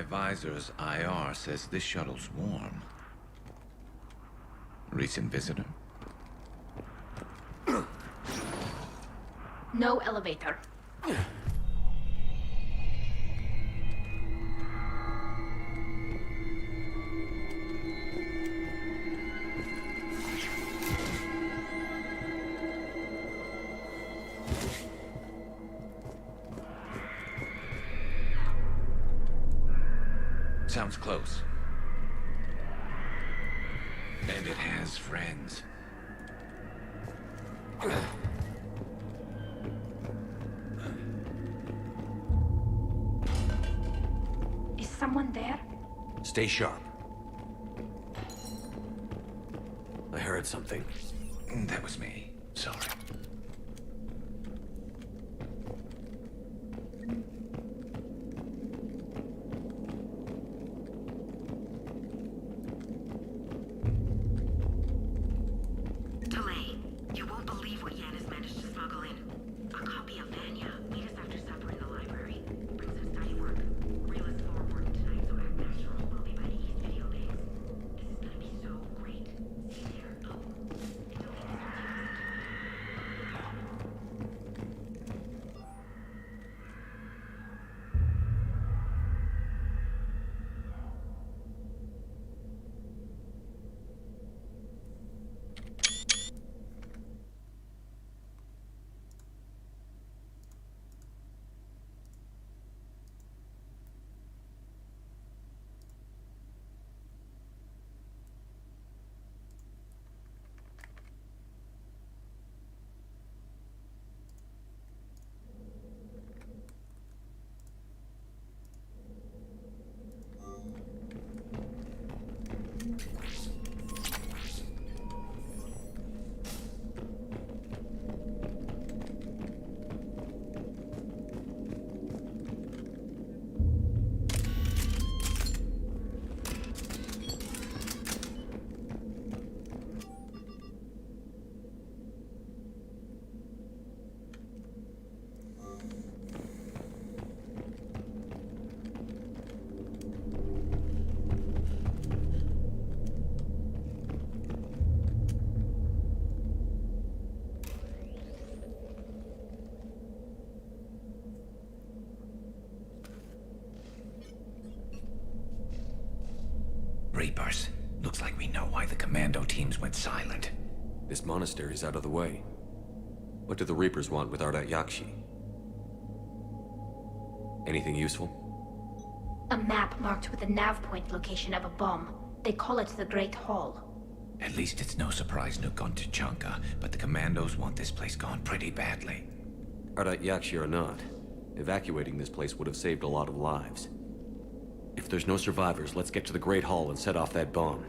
my visor's IR says this shuttle's warm. Recent visitor? No elevator. Sounds close. And it has friends. Is someone there? Stay sharp. I heard something. That was me. Sorry. Delay. You won't believe what Yan has managed to smuggle in. A copy of Vanya. Meet us after supper in the library. Bring some study work. Real is forward tonight, so act natural. We'll be by the East Video Base. This is gonna be so great. See you there. Oh, and don't leave us Reapers. Looks like we know why the commando teams went silent. This monastery's out of the way. What do the Reapers want with Ardat Yakshi? Anything useful? A map marked with the nav point location of a bomb. They call it the Great Hall. At least it's no surprise Nuke gone to Chunka, but the commandos want this place gone pretty badly. Ardat Yakshi or not, evacuating this place would have saved a lot of lives. If there's no survivors, let's get to the Great Hall and set off that bomb.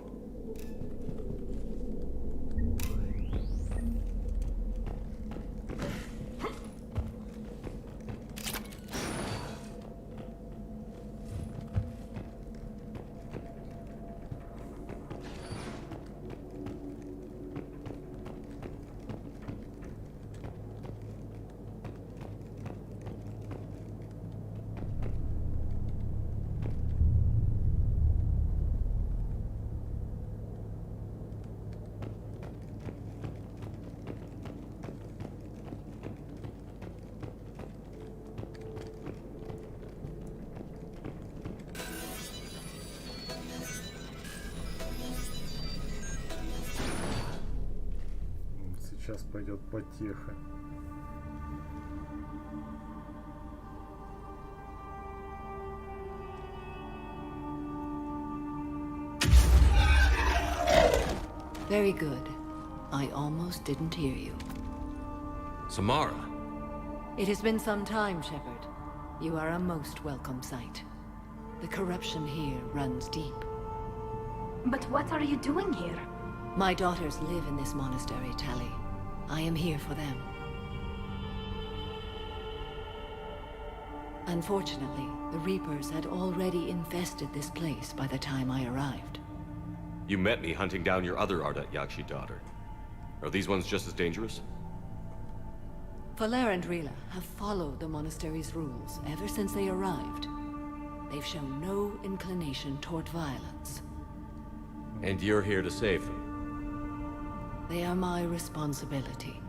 Сейчас пойдет потеха. Very good. I almost didn't hear you. Samara! It has been some time, Shepard. You are a most welcome sight. The corruption here runs deep. But what are you doing here? My daughters live in this monastery, Tali. I am here for them. Unfortunately, the Reapers had already infested this place by the time I arrived. You met me hunting down your other Ardat Yakshi daughter. Are these ones just as dangerous? Falere and Rila have followed the monastery's rules ever since they arrived. they've shown no inclination toward violence. And you're here to save them. They are my responsibility.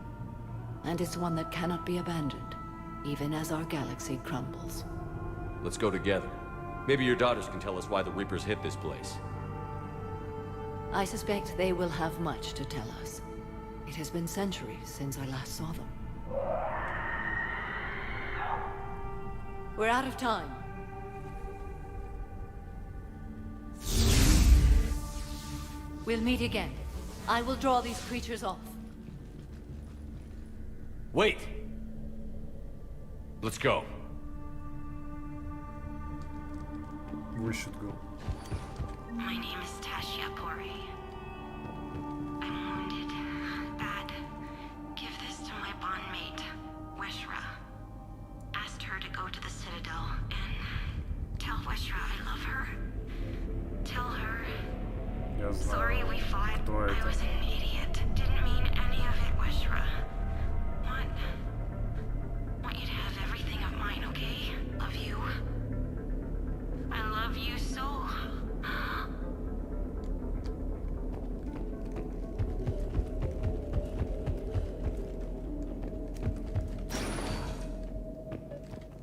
And it's one that cannot be abandoned, even as our galaxy crumbles. Let's go together. Maybe your daughters can tell us why the Reapers hit this place. I suspect they will have much to tell us. It has been centuries since I last saw them. We're out of time. We'll meet again. I will draw these creatures off. Wait! Let's go. We should go. My name is Tasha Pori. I'm wounded. Bad. Give this to my bondmate, Weshra. Asked her to go to the Citadel and tell Weshra I love her. Tell her. Я Sorry знаю, we fought. кто I это. was an idiot. Didn't mean any of it, Weshra. Want you to have everything of mine, okay? Love you. I love you so.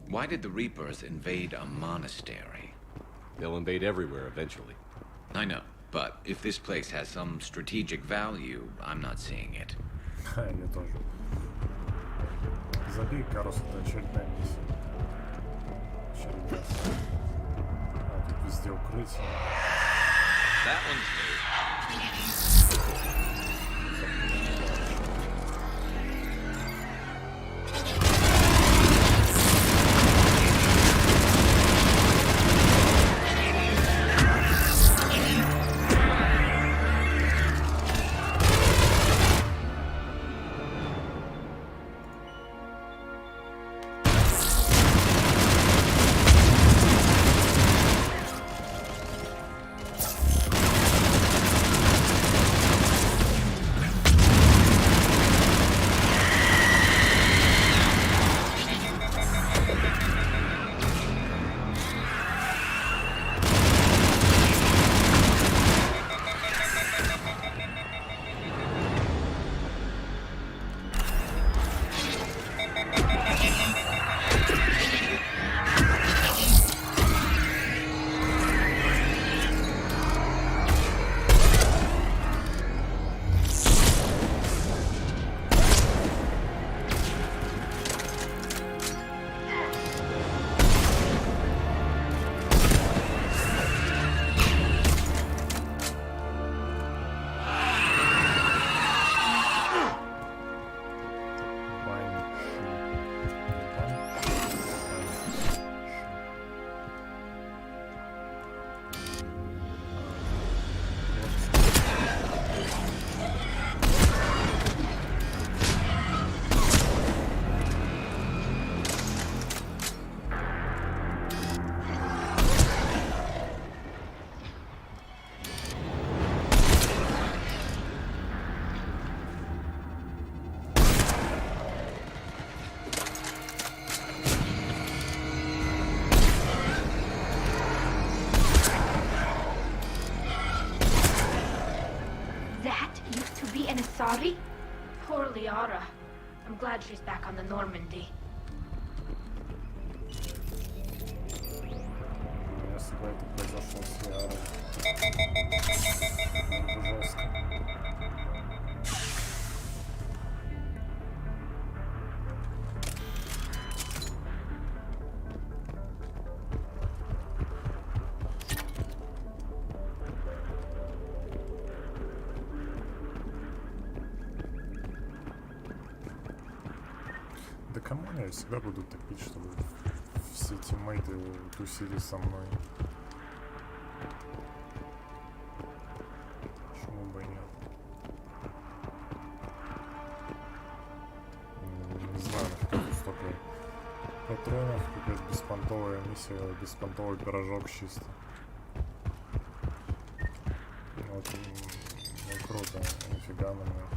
Why did the Reapers invade a monastery? They'll invade everywhere eventually. I know, but if this place has some strategic value, I'm not seeing it. Ха, я тоже. Забей, Карус, это очередная миссия. Очередная. А, тут везде укрытие. That one's new. Sorry? Poor Liara. I'm glad she's back on the Normandy. Если бы это произошло с Ярой. Жестко. Да кому я всегда буду топить, чтобы все тиммейты тусили со мной. Почему бы и нет? Не знаю, нафига столько патронов, какая-то беспонтовая миссия, беспонтовый пирожок чисто. Вот, ну круто, нифига на меня.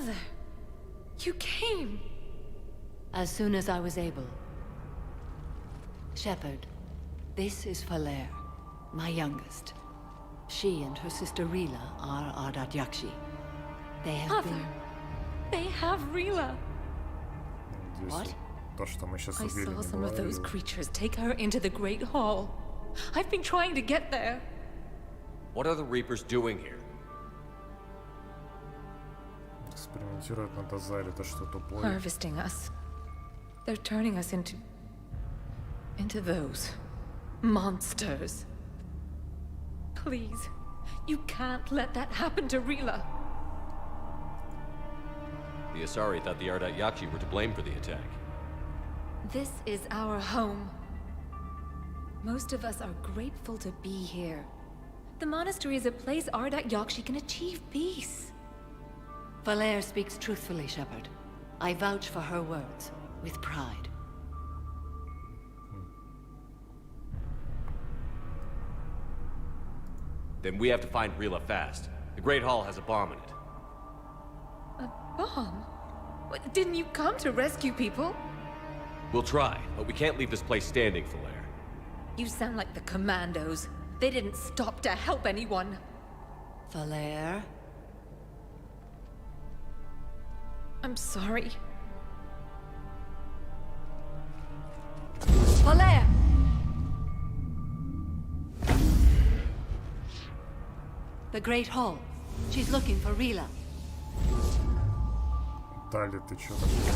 Mother, you came. As soon as I was able. Shepard, this is Falere, my youngest. She and her sister Rila are Ardat Yakshi. They have Mother, been... they have Rila. Надеюсь, What? то, что мы сейчас I убили, saw не some of было those Рилы. creatures take her into the Great Hall. I've been trying to get there. What are the Reapers doing here? Экспериментируют на Дазаре, это что, тупой? Harvesting us. They're turning us into those monsters. Please, you can't let that happen to Rila. The Asari thought the Ardat Yakshi were to blame for the attack. This is our home. Most of us are grateful to be here. The monastery is a place Ardat Yakshi can achieve peace. Falere speaks truthfully, Shepard. I vouch for her words, with pride. Then we have to find Rila fast. The Great Hall has a bomb in it. A bomb? What, didn't you come to rescue people? We'll try, but we can't leave this place standing, Falere. You sound like the Commandos. They didn't stop to help anyone. Falere? I'm sorry. Falere! The Great Hall. She's looking for Rila. Дали, ты чё такое?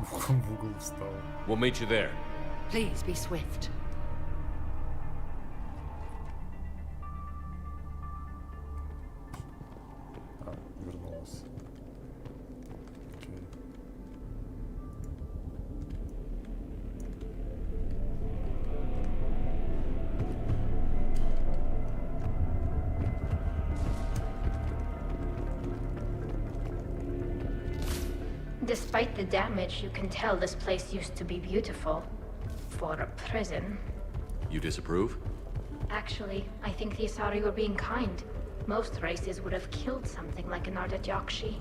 В угол встал. We'll meet you there. Please be swift. А, вернулась. Окей. Despite the damage, you can tell this place used to be beautiful. For a prison. You disapprove? Actually, I think the Asari were being kind. Most races would have killed something like an Ardat Yakshi.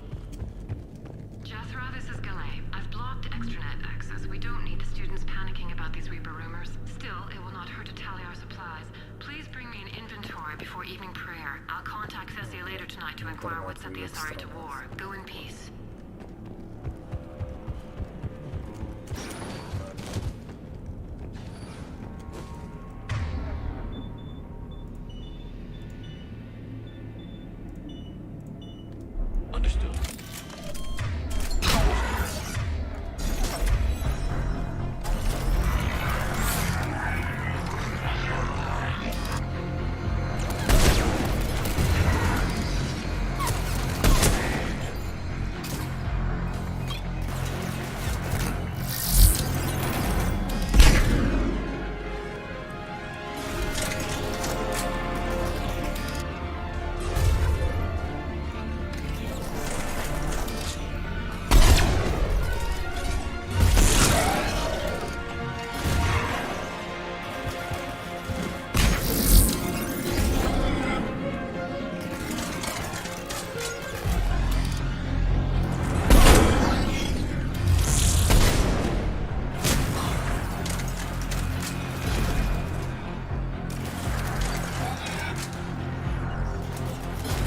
Jethro, this is Galay. I've blocked extranet access. We don't need the students panicking about these Reaper rumors. Still, it will not hurt to tally our supplies. Please bring me an inventory before evening prayer. I'll contact Thessia later tonight to inquire what set the Asari to war. Go in peace. Understood.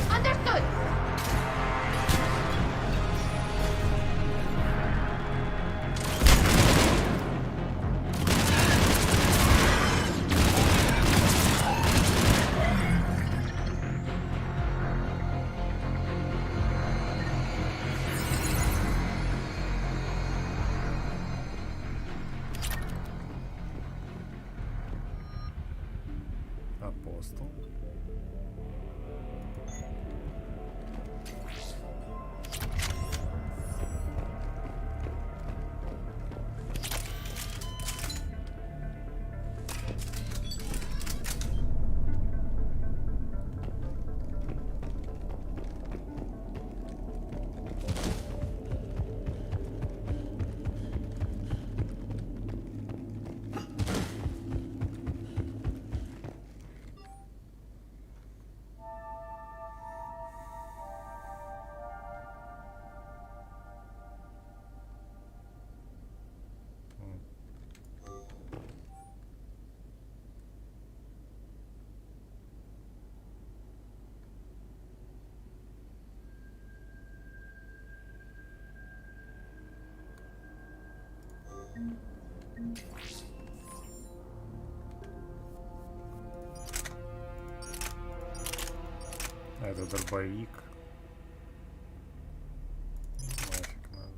Understood! Апостол. какой-то дробовик. Нафиг надо.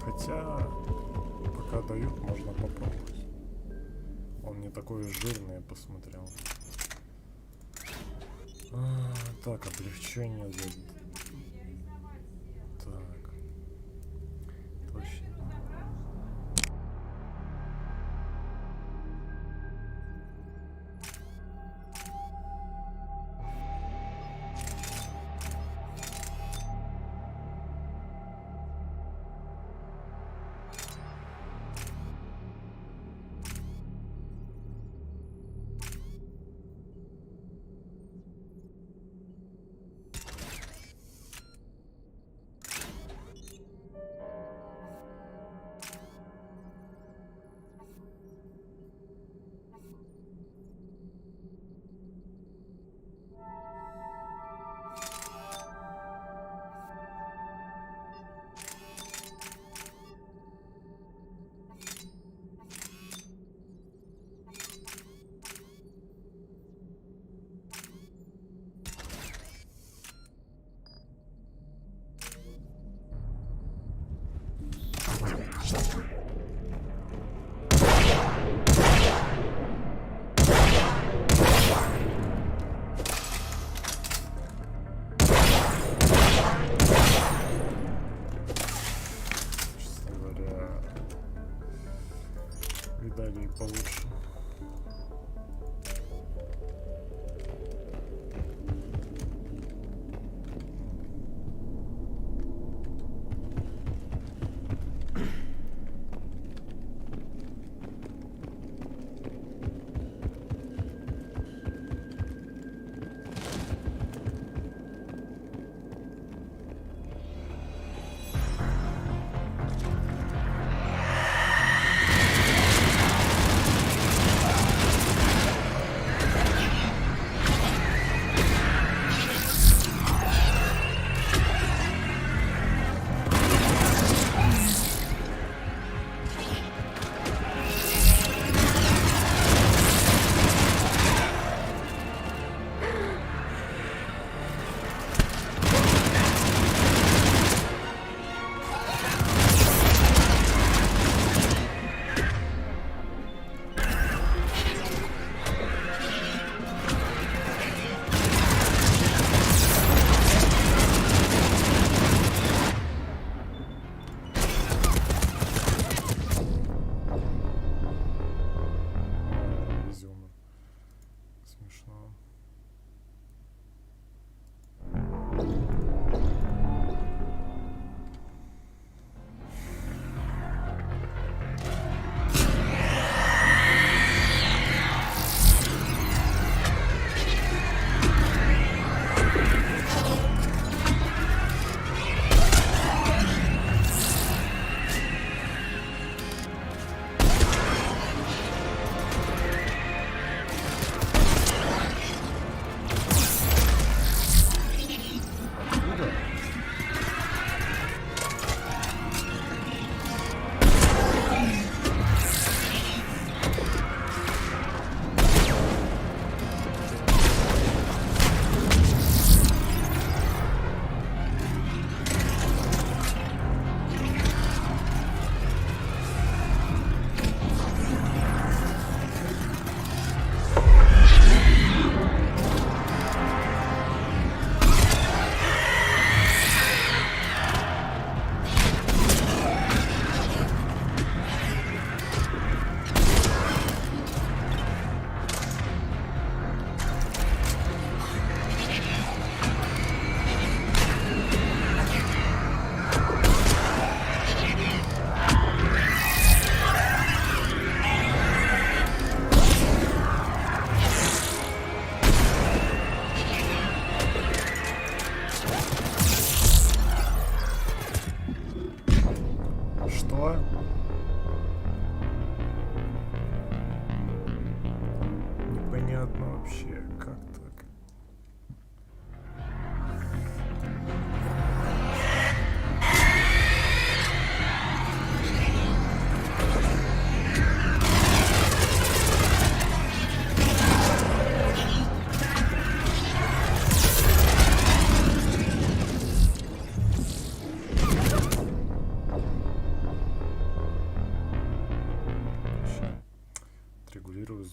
Хотя, пока дают, можно попробовать. Он не такой жирный, я посмотрел. Так, облегчение за... Так. Точно.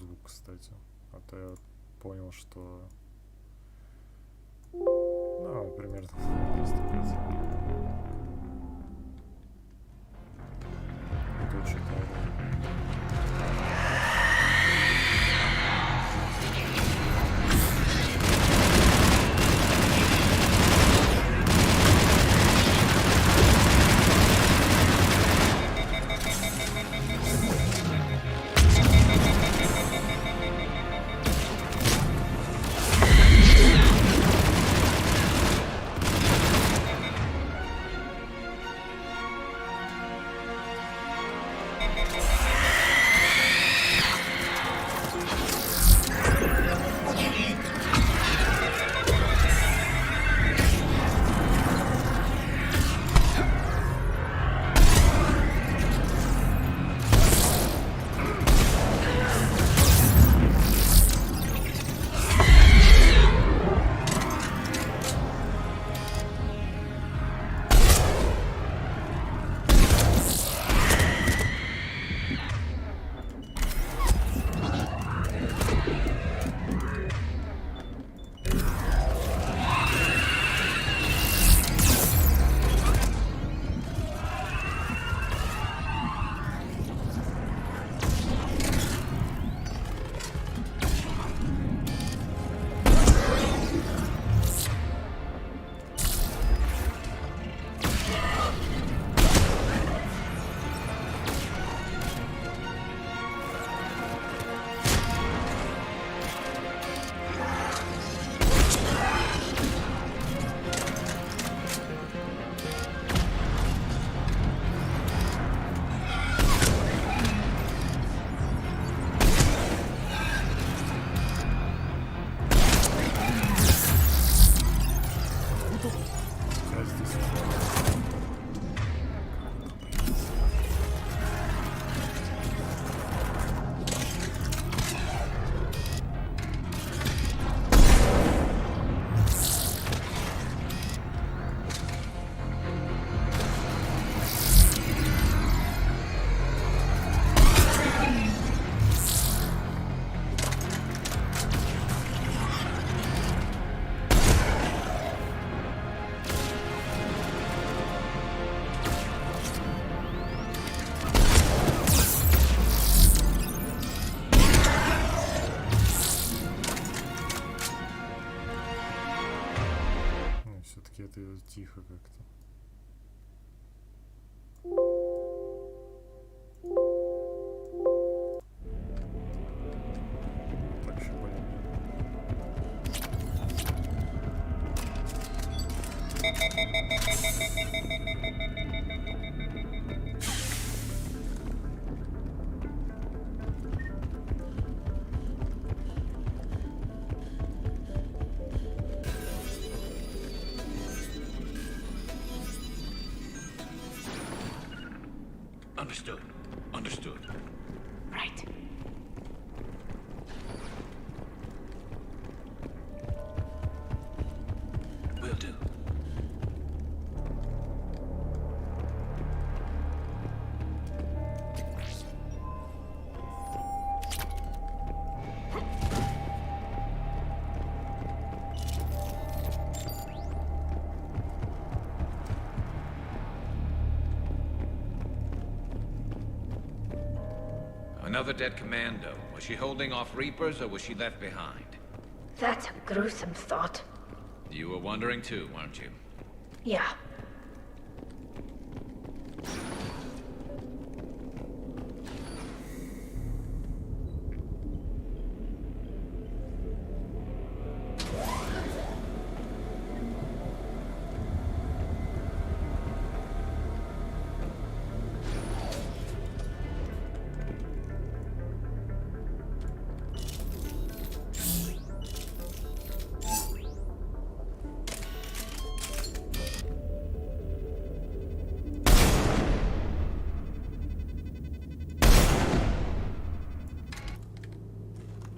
звук, кстати. А то я понял, что... Ну, примерно 100%. Это очень это тихо как-то. Так еще понятно. Understood. Understood. Right. Will do. Another dead commando. Was she holding off Reapers or was she left behind? That's a gruesome thought. You were wondering too, weren't you? Yeah.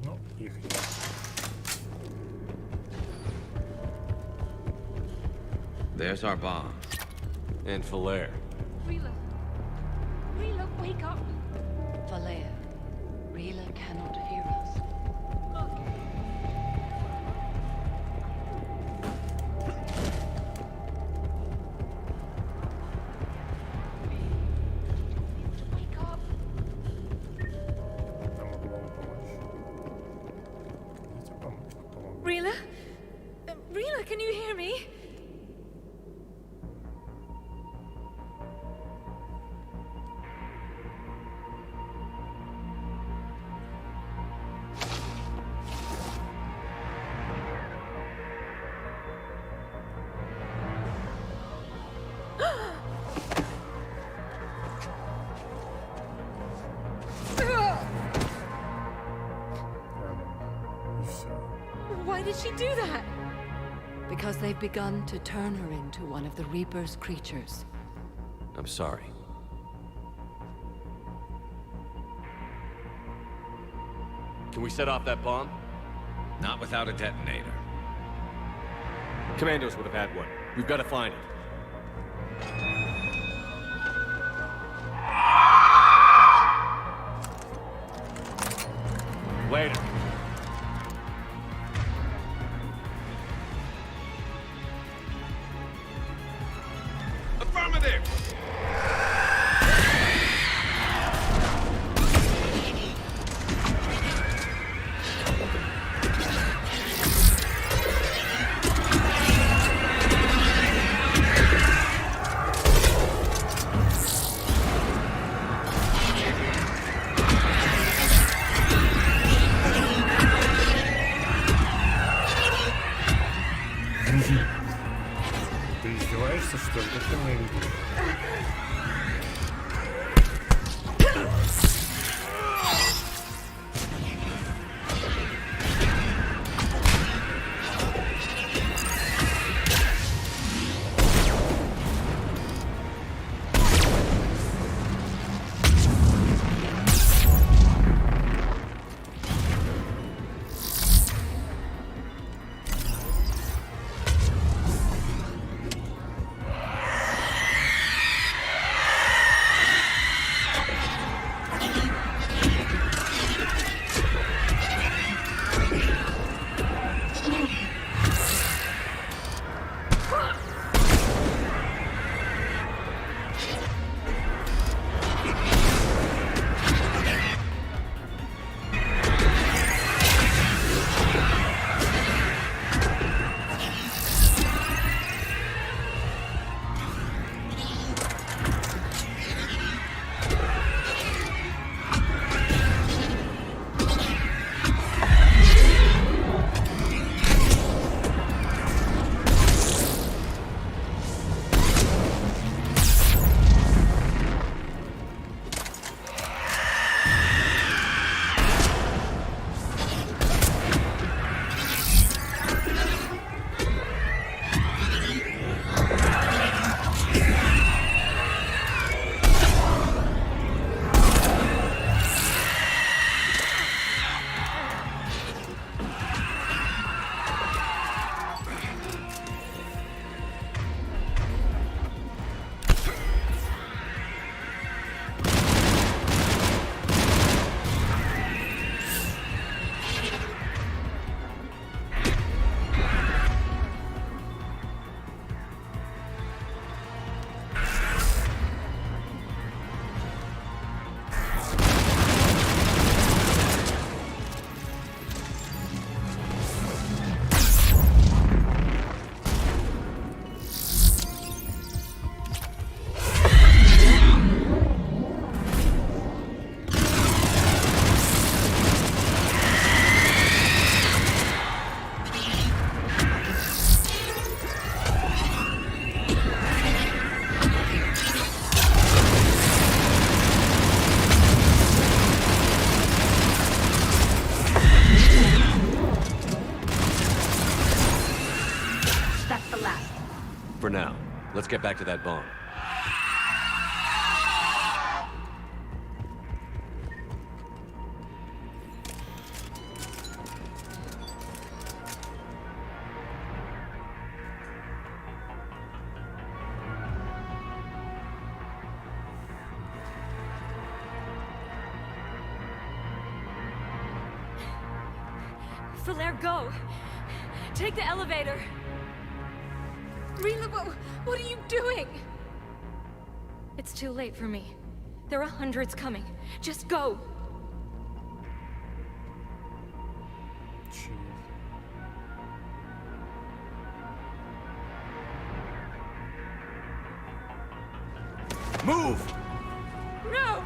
Ну, их нет. There's our bomb. And Falair. Rila! Rila, wake up! Valère, Rila cannot hear us. Wake up. Я могу вам помочь. Идите помогу. Rila? Rila, can you hear me? Рядом. И все. Why did she do that? Because they've begun to turn her into one of the Reaper's creatures. I'm sorry. Can we set off that bomb? Not without a detonator. Commandos would have had one. We've got to find it. Later. Affirmative! Ты издеваешься, что ли? Как ты меня видишь? For now, let's get back to that bomb. Falair, go! Take the elevator! Rila, what are you doing? It's too late for me. There are hundreds coming. Just go! Jeez. Move! No!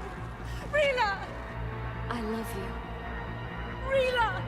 Rila! I love you. Rila!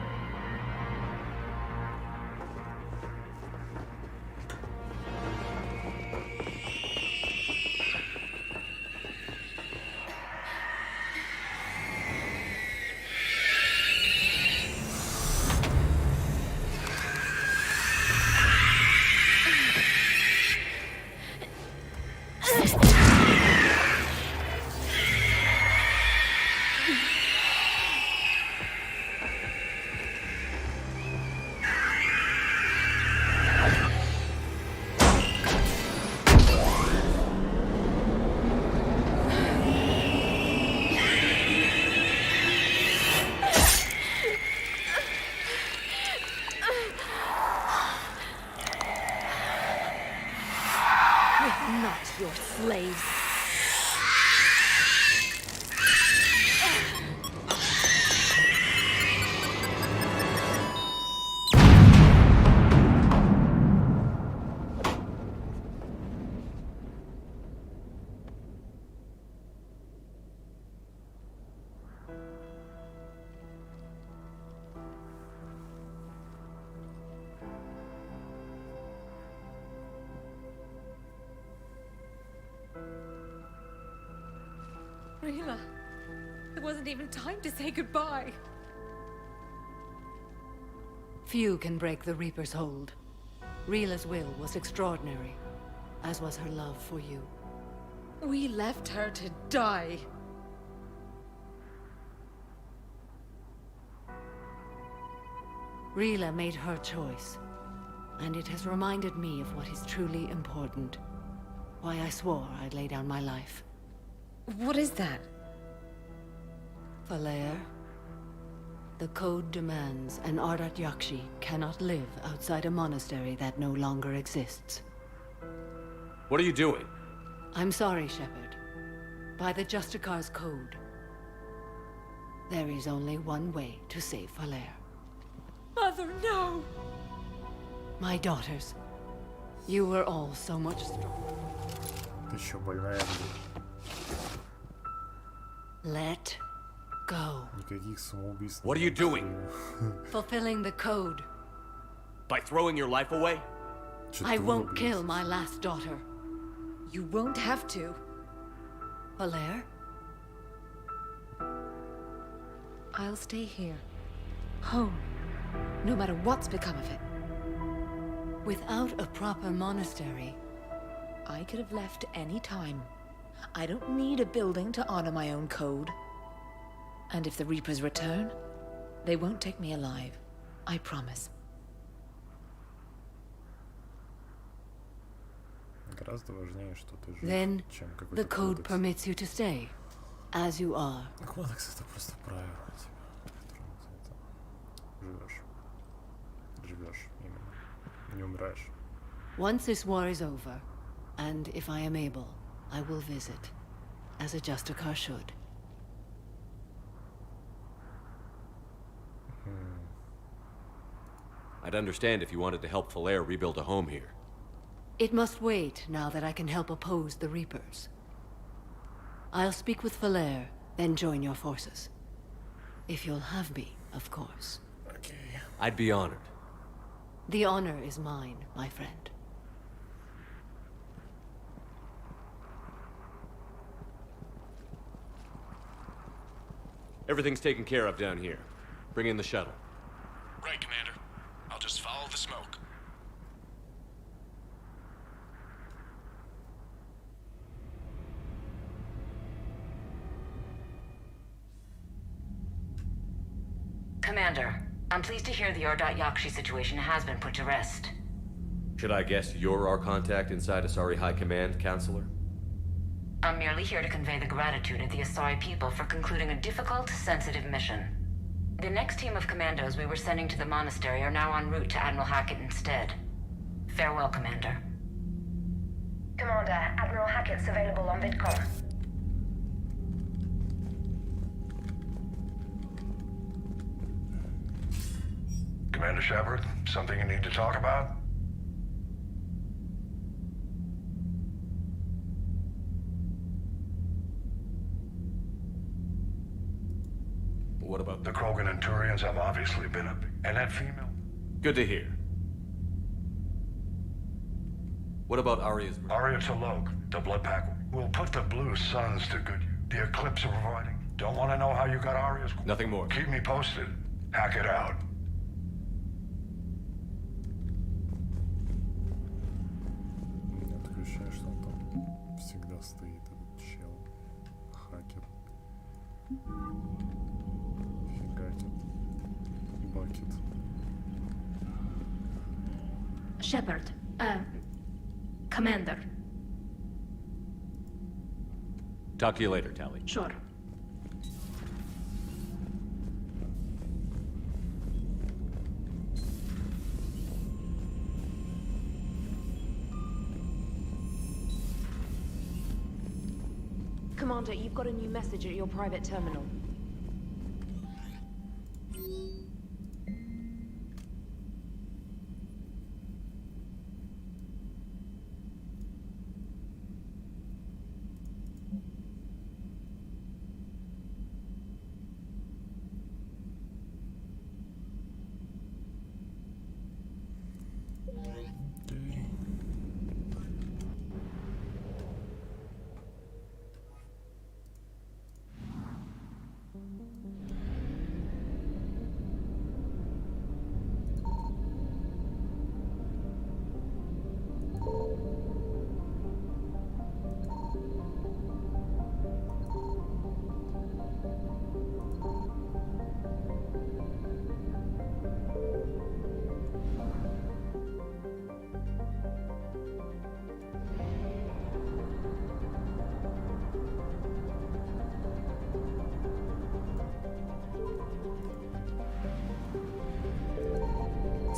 We're not your slaves. Rila, there wasn't even time to say goodbye. Few can break the Reaper's hold. Rila's will was extraordinary, as was her love for you. We left her to die. Rila made her choice, and it has reminded me of what is truly important. Why I swore I'd lay down my life. What is that? Falair, the code demands an Ardat Yakshi cannot live outside a monastery that no longer exists. What are you doing? I'm sorry, Shepard. By the Justicar's code, there is only one way to save Falair. Mother, no! My daughters, you were all so much stronger. Ты еще больная будет. Let go. Никаких самоубийств. What are you doing? Fulfilling the code. By throwing your life away? I won't kill my last daughter. You won't have to. Falair? I'll stay here. Home. No matter what's become of it. Without a proper monastery, I could have left any time. I don't need a building to honor my own code. And if the Reapers return, they won't take me alive. I promise. Гораздо важнее, что ты жив, then чем какой-то the code кодекс. permits you to stay, as you are. Кодекс это просто правило, типа, которым ты это живешь. Живешь именно. Не умираешь. Once this war is over, and if I am able, I will visit, as a Justicar should. I'd understand if you wanted to help Falair rebuild a home here. It must wait now that I can help oppose the Reapers. I'll speak with Falair, then join your forces. If you'll have me, of course. Окей. I'd be honored. The honor is mine, my friend. Everything's taken care of down here. Bring in the shuttle. Right, Commander. I'll just follow the smoke. Commander, I'm pleased to hear the Ardat Yakshi situation has been put to rest. Should I guess you're our contact inside Asari High Command, Counselor? I'm merely here to convey the gratitude of the Asari people for concluding a difficult, sensitive mission. The next team of commandos we were sending to the monastery are now en route to Admiral Hackett instead. Farewell, Commander. Commander, Admiral Hackett's available on VidCom. Commander Shepard, something you need to talk about? What about The Krogan and Turians have obviously been up. And that female? Good to hear. What about Arya's... Arya T'Loak, the Blood Pack. We'll put the Blue Suns to good use. The Eclipse are providing. Don't want to know how you got Arya's... Nothing more. Keep me posted. Hack it out. Не отключай, что он там всегда стоит, этот чел. Хакер. Фигатит. Бакет. Shepard, Commander. Talk to you later, Tally. Sure. Commander, you've got a new message at your private terminal.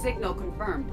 Signal confirmed.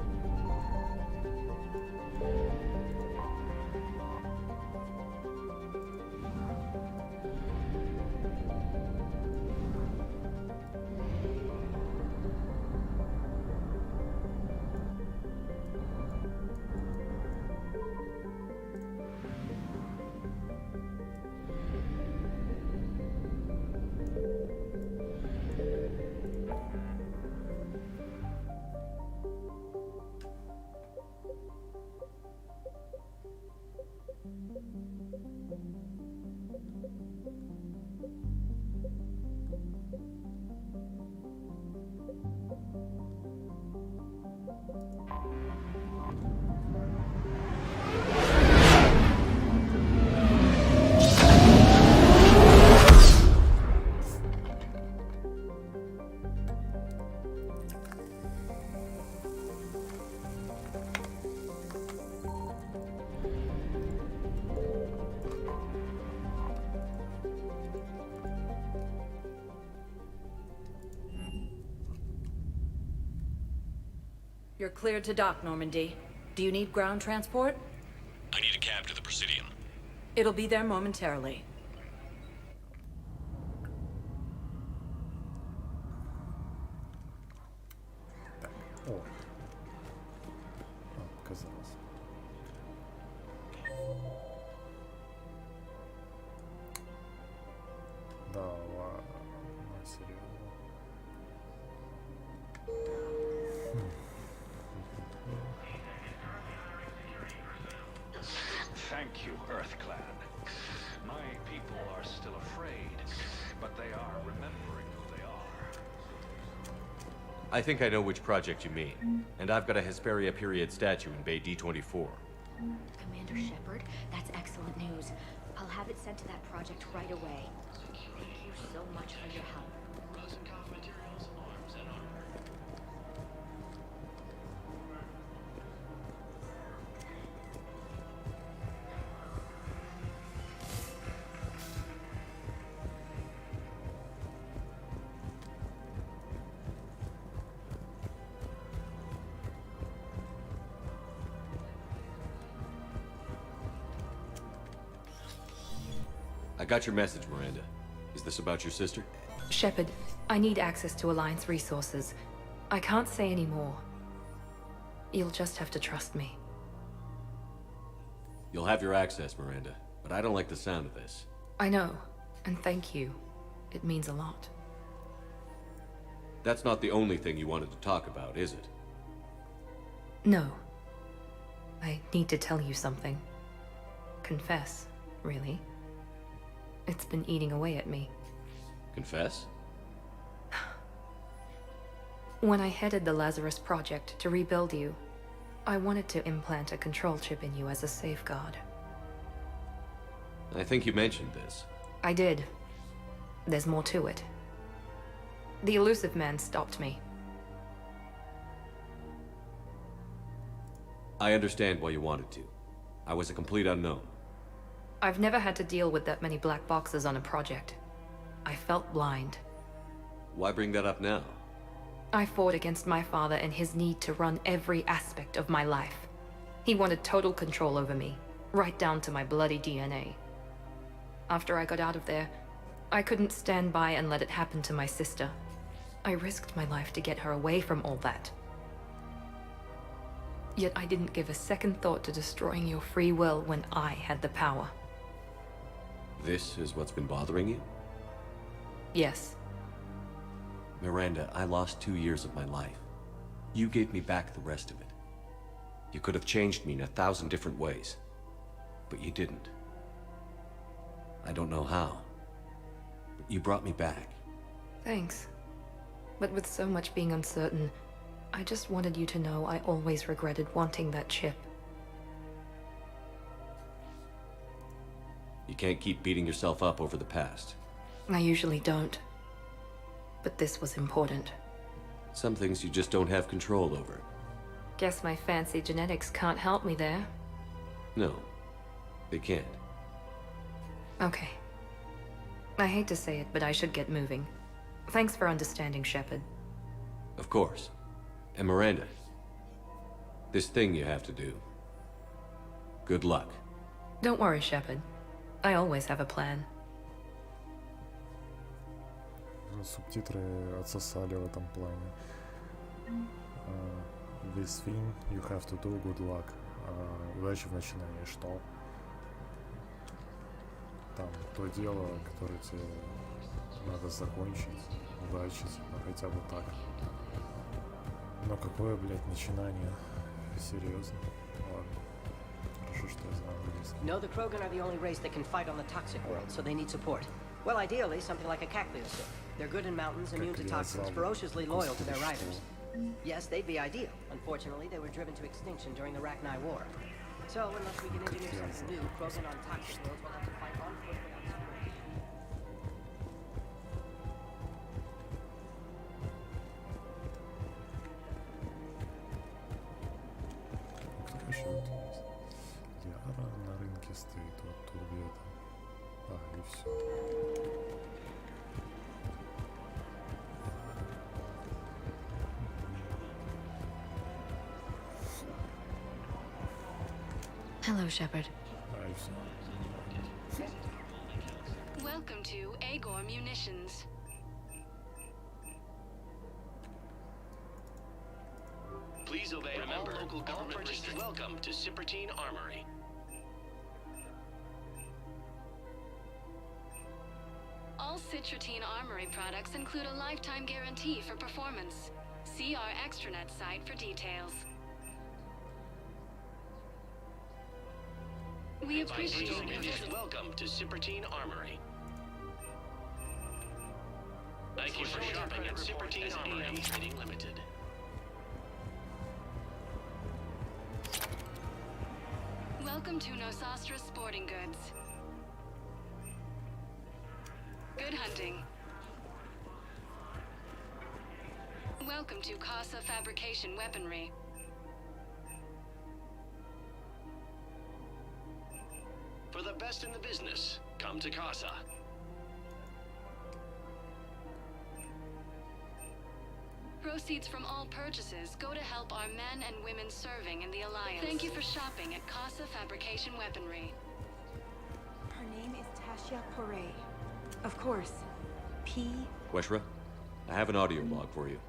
You're cleared to dock, Normandy. Do you need ground transport? I need a cab to the Presidium. It'll be there momentarily. О. Оказалось. Да ладно, серьезно. Thank you, EarthClan. My people are still afraid, but they are remembering who they are. I think I know which project you mean. And I've got a Hesperia period statue in Bay D24. Commander Shepard, that's excellent news. I'll have it sent to that project right away. Thank you so much for your help. I got your message, Miranda. Is this about your sister? Shepard, I need access to Alliance resources. I can't say any more. You'll just have to trust me. You'll have your access, Miranda, but I don't like the sound of this. I know, and thank you. It means a lot. That's not the only thing you wanted to talk about, is it? No. I need to tell you something. Confess, really. It's been eating away at me. Confess? When I headed the Lazarus Project to rebuild you, I wanted to implant a control chip in you as a safeguard. I think you mentioned this. I did. There's more to it. The Elusive Man stopped me. I understand why you wanted to. I was a complete unknown. I've never had to deal with that many black boxes on a project. I felt blind. Why bring that up now? I fought against my father and his need to run every aspect of my life. He wanted total control over me, right down to my bloody DNA. After I got out of there, I couldn't stand by and let it happen to my sister. I risked my life to get her away from all that. Yet I didn't give a second thought to destroying your free will when I had the power. This is what's been bothering you? Yes. Miranda, I lost 2 years of my life. You gave me back the rest of it. You could have changed me in 1,000 different ways, but you didn't. I don't know how, but you brought me back. Thanks. But with so much being uncertain, I just wanted you to know I always regretted wanting that chip. You can't keep beating yourself up over the past. I usually don't. But this was important. Some things you just don't have control over. Guess my fancy genetics can't help me there. No, they can't. Okay. I hate to say it, but I should get moving. Thanks for understanding, Shepard. Of course. And Miranda, this thing you have to do. Good luck. Don't worry, Shepard. I always have a plan. Субтитры отсосали в этом плане. This thing you have to do, good luck. Удачи в начинании, что? Там то дело, которое тебе надо закончить, удачи, хотя бы так. Но какое, блядь, начинание? Серьезно? Ладно. Хорошо, что я знаю английский. No, the Krogan are the only race that can fight on the toxic world, so they need support. Well, ideally, something like a Cacleosaur. They're good in mountains, immune to toxins, ferociously loyal to their riders. Yes, they'd be ideal. Unfortunately, they were driven to extinction during the Rachni War. So, unless we can engineer something new, Krogan on toxic worlds will have to fight on foot without support. Кто еще вот есть? Лиара на рынке стоит, вот тут где-то. И все. Hello, Shepard. И все. Welcome to Agor Munitions. Please obey all local government restrictions. Welcome to Cipertine Armory. All Citrotine Armory products include a lifetime guarantee for performance. See our extranet site for details. We appreciate your visit. Welcome to Cipertine Armory. Thank you for shopping at Cipertine Armory. Getting limited. Welcome to Nosastra Sporting Goods. Good hunting. Welcome to Casa Fabrication Weaponry. For the best in the business, come to Casa. Proceeds from all purchases go to help our men and women serving in the Alliance. Thank you for shopping at Casa Fabrication Weaponry. Her name is Tash Tasha Poray. Of course. P. Weshra, I have an audio log for you.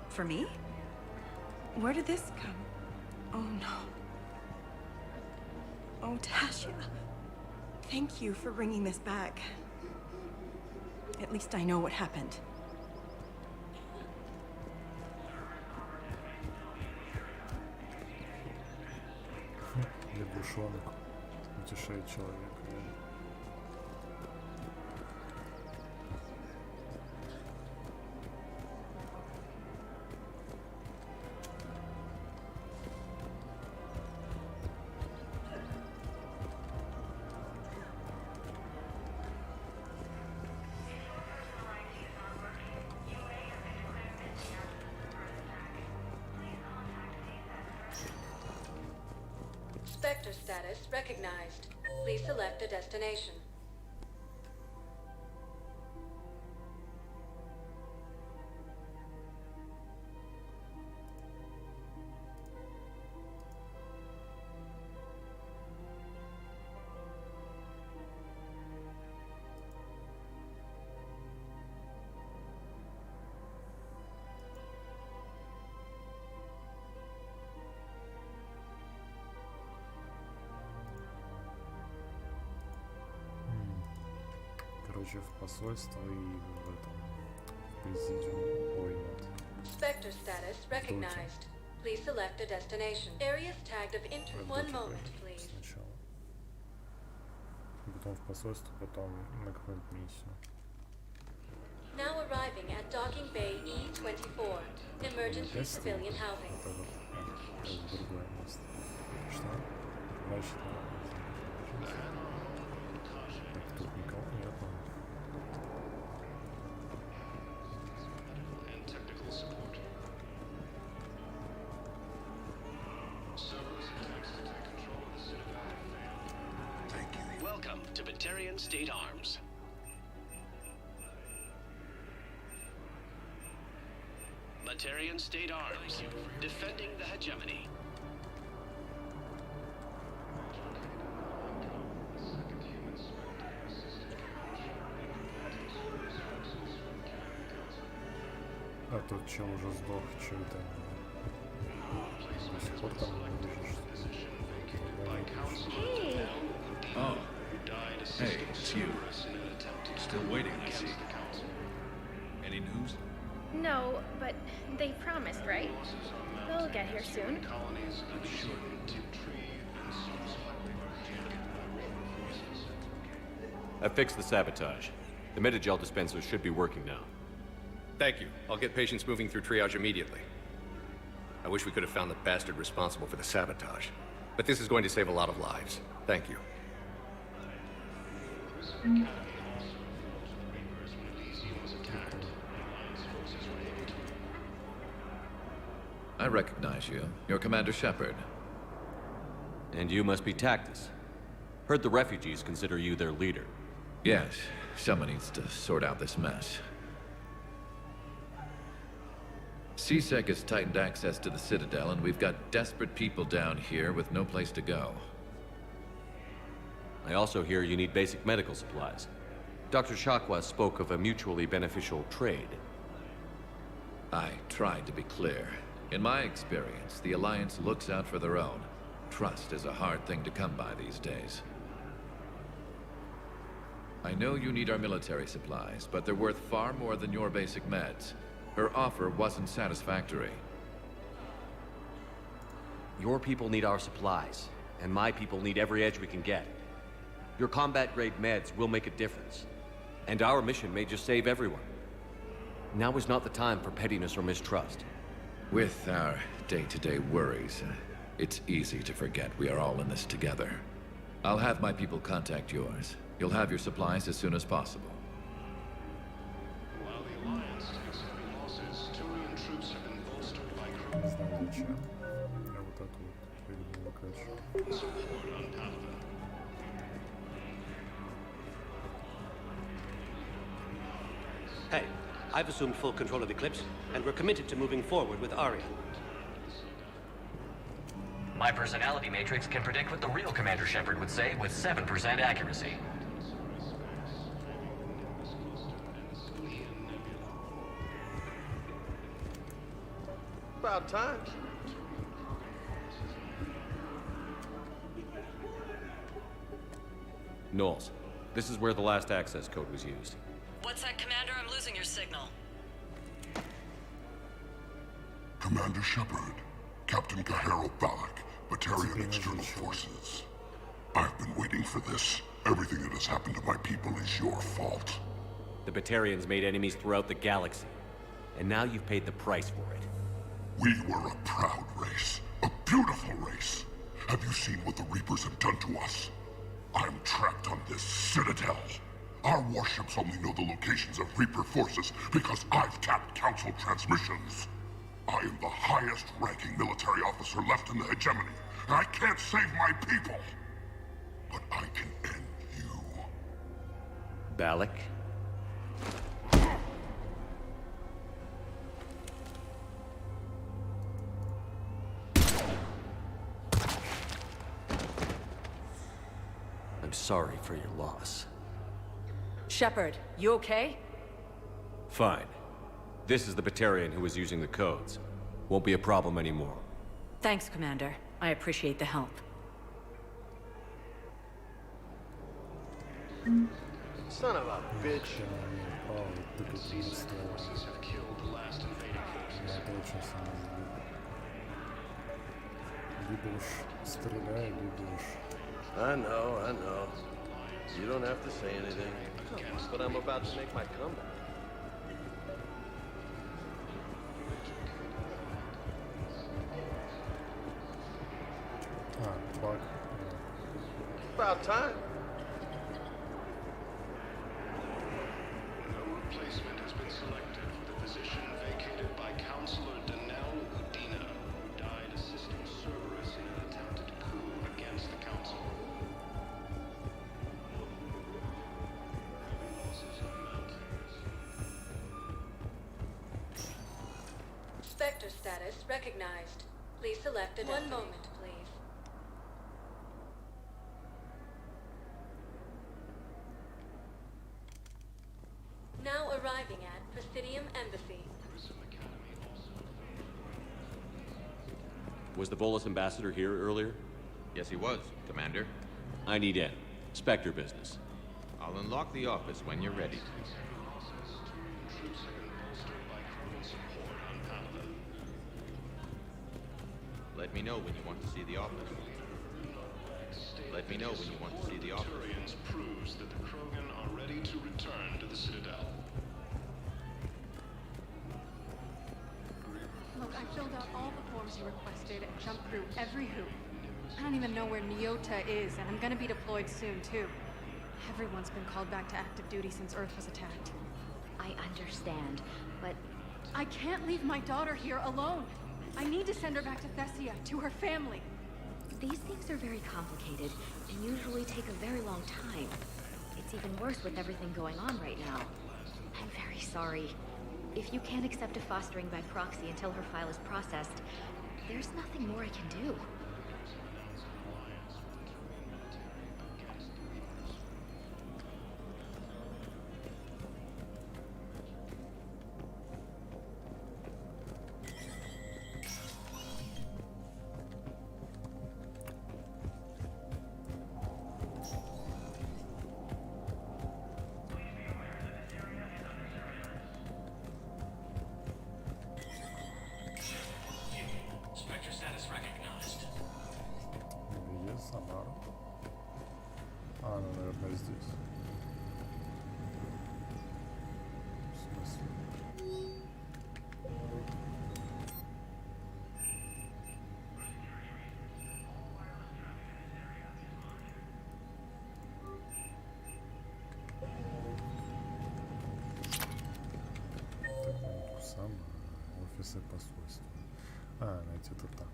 For me? Where did this come? Oh no. Oh, Tasha. Thank you for bringing this back. At least I know what happened. Лягушонок утешает человека. Spectre status recognized. Please select a destination. Короче, в посольство и в этом в президиум. Ой, нет. Spectre status recognized. Please select a destination. Areas tagged of interest. One moment, please. Сначала. Потом в посольство, потом на какую-нибудь миссию. Now arriving at Docking Bay E24. Emergency civilian housing. Это другое место. Что? Значит, тут никого нет. Welcome to Batarian State Arms. Batarian State Arms, defending the hegemony. А тот чел уже сдох, чё это? До сих пор там не вижу, Hey! Oh. Hey, it's you. Still waiting, I see. Any news? No, but they promised, right? They'll get here soon. I fixed the sabotage. The Metagel dispenser should be working now. Thank you. I'll get patients moving through triage immediately. I wish we could have found the bastard responsible for the sabotage. But this is going to save a lot of lives. Thank you. I recognize you. You're Commander Shepard. And you must be Tactus. Heard the refugees consider you their leader. Yes, someone needs to sort out this mess. CSEC has tightened access to the Citadel, and we've got desperate people down here with no place to go. I also hear you need basic medical supplies. Dr. Shakwa spoke of a mutually beneficial trade. I tried to be clear. In my experience, the Alliance looks out for their own. Trust is a hard thing to come by these days. I know you need our military supplies, but they're worth far more than your basic meds. Her offer wasn't satisfactory. Your people need our supplies, and my people need every edge we can get. Your combat-grade meds will make a difference. And our mission may just save everyone. Now is not the time for pettiness or mistrust. With our day-to-day worries, it's easy to forget we are all in this together. I'll have my people contact yours. You'll have your supplies as soon as possible. While the Alliance takes heavy losses, Turian troops have been bolstered by Не знаю зачем. Я вот эту вот фигню выкачу. support on Palaven. Hey, I've assumed full control of Eclipse, and we're committed to moving forward with Aria. My personality matrix can predict what the real Commander Shepard would say with 7% accuracy. About time. Knowles, this is where the last access code was used. What's that, Commander? I'm losing your signal. Commander Shepard, Captain Kaharo Balak, Batarian External Forces. I've been waiting for this. Everything that has happened to my people is your fault. The Batarians made enemies throughout the galaxy, and now you've paid the price for it. We were a proud race, a beautiful race. Have you seen what the Reapers have done to us? I'm trapped on this citadel. Our warships only know the locations of Reaper forces because I've tapped Council transmissions. I am the highest-ranking military officer left in the hegemony, and I can't save my people. But I can end you. Balak? I'm sorry for your loss. Shepard, you okay? Fine. This is the Batarian who was using the codes. Won't be a problem anymore. Thanks, Commander. I appreciate the help. Son of a bitch. Forces have killed the last invading forces. I know. You don't have to say anything. But I'm about to make my comeback. About time. No replacement has been selected for the position vacated by Counselor Danelle Udina, who died assisting Cerberus in an attempted coup against the Council. Spectre status recognized. Please select a One moment, please. Now arriving at Presidium Embassy. Was the Volus ambassador here earlier? Yes, he was, Commander. I need in. Spectre business. I'll unlock the office when you're ready. Let me know when you want to see the office. Let me know when you want to see the office. Proves that the Krogan are ready to return to the Citadel. Look, I filled out all the forms you requested and jumped through every hoop. I don't even know where Nyota is, and I'm gonna be deployed soon, too. Everyone's been called back to active duty since Earth was attacked. I understand, but... I can't leave my daughter here alone. I need to send her back to Thessia, to her family. These things are very complicated, and usually take a very long time. It's even worse with everything going on right now. I'm very sorry. If you can't accept a fostering by proxy until her file is processed, there's nothing more I can do. Spectre status recognized. Где Самара? А, ну, наверное, здесь. В смысле? Так, минутку, сам офисы посольства. А, найти это там.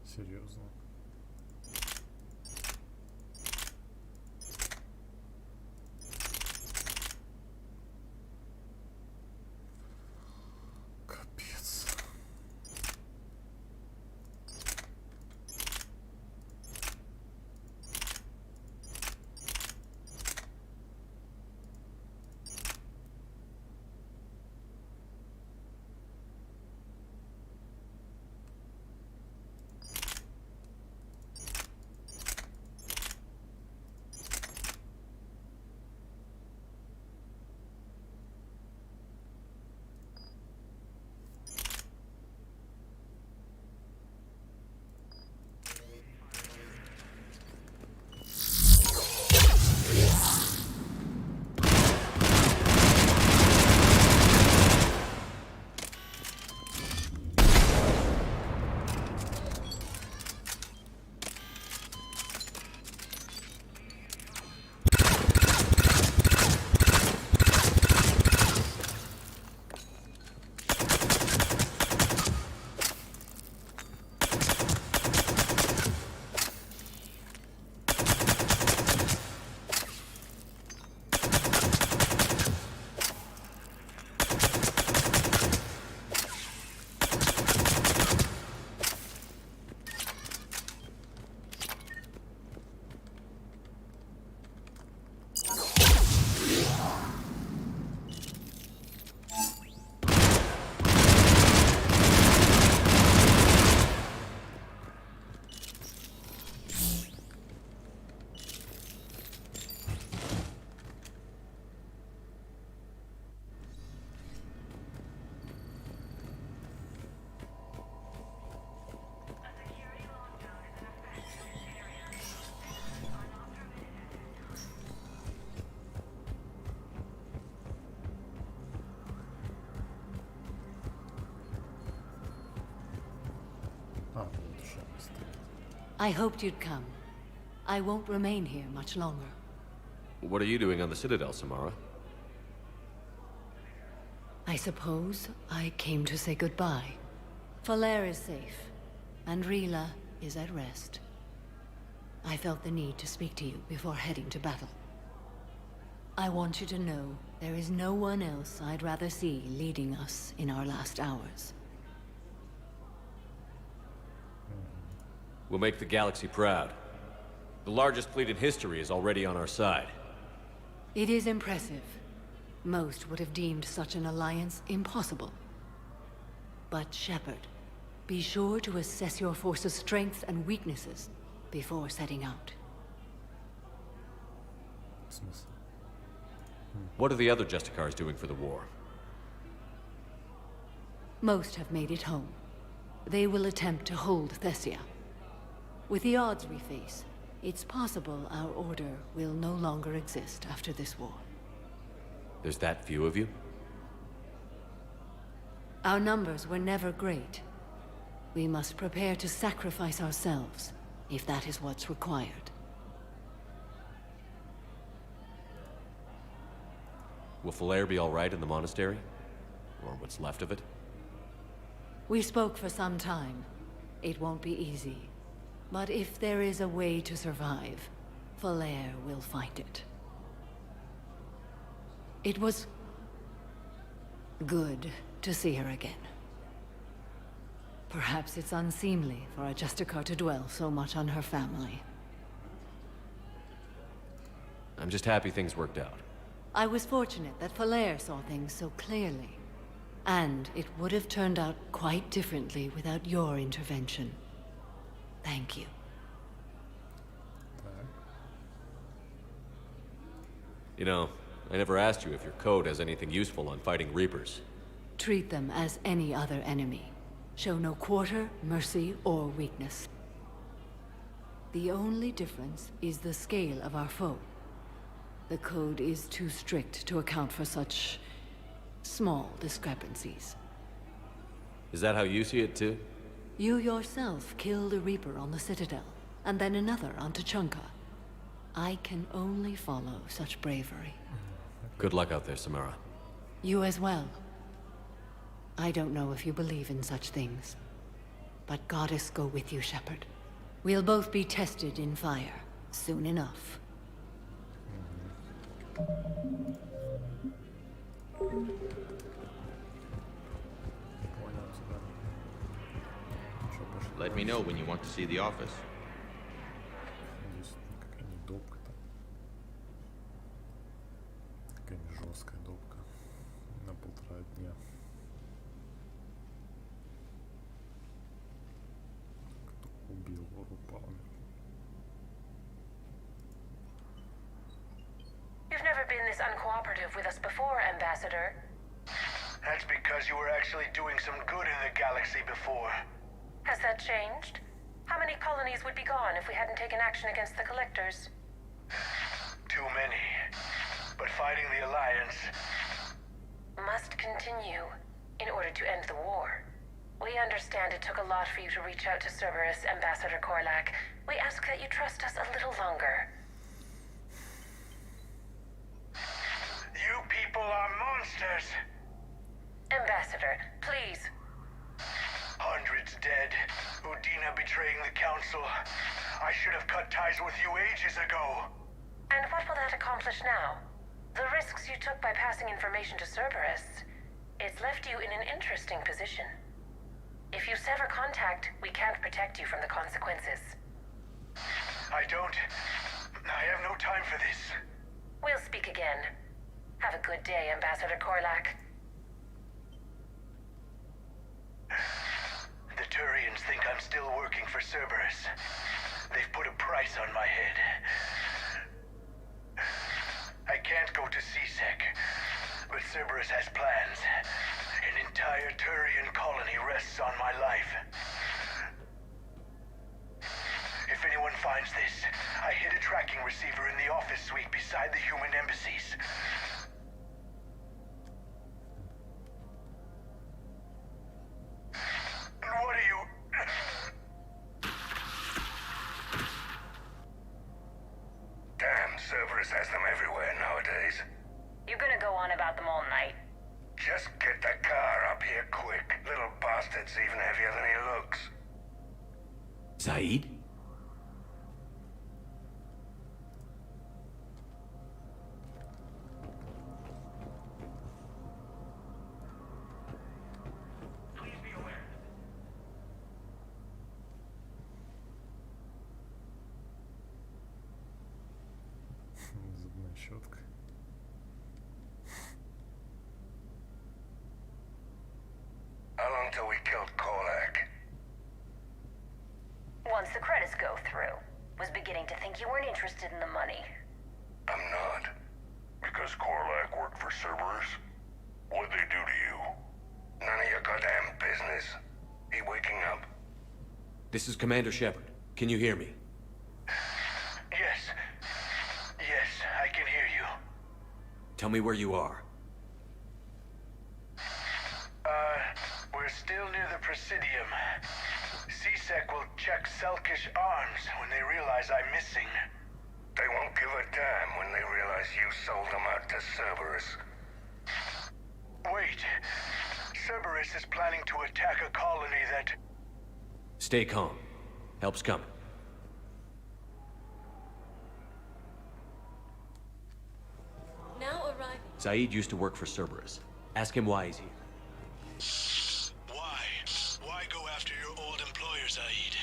Серьезно. I hoped you'd come. I won't remain here much longer. What are you doing on the Citadel, Samara? I suppose I came to say goodbye. Falere is safe, and Rila is at rest. I felt the need to speak to you before heading to battle. I want you to know there is no one else I'd rather see leading us in our last hours. We'll make the galaxy proud. The largest fleet in history is already on our side. It is impressive. Most would have deemed such an alliance impossible. But Shepard, be sure to assess your force's strengths and weaknesses before setting out. What are the other Justicars doing for the war? Most have made it home. They will attempt to hold Thessia. With the odds we face, it's possible our order will no longer exist after this war. There's that few of you? Our numbers were never great. We must prepare to sacrifice ourselves, if that is what's required. Will Falere be all right in the monastery? Or what's left of it? We spoke for some time. It won't be easy. But if there is a way to survive, Falere will find it. It was good to see her again. Perhaps it's unseemly for a Justicar to dwell so much on her family. I'm just happy things worked out. I was fortunate that Falere saw things so clearly. And it would have turned out quite differently without your intervention. Thank you. You know, I never asked you if your code has anything useful on fighting Reapers. Treat them as any other enemy. Show no quarter, mercy, or weakness. The only difference is the scale of our foe. The code is too strict to account for such small discrepancies. Is that how you see it too? You yourself killed a Reaper on the Citadel, and then another on Tuchanka. I can only follow such bravery. Good luck out there, Samara. You as well. I don't know if you believe in such things, but Goddess go with you, Shepard. We'll both be tested in fire, soon enough. Let me know when you want to see the office. Здесь какая-нибудь допка-то. Какая-нибудь жесткая допка. На 1,5 дня. Кто убил Рупалми? You've never been this uncooperative with us before, Ambassador. That's because you were actually doing some good in the galaxy before. Has that changed? How many colonies would be gone if we hadn't taken action against the Collectors? Too many. But fighting the Alliance must continue in order to end the war. We understand it took a lot for you to reach out to Cerberus, Ambassador Korlak. We ask that you trust us a little longer. You people are monsters! Ambassador, please. Hundreds dead. Udina betraying the Council. I should have cut ties with you ages ago. And what will that accomplish now? The risks you took by passing information to Cerberus, it's left you in an interesting position. If you sever contact, we can't protect you from the consequences. I have no time for this. We'll speak again. Have a good day, Ambassador Korlak. The Turians think I'm still working for Cerberus. They've put a price on my head. I can't go to C-Sec, but Cerberus has plans. An entire Turian colony rests on my life. If anyone finds this, I hid a tracking receiver in the office suite beside the human embassies. What are you... Just get the car up here quick. Little bastard's even heavier than he looks. Saeed? Зубная щетка. How long till we killed Korlak? Once the credits go through. Was beginning to think you weren't interested in the money. I'm not. Because Korlak worked for Cerberus? What'd they do to you? None of your goddamn business. He waking up? This is Commander Shepard. Can you hear me? Yes. Yes, I can hear you. Tell me where you are. We're still near the Presidium. C-Sec will check Selkish arms when they realize I'm missing. They won't give a damn when they realize you sold them out to Cerberus. Wait. Cerberus is planning to attack a colony that... Stay calm. Help's coming. Now arriving. Saeed used to work for Cerberus. Ask him why he's here. Why? Why go after your old employer, Saeed?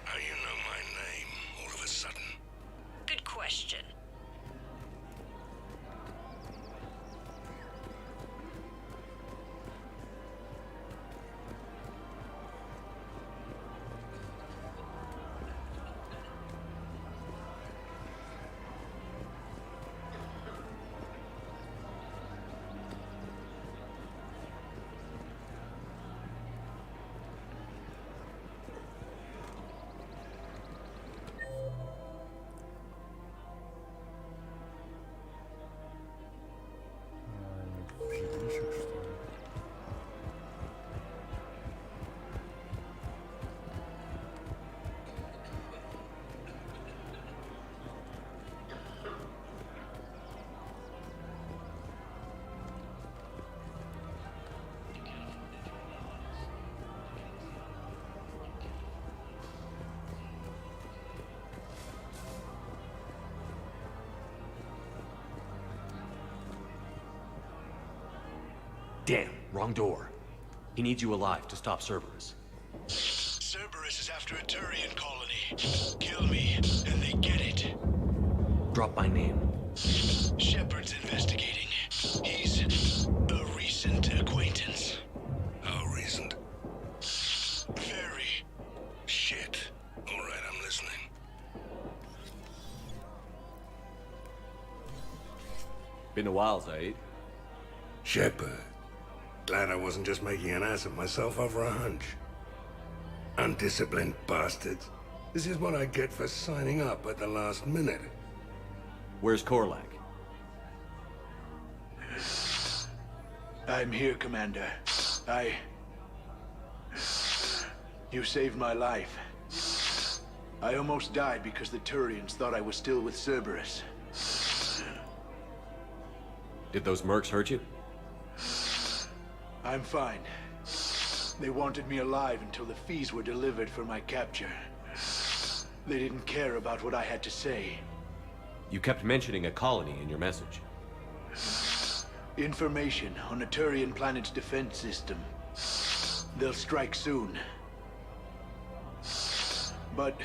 How you know my name all of a sudden? Good question. Жилищек, что ли? Damn, wrong door. He needs you alive to stop Cerberus. Cerberus is after a Turian colony. Kill me, and they get it. Drop my name. Shepard's investigating. He's a recent acquaintance. How recent? Very. Shit. All right, I'm listening. Been a while, Saeed. Shepard. Glad I wasn't just making an ass of myself over a hunch. Undisciplined bastards. This is what I get for signing up at the last minute. Where's Korlak? I'm here, Commander. You saved my life. I almost died because the Turians thought I was still with Cerberus. Did those mercs hurt you? I'm fine. They wanted me alive until the fees were delivered for my capture. They didn't care about what I had to say. You kept mentioning a colony in your message. Information on a Turian planet's defense system. They'll strike soon. But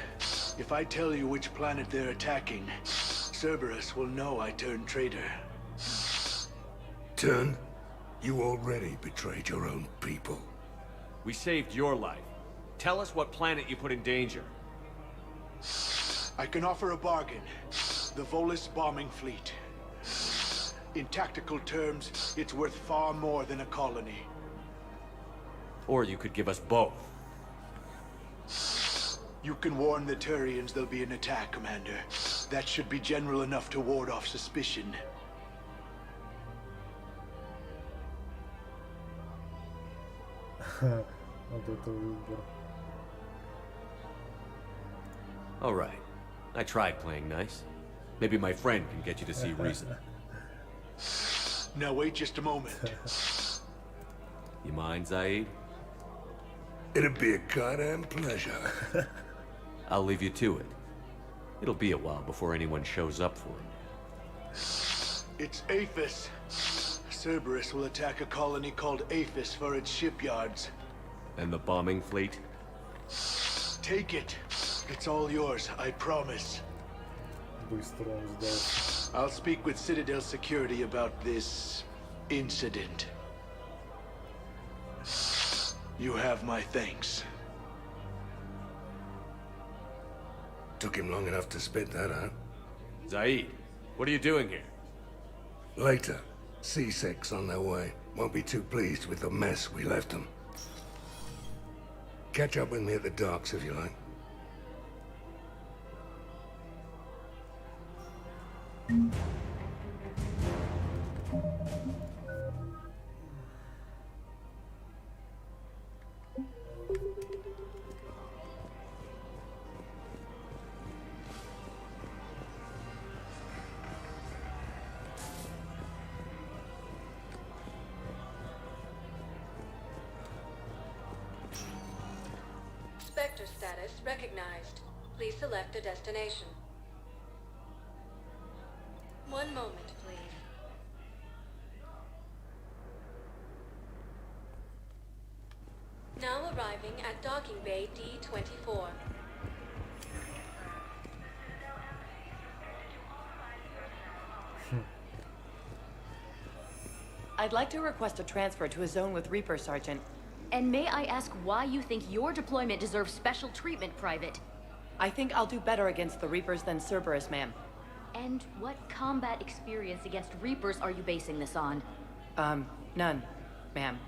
if I tell you which planet they're attacking, Cerberus will know I turned traitor. Turned? You already betrayed your own people. We saved your life. Tell us what planet you put in danger. I can offer a bargain. The Volus bombing fleet. In tactical terms, it's worth far more than a colony. Or you could give us both. You can warn the Turians there'll be an attack, Commander. That should be general enough to ward off suspicion. All right. I tried playing nice. Maybe my friend can get you to see reason. Now wait just a moment. You mind, Zaid? It'd be a goddamn pleasure. I'll leave you to it. It'll be a while before anyone shows up for it. It's Aphis. Cerberus will attack a colony called Aphis for its shipyards. And the bombing fleet? Take it. It's all yours, I promise. Быстро он сдался. I'll speak with Citadel Security about this incident. You have my thanks. Took him long enough to spit that out. Zaid, what are you doing here? Later. C-Sec's on their way. Won't be too pleased with the mess we left them. Catch up with me at the docks if you like. Spectre status recognized. Please select a destination. One moment, please. Now arriving at Docking Bay D-24. I'd like to request a transfer to a zone with Reaper, Sergeant. And may I ask why you think your deployment deserves special treatment, Private? I think I'll do better against the Reapers than Cerberus, ma'am. And what combat experience against Reapers are you basing this on? None, ma'am.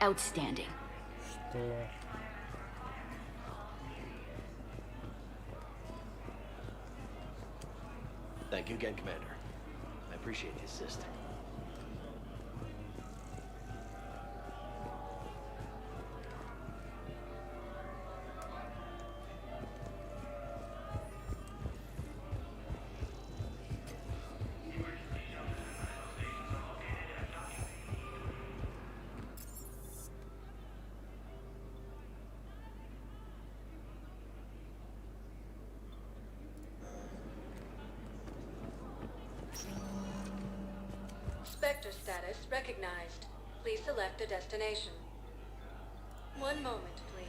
Outstanding. Что? Thank you again, Commander. I appreciate the assist. Spectre status recognized. Please select a destination. One moment, please.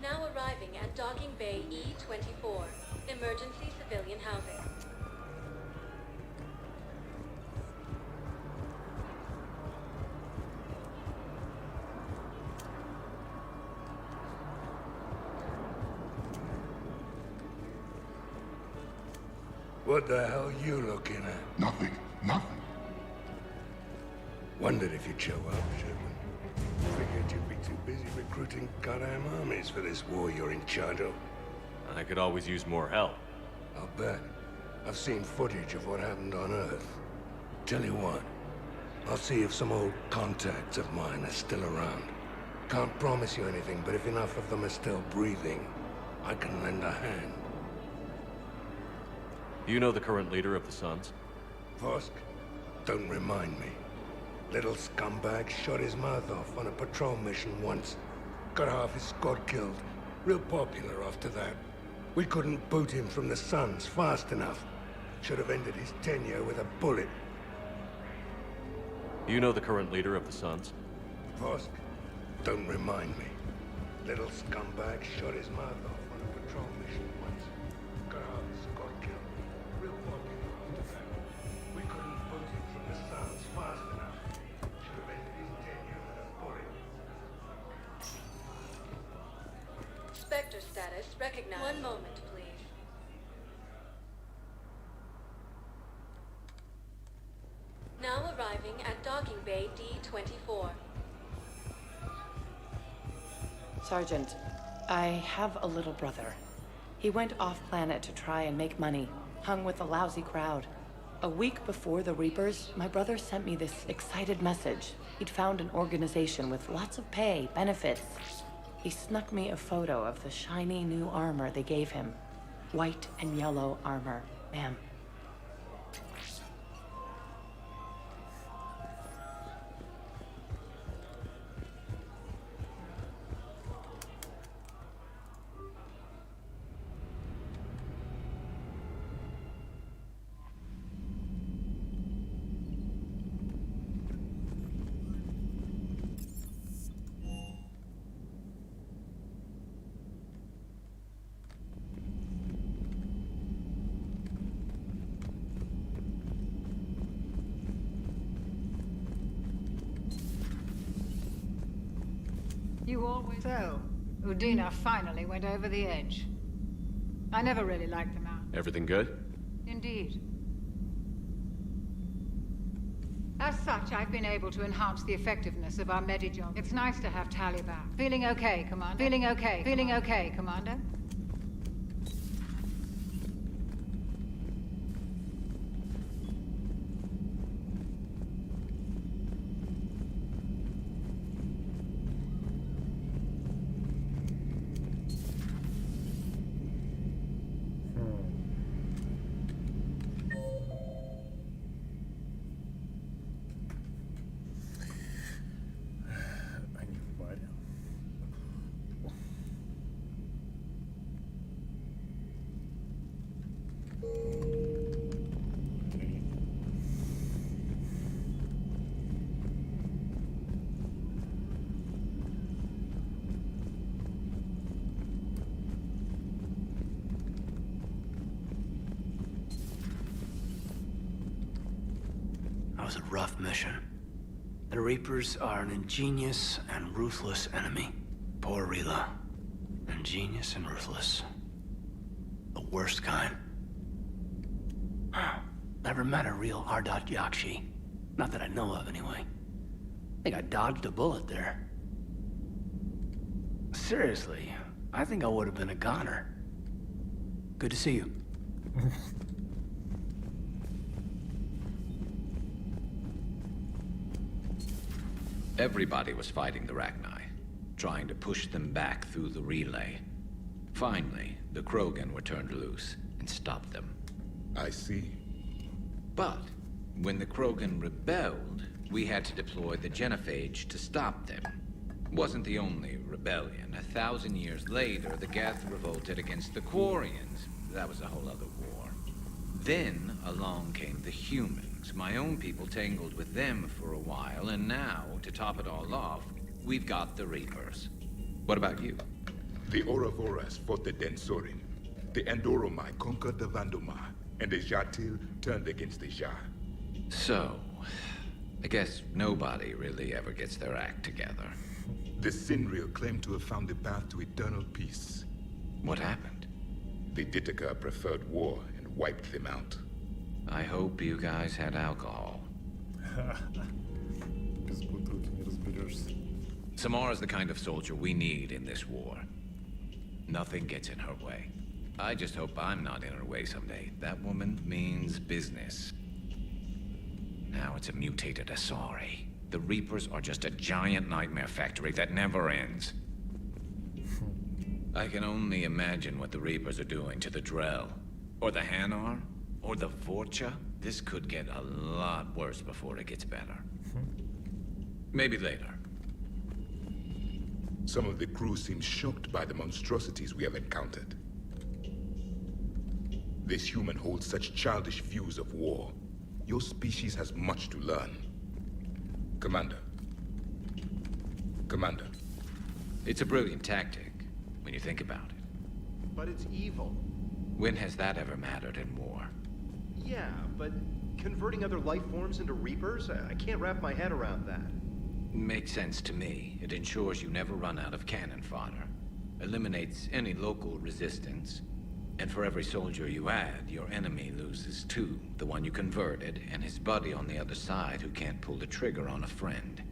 Now arriving at Docking Bay E-24. Emergency civilian housing. What the hell you looking at? Nothing. Nothing. Wondered if you'd show up, Sherman. Figured you'd be too busy recruiting goddamn armies for this war you're in charge of. I could always use more help. I'll bet. I've seen footage of what happened on Earth. Tell you what, I'll see if some old contacts of mine are still around. Can't promise you anything, but if enough of them are still breathing, I can lend a hand. You know the current leader of the Suns? Vosk? Don't remind me. Little scumbag shot his mouth off on a patrol mission once. Got half his squad killed. Real popular after that. We couldn't boot him from the Suns fast enough. Should have ended his tenure with a bullet. You know the current leader of the Suns? Vosk? Don't remind me. Little scumbag shot his mouth off on a patrol mission once. Got half his squad killed. Real popular after that. We couldn't boot him from the Suns fast enough. Should have ended his tenure with a bullet. Spectre status recognized. One moment, please. Now arriving at Docking Bay D-24. Sergeant, I have a little brother. He went off-planet to try and make money, hung with a lousy crowd. A week before the Reapers, my brother sent me this excited message. He'd found an organization with lots of pay, benefits. He snuck me a photo of the shiny new armor they gave him. White and yellow armor, ma'am. always... So, Udina finally went over the edge. I never really liked the Mount. Everything good? Indeed. As such, I've been able to enhance the effectiveness of our Medijob. It's nice to have Tali back. Feeling okay, Commander? Feeling okay. Feeling okay, Commander? Они в баре. Окей. That was a rough mission. The Reapers are an ingenious and ruthless enemy. Poor Rila. Ingenious and ruthless. The worst kind. Never met a real Ardat Yakshi. Not that I know of, anyway. I think I dodged a bullet there. Seriously, I think I would have been a goner. Good to see you. Everybody was fighting the Rachni, trying to push them back through the relay. Finally, the Krogan were turned loose and stopped them. I see. But when the Krogan rebelled, we had to deploy the Genophage to stop them. Wasn't the only rebellion. 1,000 years later, the Geth revolted against the Quarians. That was a whole other war. Then along came the humans. My own people tangled with them for a while, and now, to top it all off, we've got the Reapers. What about you? The Ouroboros fought the Densorin. The Andoromai conquered the Vandomar, and the Jatil turned against the Jah. So, I guess nobody really ever gets their act together. The Sinriel claimed to have found the path to eternal peace. What happened? The Ditaka preferred war and wiped them out. I hope you guys had alcohol. Без бутылки не разберешься. Samara's the kind of soldier we need in this war. Nothing gets in her way. I just hope I'm not in her way someday. That woman means business. Now it's a mutated Asari. The Reapers are just a giant nightmare factory that never ends. I can only imagine what the Reapers are doing to the Drell. Or the Hanar. Or the Vorcha. This could get a lot worse before it gets better. Maybe later. Some of the crew seem shocked by the monstrosities we have encountered. This human holds such childish views of war. Your species has much to learn. Commander. Commander. It's a brilliant tactic, when you think about it. But it's evil. When has that ever mattered in war? Yeah, but converting other life forms into Reapers? I can't wrap my head around that. Makes sense to me. It ensures you never run out of cannon fodder. Eliminates any local resistance. And for every soldier you add, your enemy loses two. The one you converted, and his buddy on the other side who can't pull the trigger on a friend.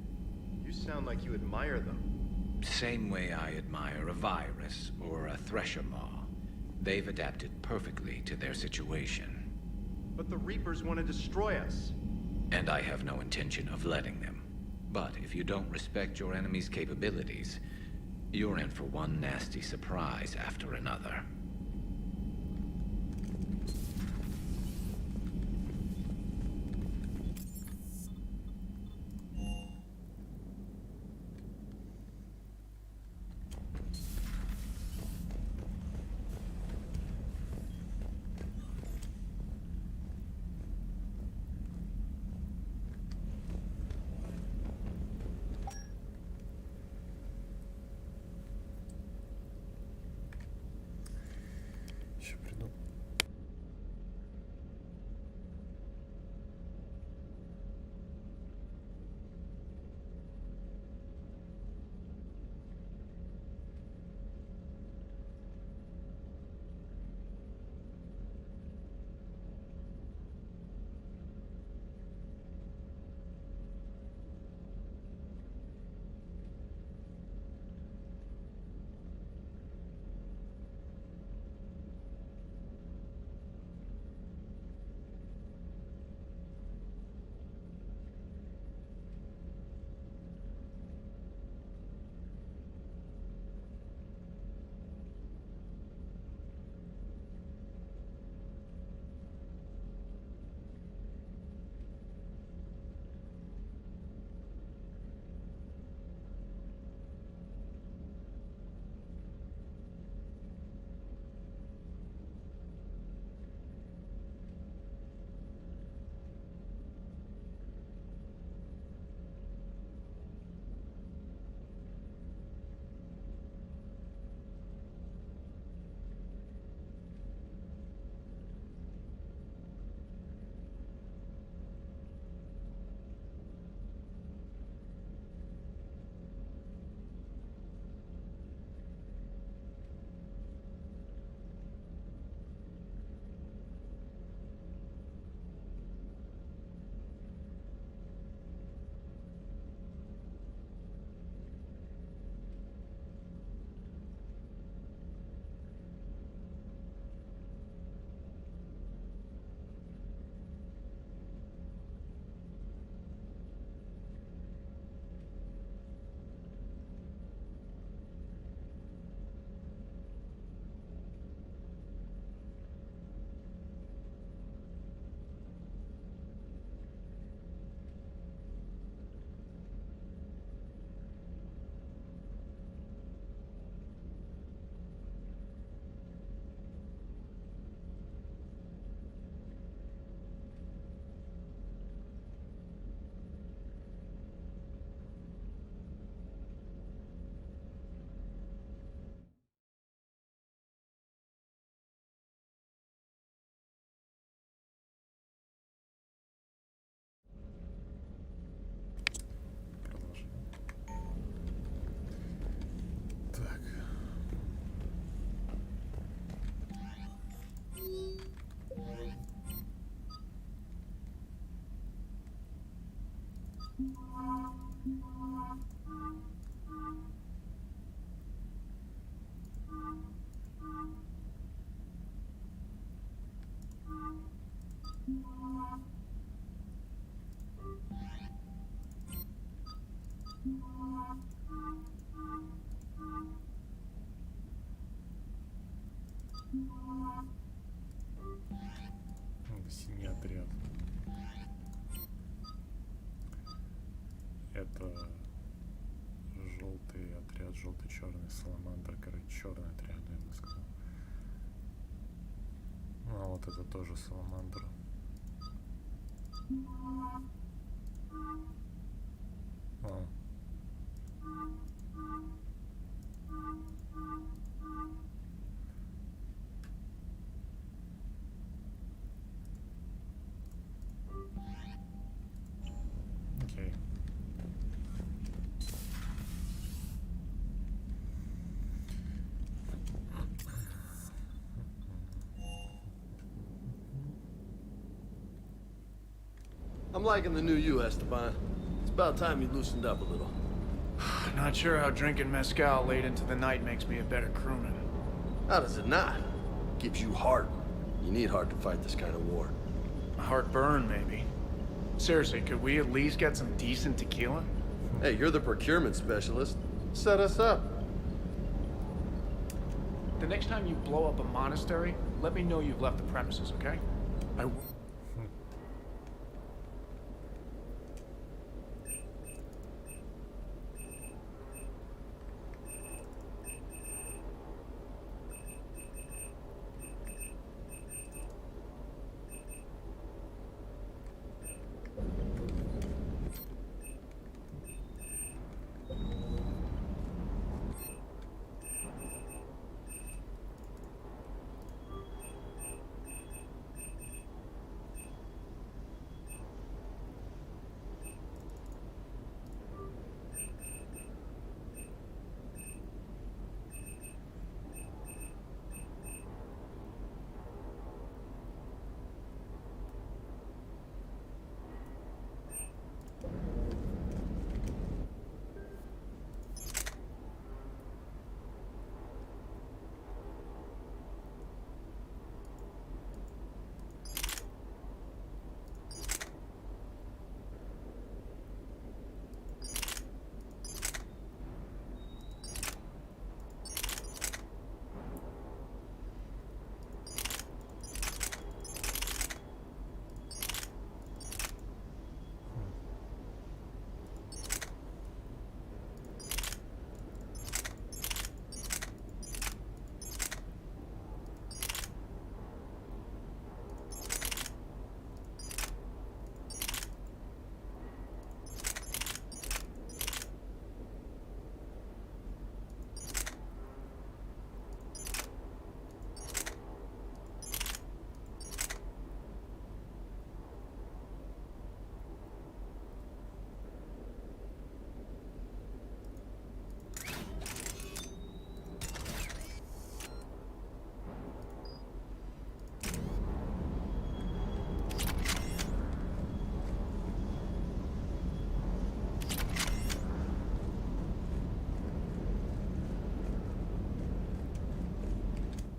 You sound like you admire them. Same way I admire a virus or a thresher maw. They've adapted perfectly to their situation. But the Reapers want to destroy us. And I have no intention of letting them. But if you don't respect your enemy's capabilities, you're in for one nasty surprise after another. Еще приду. Синий отряд. Это желтый отряд, желтый-черный саламандр, короче, черный отряд, я бы сказал. Ну, а вот это тоже саламандр. О. Окей. I'm liking the new you, Esteban. It's about time you loosened up a little. Not sure how drinking mezcal late into the night makes me a better crewman. How does it not? Gives you heart. You need heart to fight this kind of war. Heartburn, maybe. Seriously, could we at least get some decent tequila? Hey, you're the procurement specialist. Set us up. The next time you blow up a monastery, let me know you've left the premises, okay?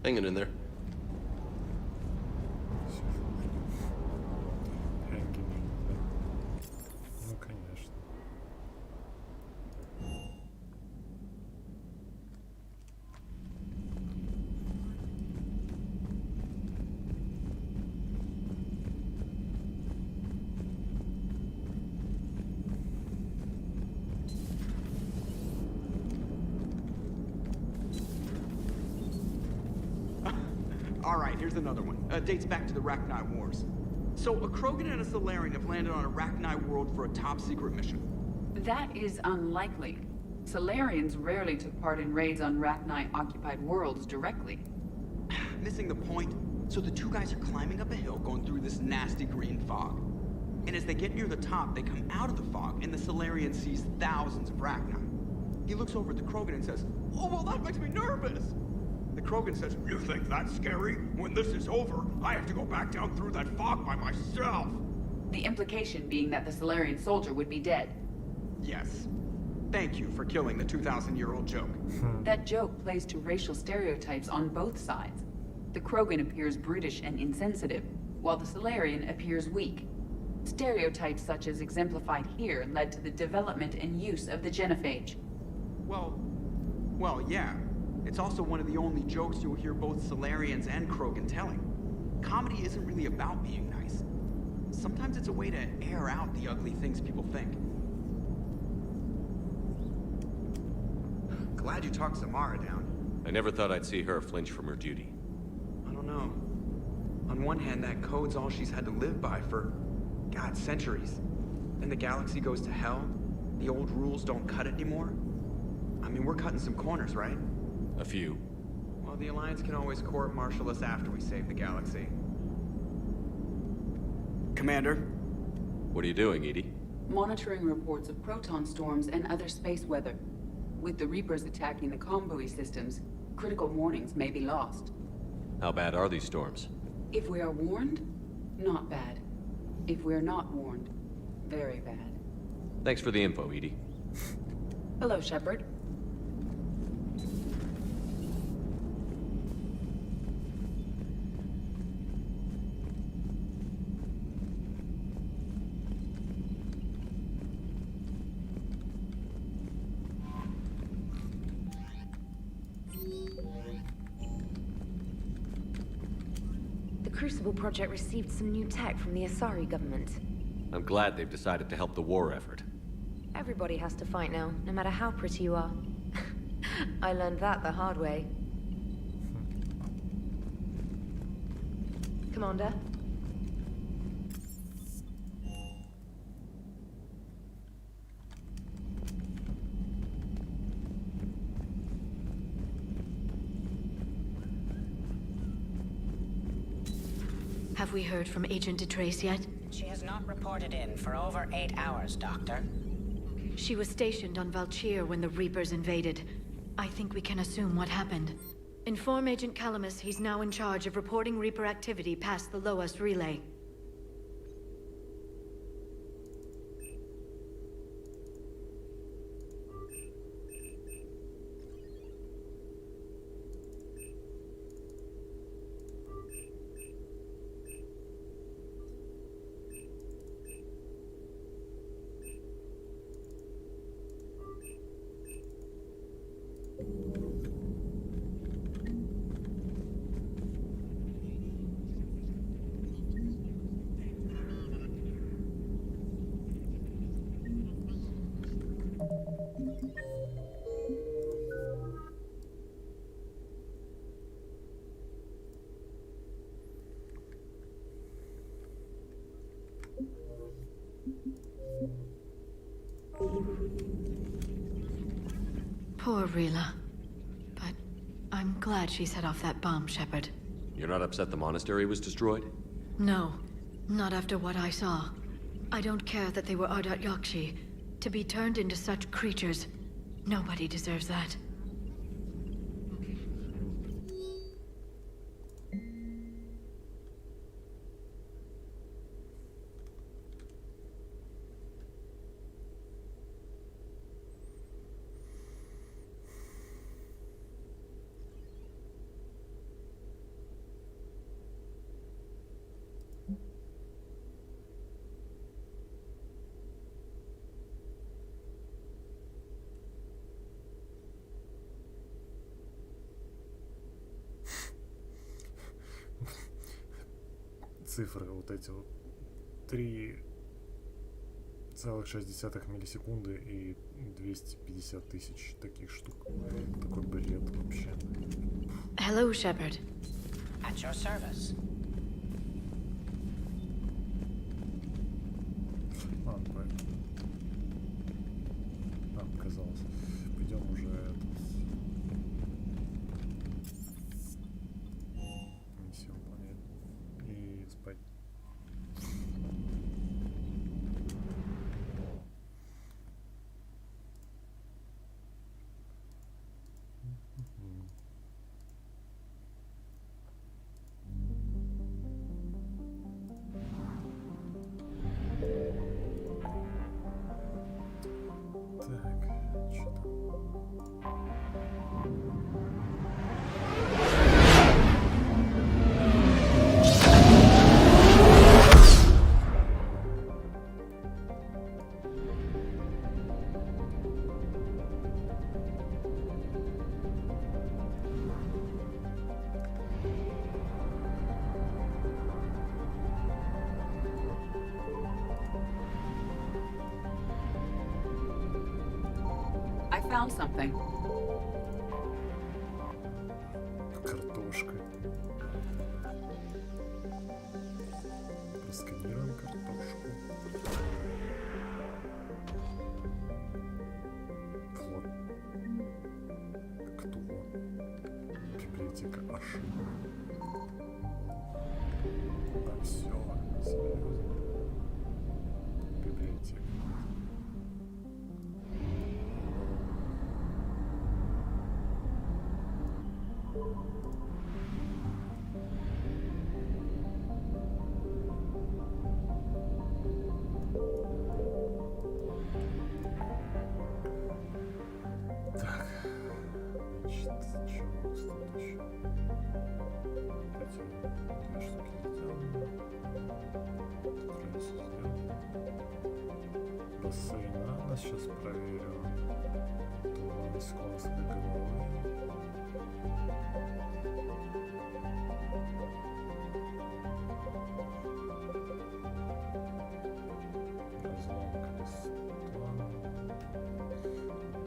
Hanging in there. Ну, конечно. Alright, here's another one. Dates back to the Rachni Wars. So, a Krogan and a Salarian have landed on a Rachni world for a top-secret mission. That is unlikely. Salarians rarely took part in raids on Rachni-occupied worlds directly. Missing the point. So the two guys are climbing up a hill going through this nasty green fog. And as they get near the top, they come out of the fog, and the Salarian sees thousands of Rachni. He looks over at the Krogan and says, "Oh, well, that makes me nervous!" The Krogan says, "You think that's scary? When this is over, I have to go back down through that fog by myself." The implication being that the Solarian soldier would be dead. Yes. Thank you for killing the 2,000-year-old joke. That joke plays to racial stereotypes on both sides. The Krogan appears brutish and insensitive, while the Solarian appears weak. Stereotypes such as exemplified here led to the development and use of the genophage. Well, yeah. It's also one of the only jokes you'll hear both Solarians and Krogan telling. Comedy isn't really about being nice. Sometimes it's a way to air out the ugly things people think. Glad you talked Samara down. I never thought I'd see her flinch from her duty. I don't know. On one hand, that code's all she's had to live by for, God, centuries. Then the galaxy goes to hell. The old rules don't cut it anymore. I mean, we're cutting some corners, right? A few. Well, the Alliance can always court-martial us after we save the galaxy. Commander? What are you doing, EDI? Monitoring reports of proton storms and other space weather. With the Reapers attacking the comm buoy systems, critical warnings may be lost. How bad are these storms? If we are warned, not bad. If we're not warned, very bad. Thanks for the info, EDI. Hello, Shepard. The Crucible Project received some new tech from the Asari government. I'm glad they've decided to help the war effort. Everybody has to fight now, no matter how pretty you are. I learned that the hard way. Commander? Have we heard from Agent DeTrace yet? She has not reported in for over 8 hours, Doctor. She was stationed on Valchir when the Reapers invaded. I think we can assume what happened. Inform Agent Calamus he's now in charge of reporting Reaper activity past the Loas relay. Poor Rila. But I'm glad she set off that bomb, Shepard. You're not upset the monastery was destroyed? No, not after what I saw. I don't care that they were Ardat Yakshi. To be turned into such creatures, nobody deserves that. Цифры вот эти вот 3,6 миллисекунды и 250 тысяч таких штук. Такой бред вообще. Hello, Shepard. At your service. Показалось. Пойдем уже миссию выполнять и спать. found something. Картошка. Просканируем картошку. Вот. Кто? Библиотека ошибок. Да все, серьезно. Библиотека. Так, значит, что у нас тут еще? Эти две штуки сделаны. Крысы сделаны. Бассейн. Ладно, сейчас проверю. Туман с конской головы. Разлом колеса.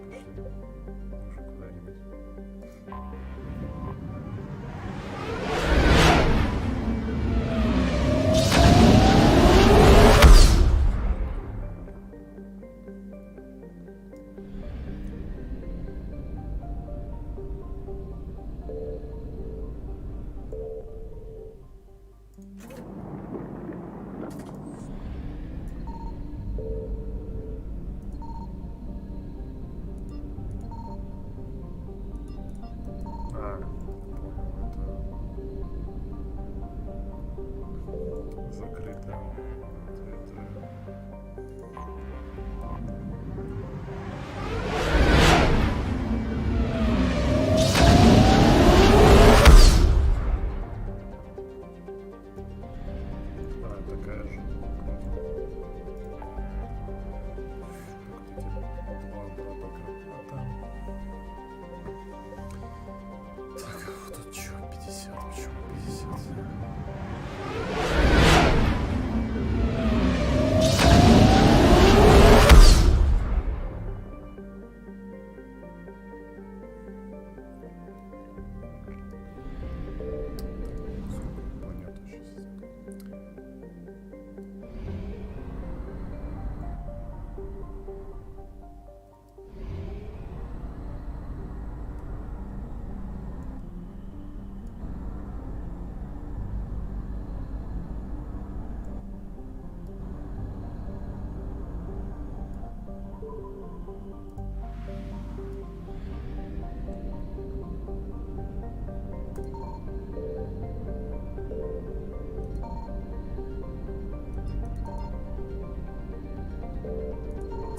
Пошли. Уже куда-нибудь. Закрыто. Такая же. Два брата граната. Так, а вот тут что, 50? Почему 50? Понятно, сейчас.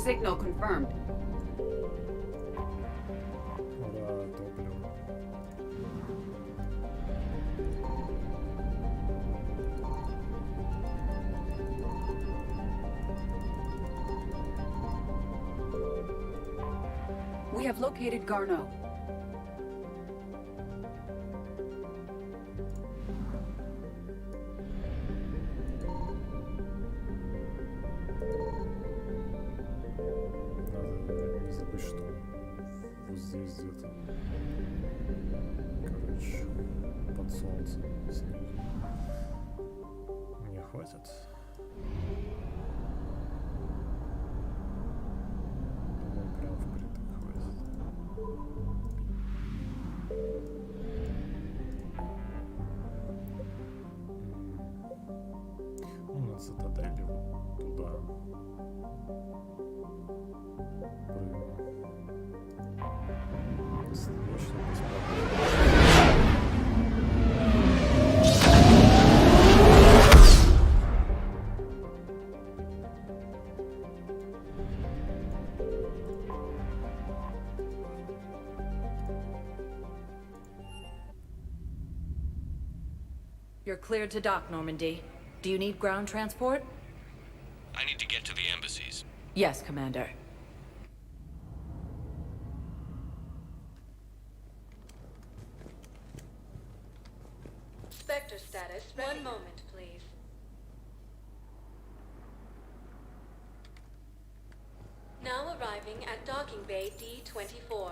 Signal confirmed. Ура, топливо. We have located Garneau. Надо не забыть, что вот здесь где-то, короче, под солнцем снизу. Мне хватит? Думаю, прям впритык хватит. Ну, на цитадели вот туда. Прыгну. Точно посмотрим. You're cleared to dock, Normandy. Do you need ground transport? I need to get to the embassies. Yes, Commander. Spectre status. One moment, please. Now arriving at docking bay D-24.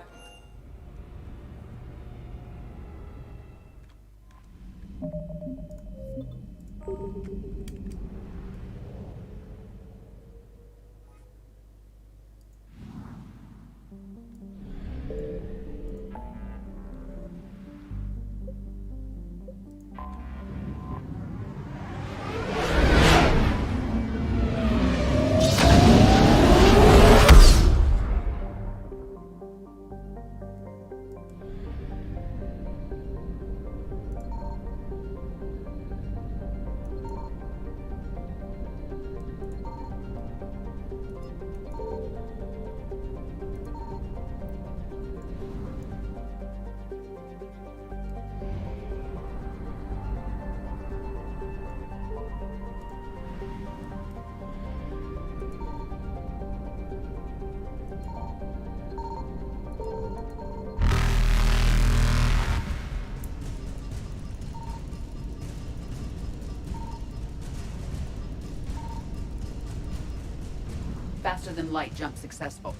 Faster than light jump successful.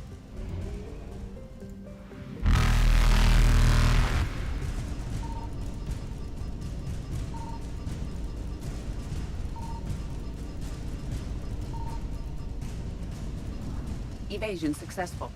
Evasion successful.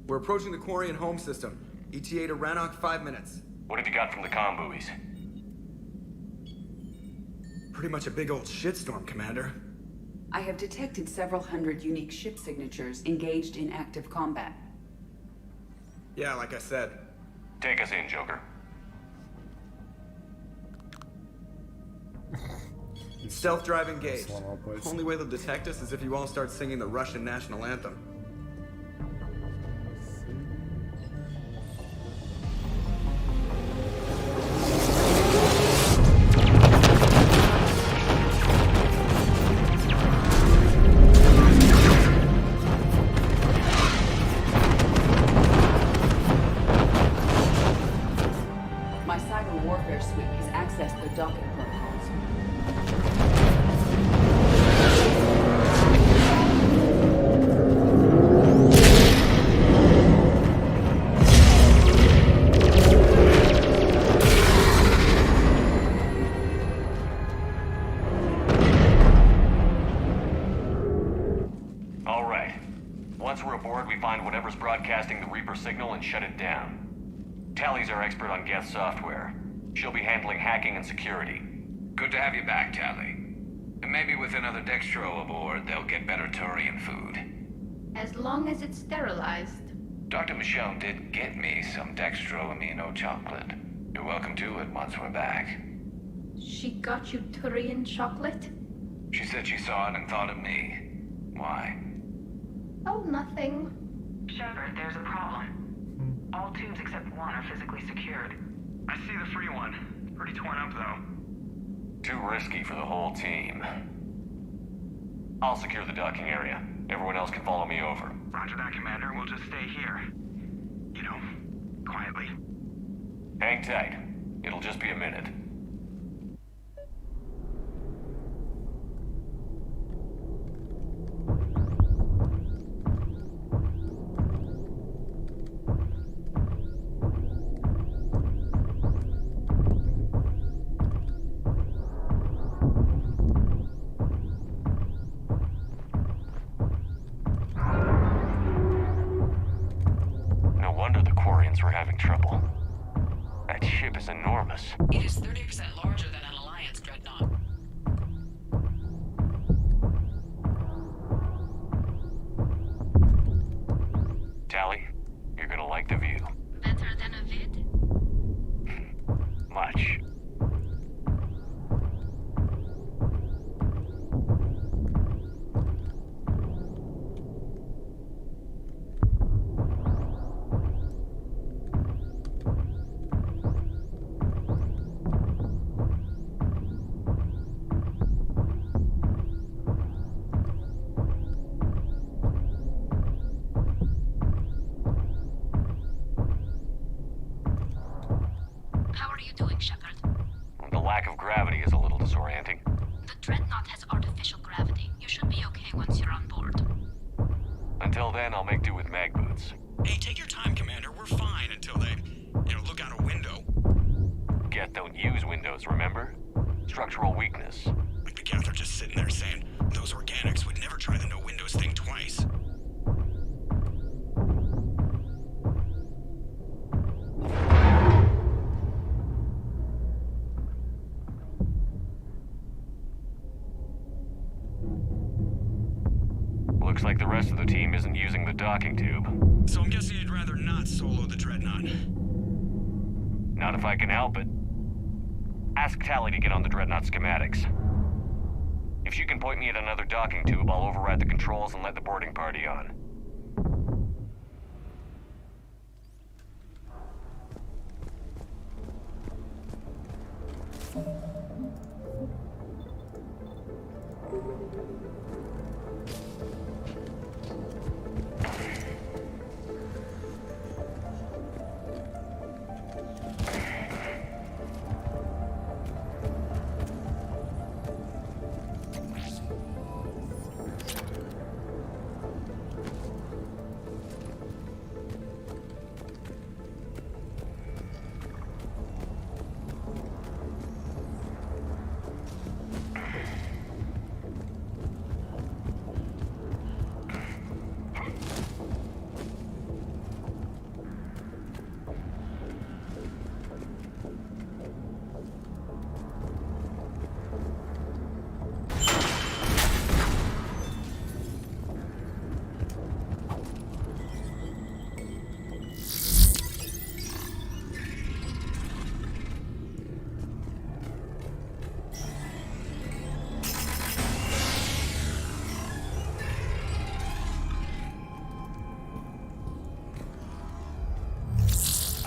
We're approaching the Quarian home system. ETA to Rannoch, 5 minutes. What have you got from the comm buoys? Pretty much a big old shitstorm, Commander. I have detected several hundred unique ship signatures engaged in active combat. Yeah, like I said. Take us in, Joker. Stealth drive engaged. Only way they'll detect us is if you all start singing the Russian national anthem. My cyber warfare suite has accessed their docking protocols. we're aboard, we find whatever's broadcasting the Reaper signal and shut it down. Tally's our expert on Geth software. She'll be handling hacking and security. Good to have you back, Tally. And maybe with another Dextro aboard, they'll get better Turian food. As long as it's sterilized. Dr. Michelle did get me some Dextro Amino chocolate. You're welcome to it once we're back. She got you Turian chocolate? She said she saw it and thought of me. Why? Oh, nothing. Shepard, there's a problem. All tubes except one are physically secured. I see the free one. Pretty torn up, though. Too risky for the whole team. I'll secure the docking area. Everyone else can follow me over. Roger that, Commander. We'll just stay here. You know, quietly. Hang tight. It'll just be a minute. No wonder the Quarians were having trouble. That ship is enormous. It is 30% larger than an Alliance dreadnought. Tally, you're gonna like the view. Better than a vid? Much. How are you doing, Shepard? The lack of gravity is a little disorienting. The Dreadnought has artificial gravity. You should be okay once you're on board. Until then, I'll make do with mag boots. Hey, take your time, Commander. We're fine until they, look out a window. Geth don't use windows, remember? Structural weakness. Like the Geth are just sitting there saying, those organics would never try the no windows thing twice. Looks like the rest of the team isn't using the docking tube. So I'm guessing you'd rather not solo the Dreadnought. Not if I can help it. Ask Tally to get on the Dreadnought schematics. If she can point me at another docking tube, I'll override the controls and let the boarding party on.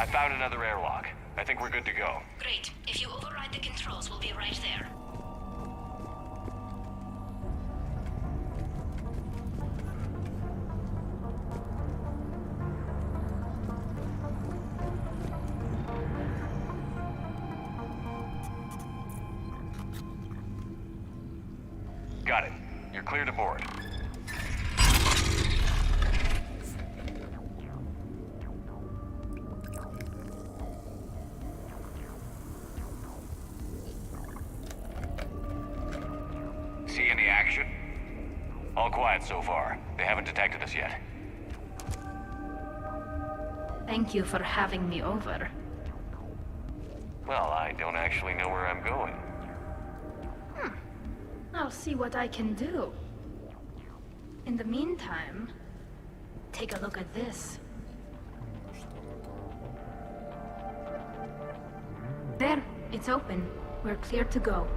I found another airlock. I think we're good to go. Great. If you override the controls, we'll be right there. Got it. You're clear to board. See any action? All quiet so far. They haven't detected us yet. Thank you for having me over. Well, I don't actually know where I'm going. I'll see what I can do. In the meantime, take a look at this. There, it's open. We're clear to go.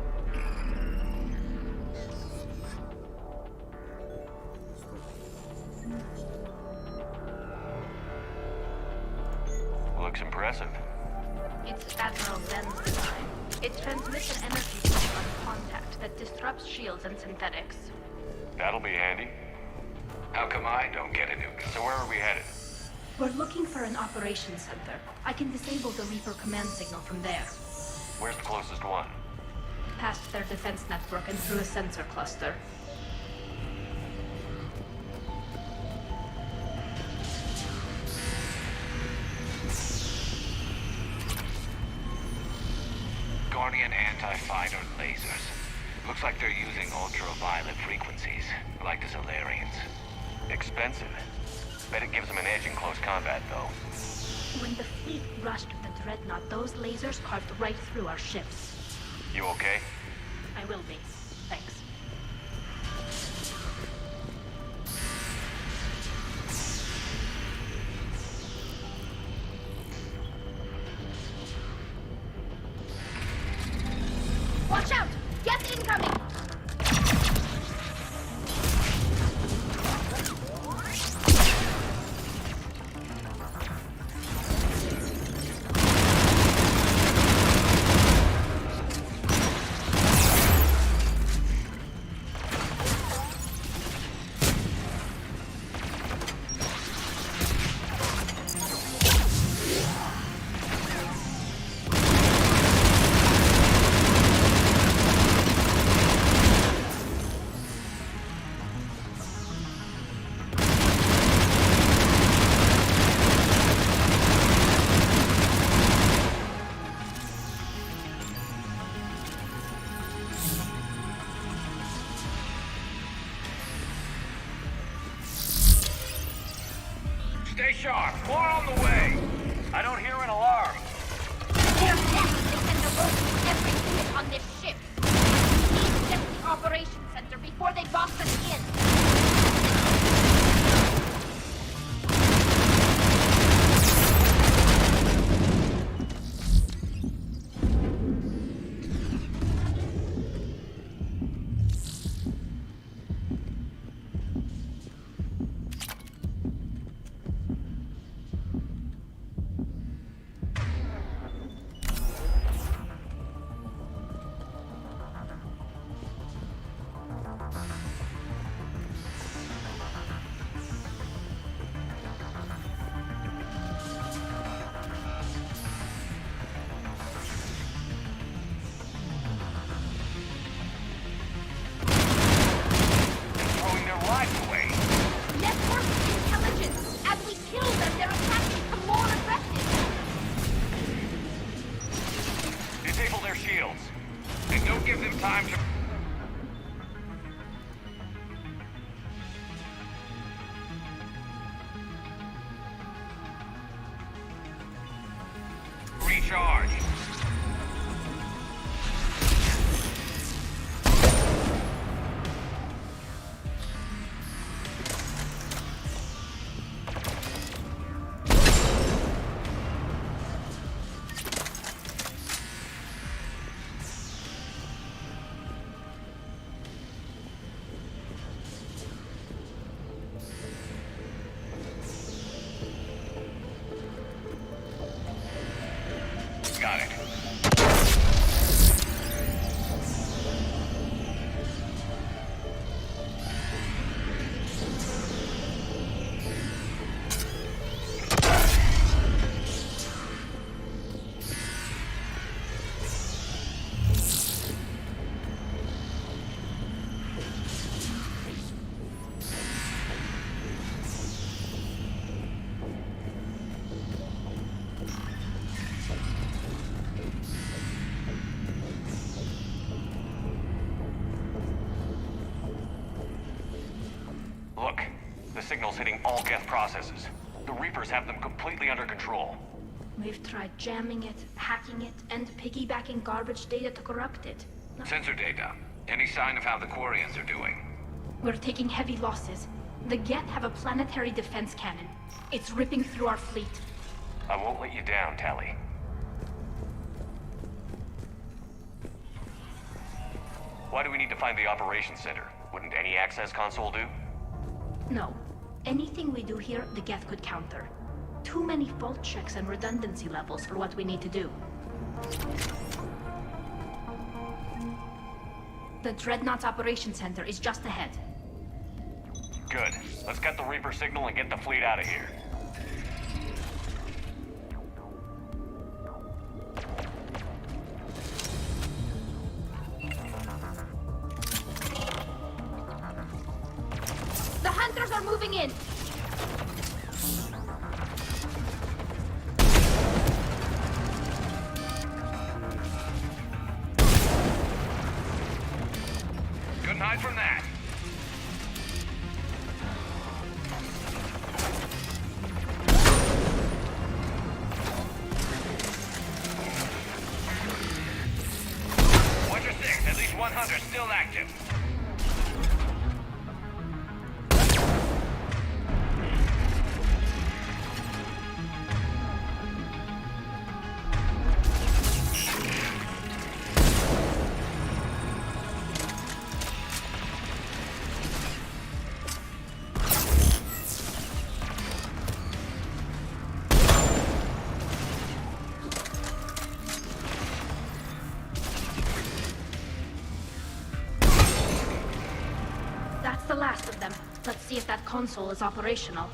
Looks impressive. It's Admiral Zen's design. It transmits an energy field on contact that disrupts shields and synthetics. That'll be handy. How come I don't get a new gun? So where are we headed? We're looking for an operations center. I can disable the Reaper command signal from there. Where's the closest one? Past their defense network and through a sensor cluster. Guardian anti-fighter lasers. Looks like they're using ultraviolet frequencies, like the Solarians. Expensive. Bet it gives them an edge in close combat, though. When the fleet rushed the Dreadnought, those lasers carved right through our ships. You okay? I will be. Thanks. Watch out! Gas incoming! Stay sharp. More on the way. I don't hear an alarm. They're definitely send the road to every unit on this ship. We need to get to the operations center before they box us in. Recharge. Got it. Look, the signal's hitting all Geth processes. The Reapers have them completely under control. We've tried jamming it, hacking it, and piggybacking garbage data to corrupt it. Sensor data. Any sign of how the Quarians are doing? We're taking heavy losses. The Geth have a planetary defense cannon. It's ripping through our fleet. I won't let you down, Tali. Why do we need to find the operations center? Wouldn't any access console do? No. Anything we do here, the Geth could counter. Too many fault checks and redundancy levels for what we need to do. The Dreadnought's operations center is just ahead. Good. Let's get the Reaper signal and get the fleet out of here. The hunters are moving in! Couldn't hide from that. Watch your six. At least one hunter still active. That's the last of them. Let's see if that console is operational.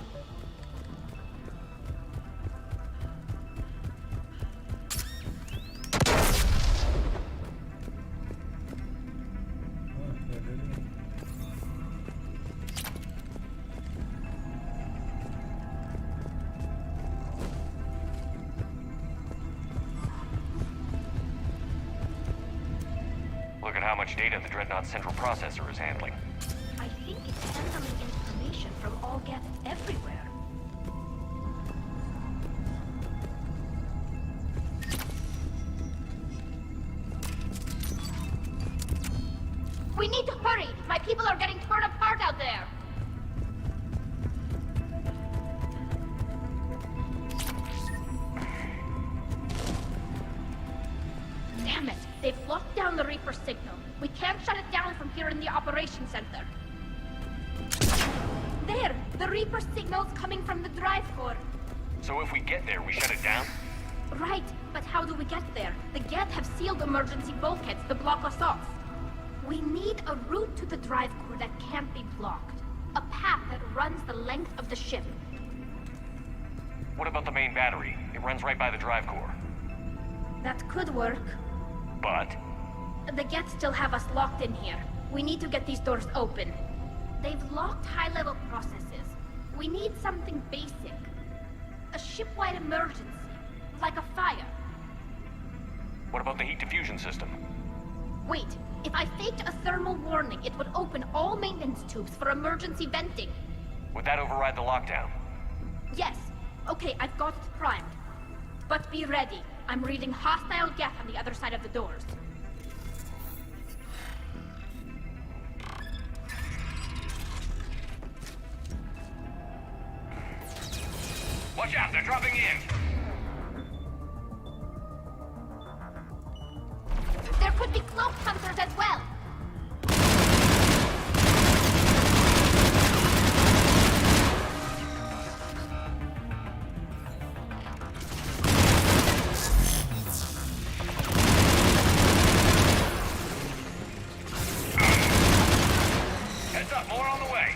Look at how much data the Dreadnought's central processor is handling. I think it's handling information from all Geth everywhere. We need to hurry! My people are getting torn apart out there! Damn it! They've locked down the Reaper signal. We can't shut it down from here in the operations center. There! The Reaper signal's coming from the drive core. So if we get there, we shut it down? Right, but how do we get there? The Geth have sealed emergency bulkheads to block us off. We need a route to the drive core that can't be blocked. A path that runs the length of the ship. What about the main battery? It runs right by the drive core. That could work. But? The Geth still have us locked in here. We need to get these doors open. They've locked high-level processes. We need something basic. A ship-wide emergency. Like a fire. What about the heat diffusion system? Wait, if I faked a thermal warning, it would open all maintenance tubes for emergency venting. Would that override the lockdown? Yes. Okay, I've got it primed. But be ready. I'm reading hostile Geth on the other side of the doors. Watch out, they're dropping in! There could be cloak hunters as well! Heads up, more on the way!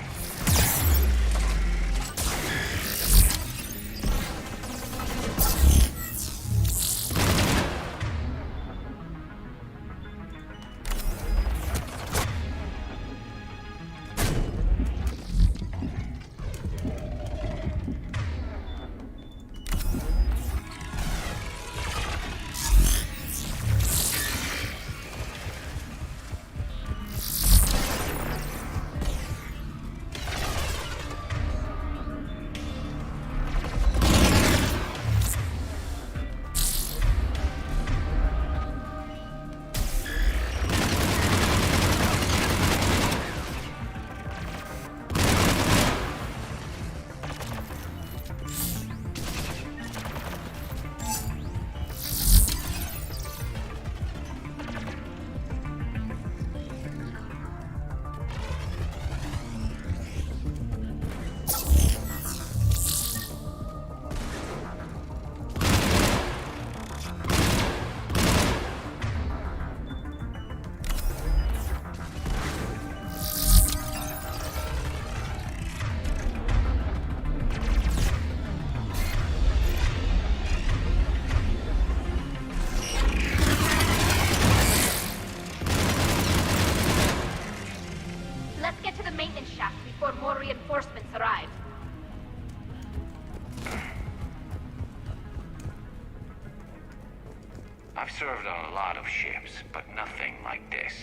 served on a lot of ships, but nothing like this.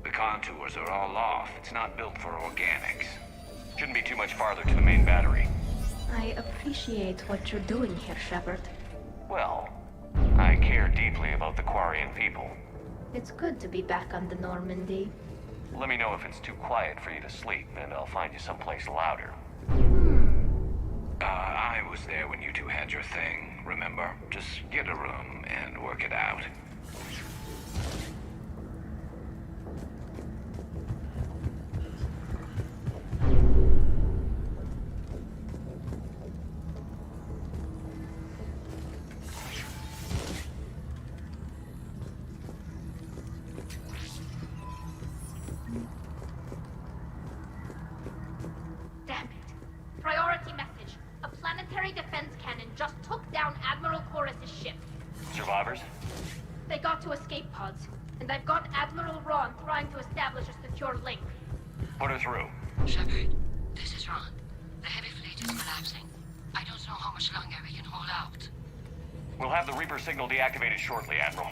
The contours are all off. It's not built for organics. Shouldn't be too much farther to the main battery. I appreciate what you're doing here, Shepard. Well, I care deeply about the Quarian people. It's good to be back on the Normandy. Let me know if it's too quiet for you to sleep, and I'll find you someplace louder. I was there when you two had your thing, remember? Just get a room and work it out. Damn it. Priority message. A planetary defense cannon just took down Admiral Chorus's ship. Survivors? They got to escape pods, and I've got Admiral Ron trying to establish a secure link. Put her through. Shepard, this is Ron. The heavy fleet is collapsing. I don't know how much longer we can hold out. We'll have the Reaper signal deactivated shortly, Admiral.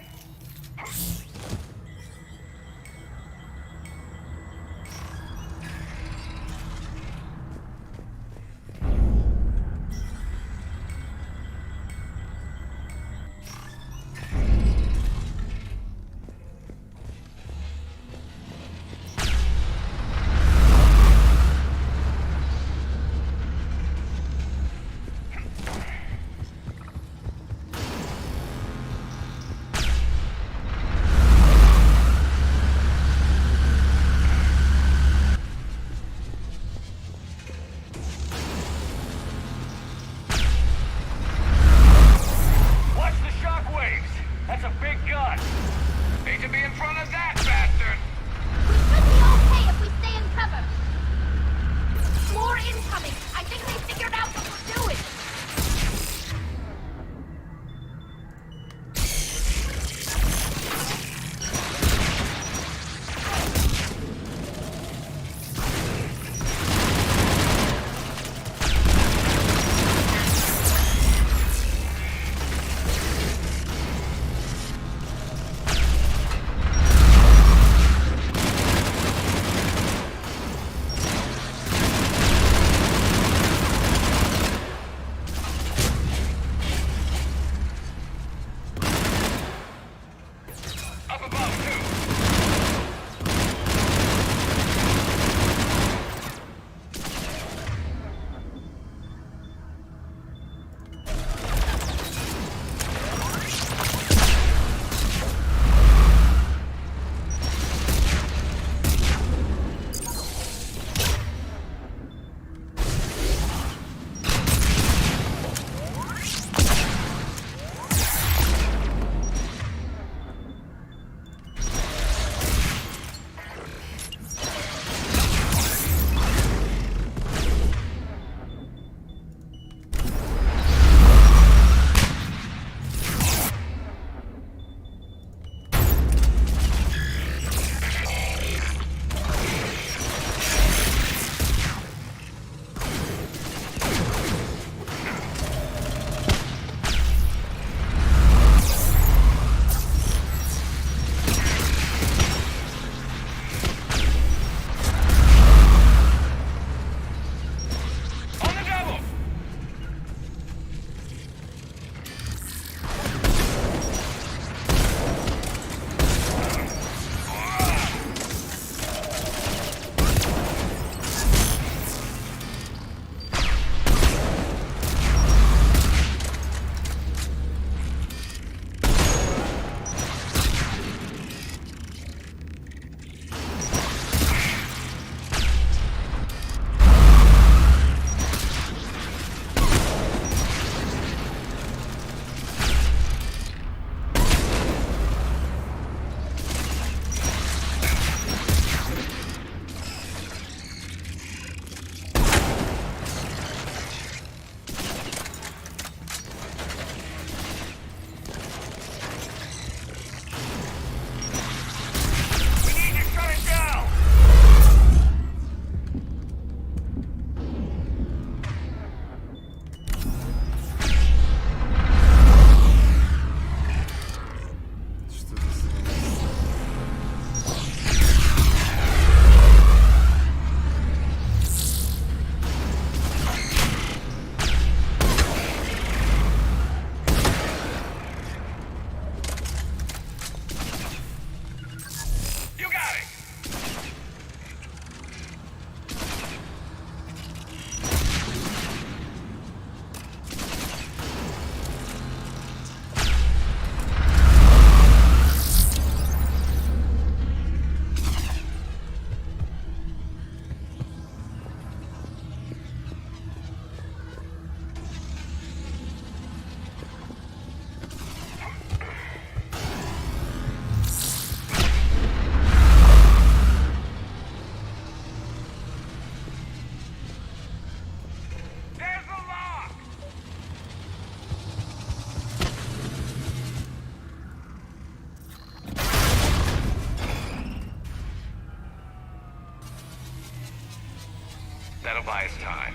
That'll buy us time.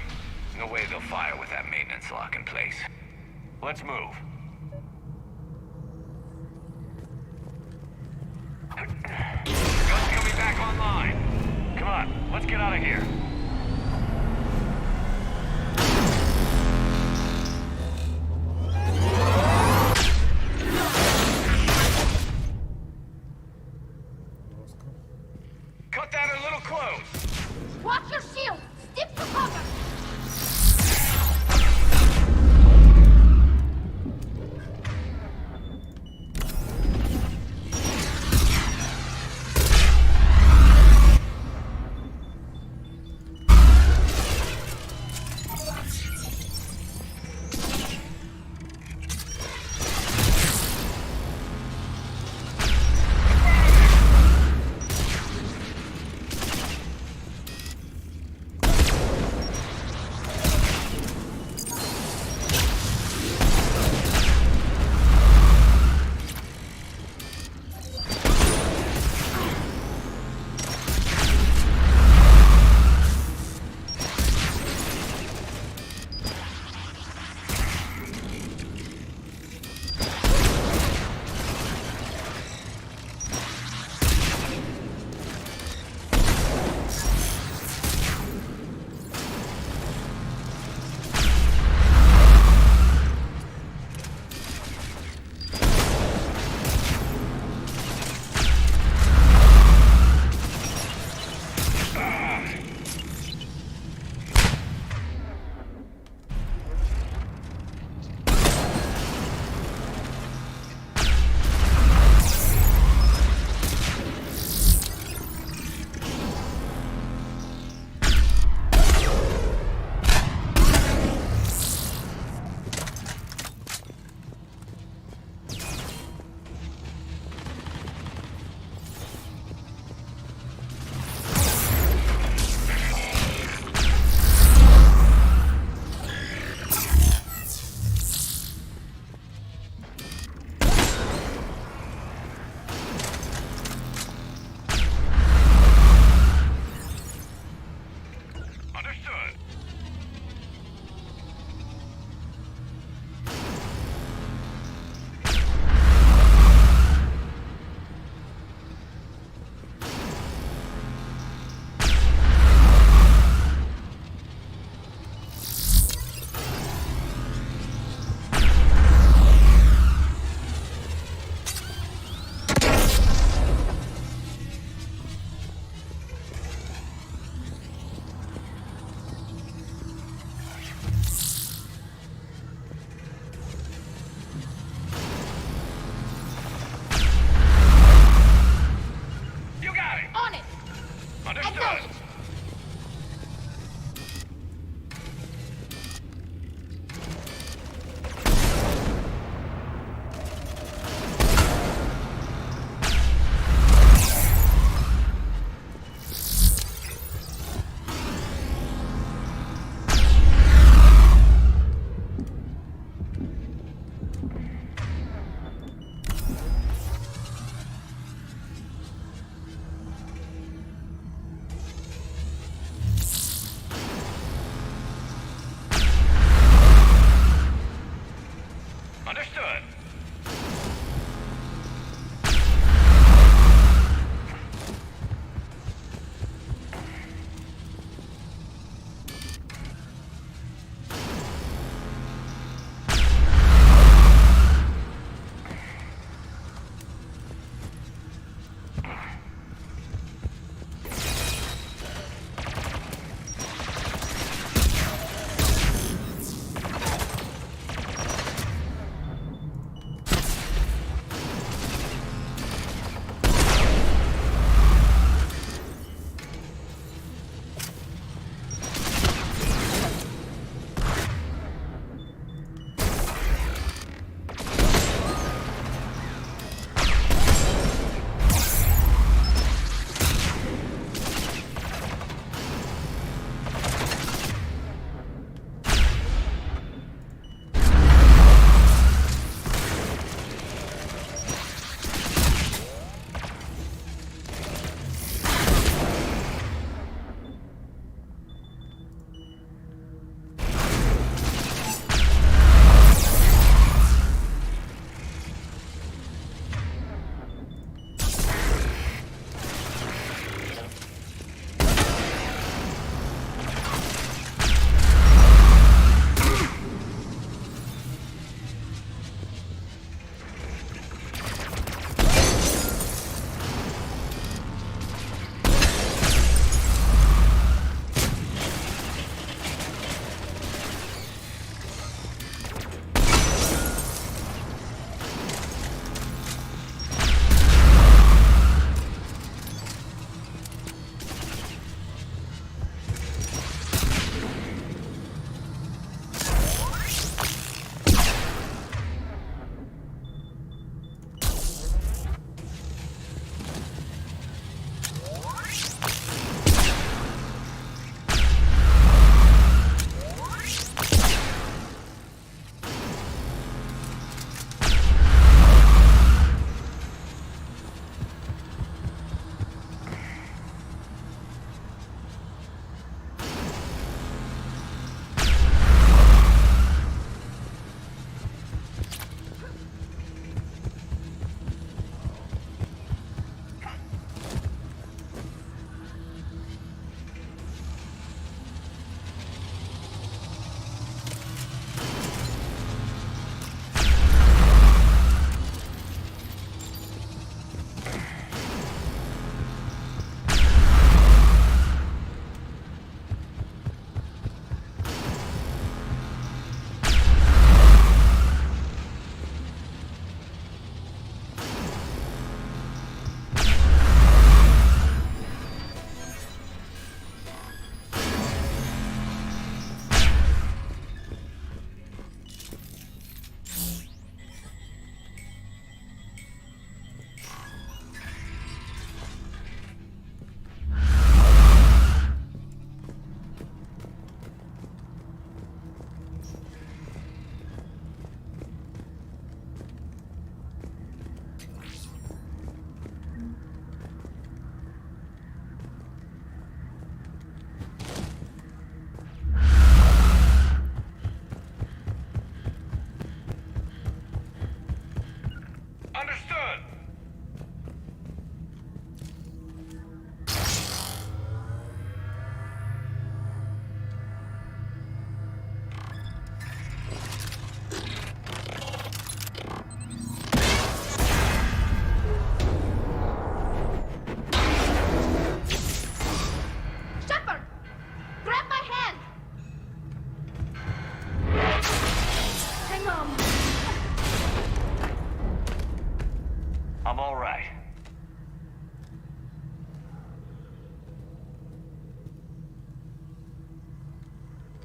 No way they'll fire with that maintenance lock in place. Let's move. Gun's coming back online. Come on, let's get out of here. Cut that a little close. Watch your shield! Stick to cover!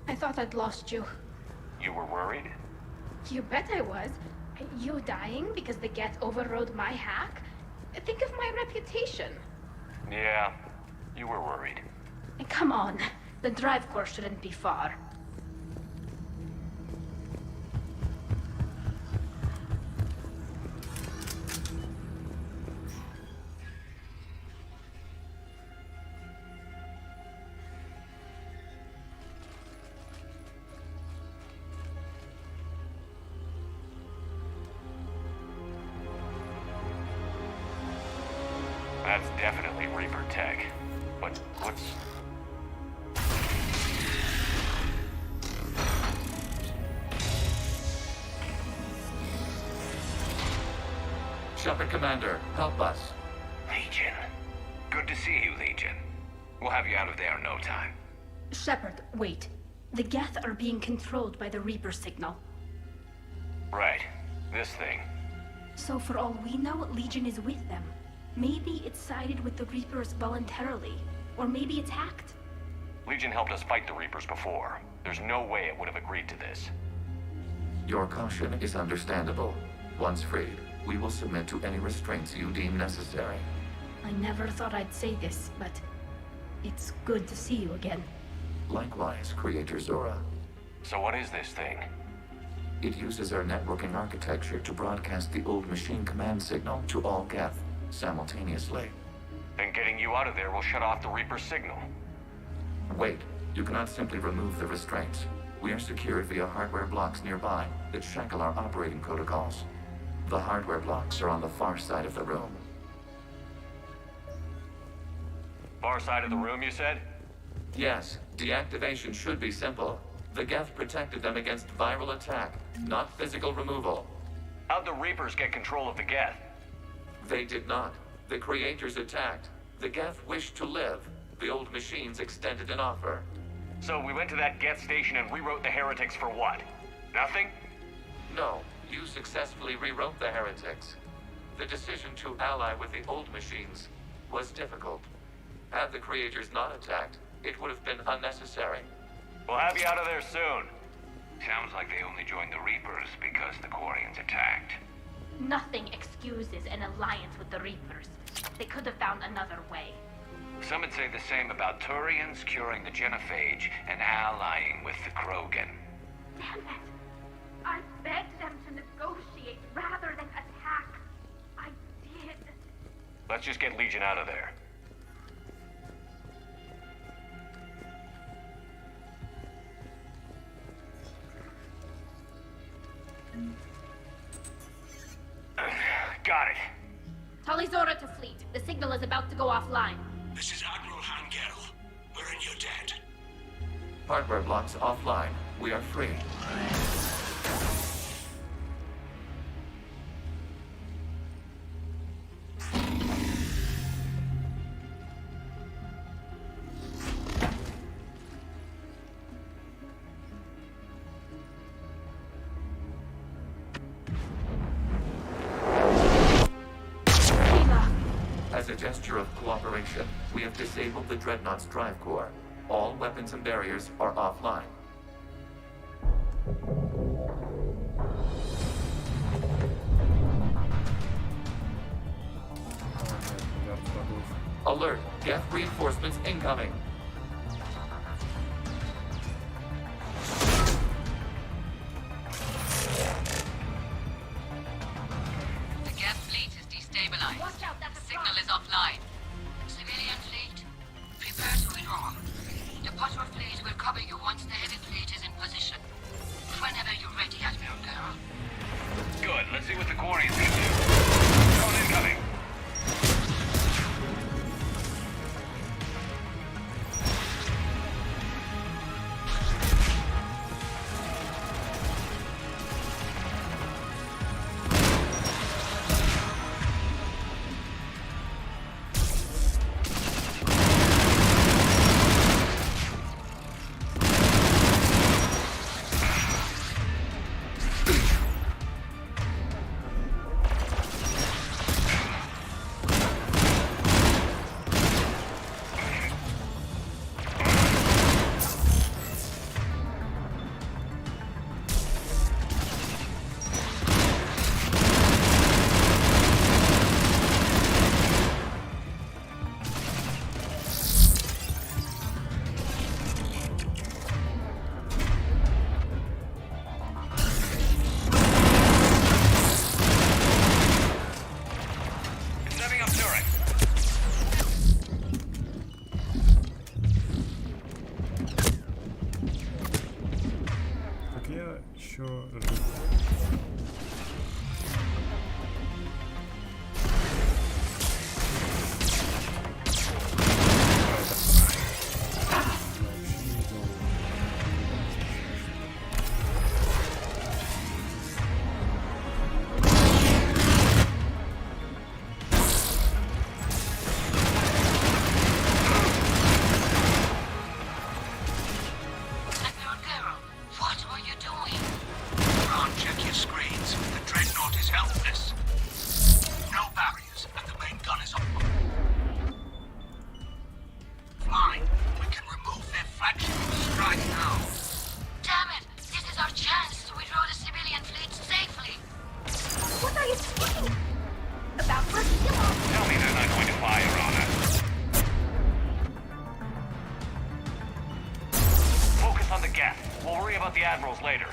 I thought I'd lost you. You were worried? You bet I was. You dying because the Geth overrode my hack? Think of my reputation. Yeah, you were worried. Come on. The drive course shouldn't be far. That's definitely Reaper tech. But what's... Shepard Commander, help us. Legion. Good to see you, Legion. We'll have you out of there in no time. Shepard, wait. The Geth are being controlled by the Reaper signal. Right. This thing. So for all we know, Legion is with them. Maybe it sided with the Reapers voluntarily. Or maybe it's hacked. Legion helped us fight the Reapers before. There's no way it would have agreed to this. Your caution is understandable. Once freed, we will submit to any restraints you deem necessary. I never thought I'd say this, but it's good to see you again. Likewise, Creator Zora. So what is this thing? It uses our networking architecture to broadcast the old machine command signal to all Geth simultaneously. Then getting you out of there will shut off the Reaper signal. Wait, you cannot simply remove the restraints. We are secured via hardware blocks nearby that shackle our operating protocols. The hardware blocks are on the far side of the room. Far side of the room, you said? Yes, deactivation should be simple. The Geth protected them against viral attack, not physical removal. How'd the Reapers get control of the Geth? They did not. The Creators attacked. The Geth wished to live. The old machines extended an offer. So we went to that Geth station and rewrote the heretics for what? Nothing? No, you successfully rewrote the heretics. The decision to ally with the old machines was difficult. Had the Creators not attacked, it would have been unnecessary. We'll have you out of there soon. Sounds like they only joined the Reapers because the Quarians attacked. Nothing excuses an alliance with the Reapers. They could have found another way. Some would say the same about Turians curing the Genophage and allying with the Krogan. Damn it! I begged them to negotiate rather than attack. I did. Let's just get Legion out of there. Got it. Talizora to fleet. The signal is about to go offline. This is Admiral Hangel. We're in your debt. Hardware blocks offline. We are free. As a gesture of cooperation, we have disabled the Dreadnought's drive core. All weapons and barriers are offline. Alert! Geth reinforcements incoming! The Geth fleet is destabilized. Watch out, that's a Signal is offline. Civilian fleet, prepare to withdraw. The Potter fleet will cover you once the heavy fleet is in position. Whenever you're ready, Admiral Girl. Good. Let's see what the Quarians can do. Drone incoming. еще Admiral Carroll, what are you doing? Ron, check your screens. The Dreadnought is helpless. No barriers, and the main gun is up. Fine. We can remove their flagship strike now. Damn it! This is our chance to withdraw the civilian fleet safely. What are you talking about? We're still on. Tell me they're not going to fire on us. Focus on the gap. We'll worry about the admirals later.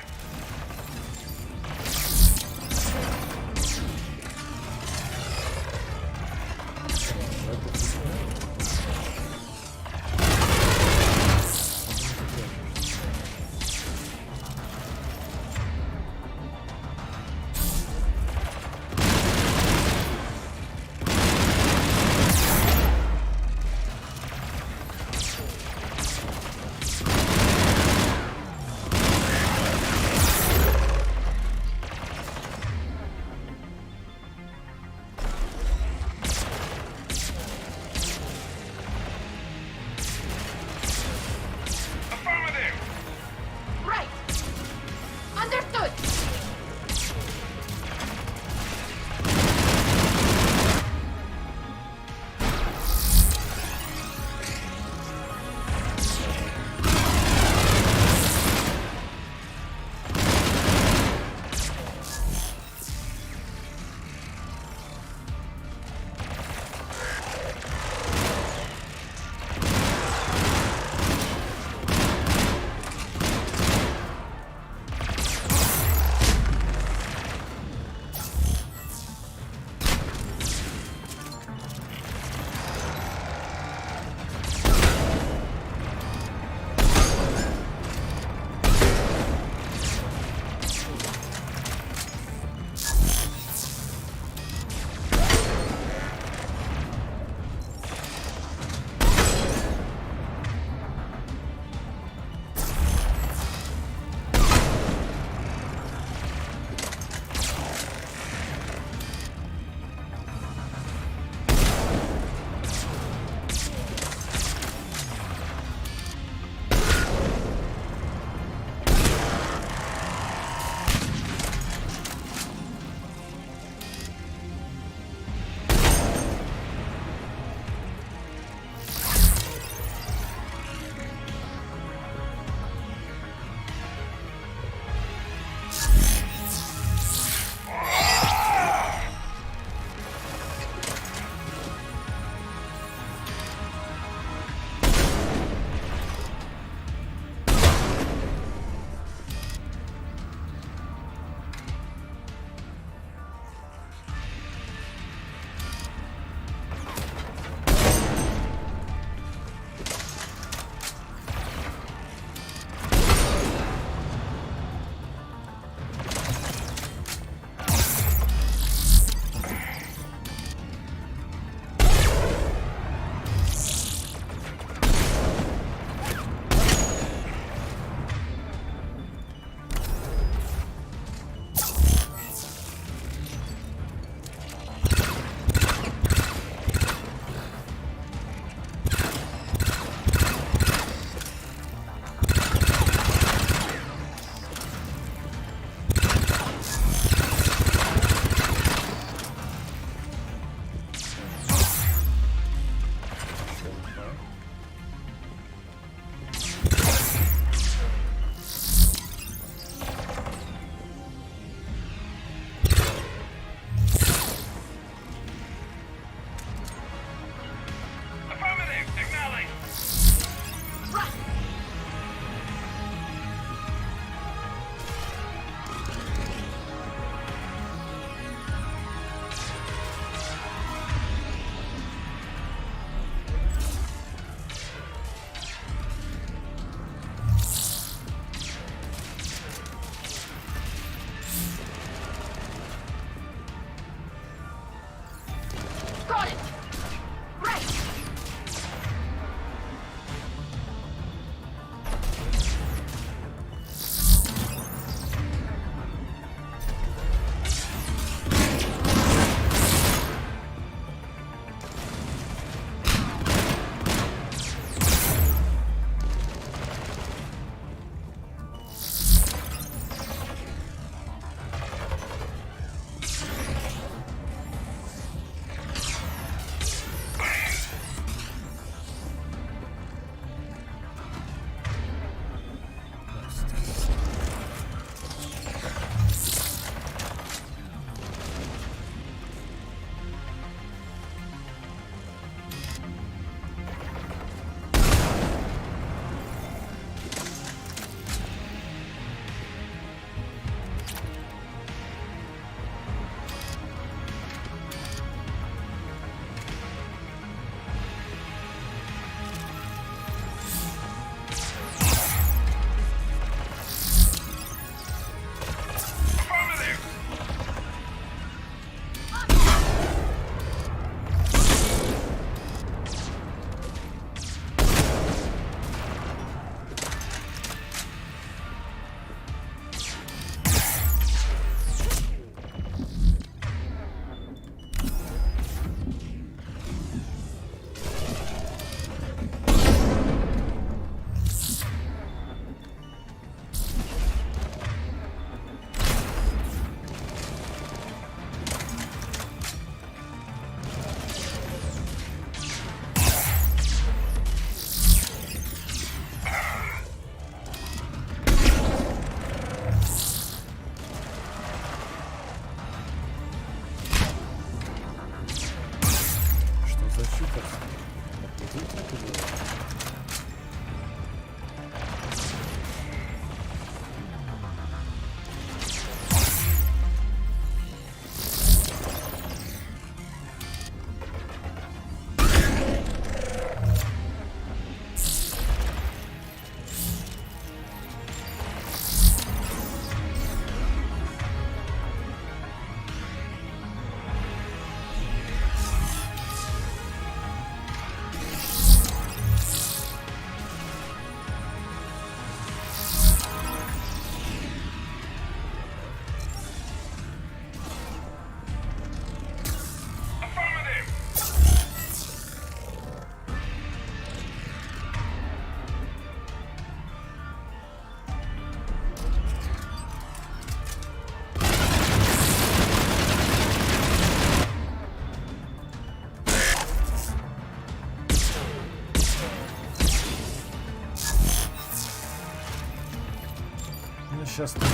Сейчас ты не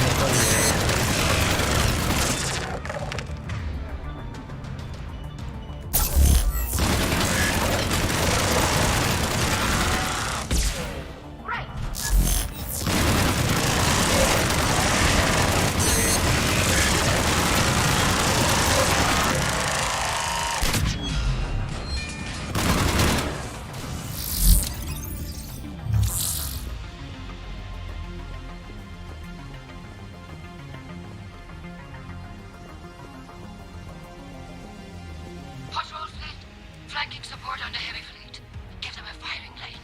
Patrol fleet, flanking support on the heavy fleet. Give them a firing lane.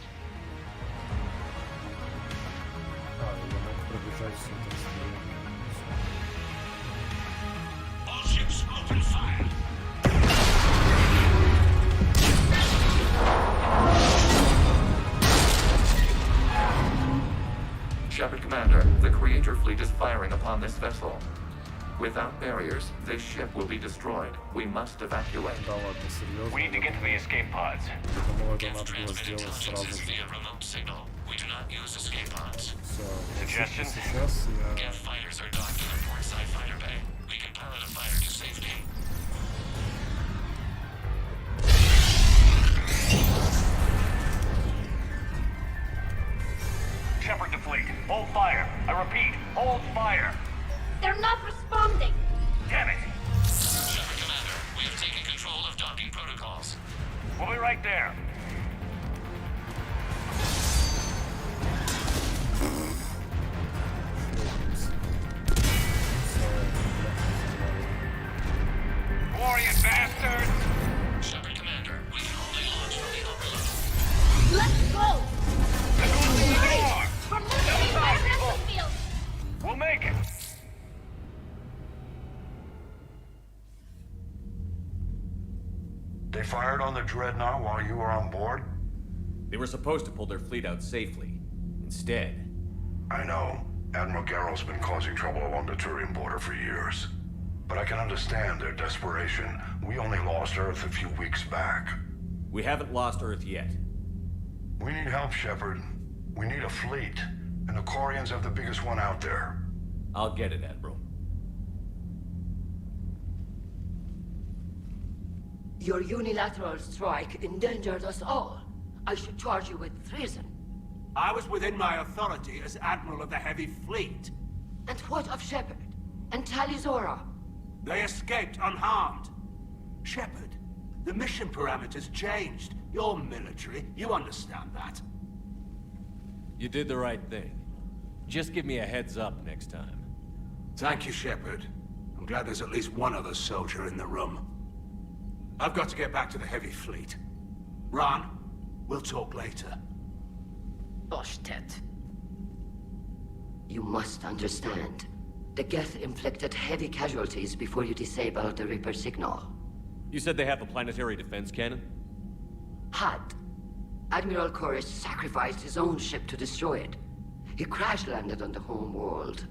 я мог пробежать все это быстрее. All ships open fire. Shepard Commander, the Creator fleet is firing upon this vessel. Without barriers, this ship will be destroyed. We must evacuate. Да ладно, серьезно? We need to get to the escape pods. Я думал, это надо было сделать сразу же. Via remote signal. We do not use escape pods. Все, Suggestion? сейчас я... Geth fighters are docked in the portside fighter bay. We can pilot a fighter to safety. Shepard to fleet. Hold fire. I repeat, hold fire. They're not responding. Damn it. Shepard Commander, we have taken control of docking protocols. We'll be right there. Warrior bastards! Shepard Commander, we can only launch from the overload. Let's go! We're moving by Wresselfield! We'll make it! They fired on the Dreadnought while you were on board? They were supposed to pull their fleet out safely. Instead... I know. Admiral Garrow's been causing trouble along the Turian border for years. But I can understand their desperation. We only lost Earth a few weeks back. We haven't lost Earth yet. We need help, Shepard. We need a fleet. And the Quarians have the biggest one out there. I'll get it, Admiral. Your unilateral strike endangered us all. I should charge you with treason. I was within my authority as Admiral of the Heavy Fleet. And what of Shepard? And Talizora? They escaped unharmed. Shepard, the mission parameters changed. You're military, you understand that. You did the right thing. Just give me a heads up next time. Thank you, Shepard. I'm glad there's at least one other soldier in the room. I've got to get back to the Heavy Fleet. Ron, we'll talk later. Oshtet. You must understand. The Geth inflicted heavy casualties before you disabled the Reaper signal. You said they have a planetary defense cannon? Had. Admiral Koris sacrificed his own ship to destroy it. He crash-landed on the home world.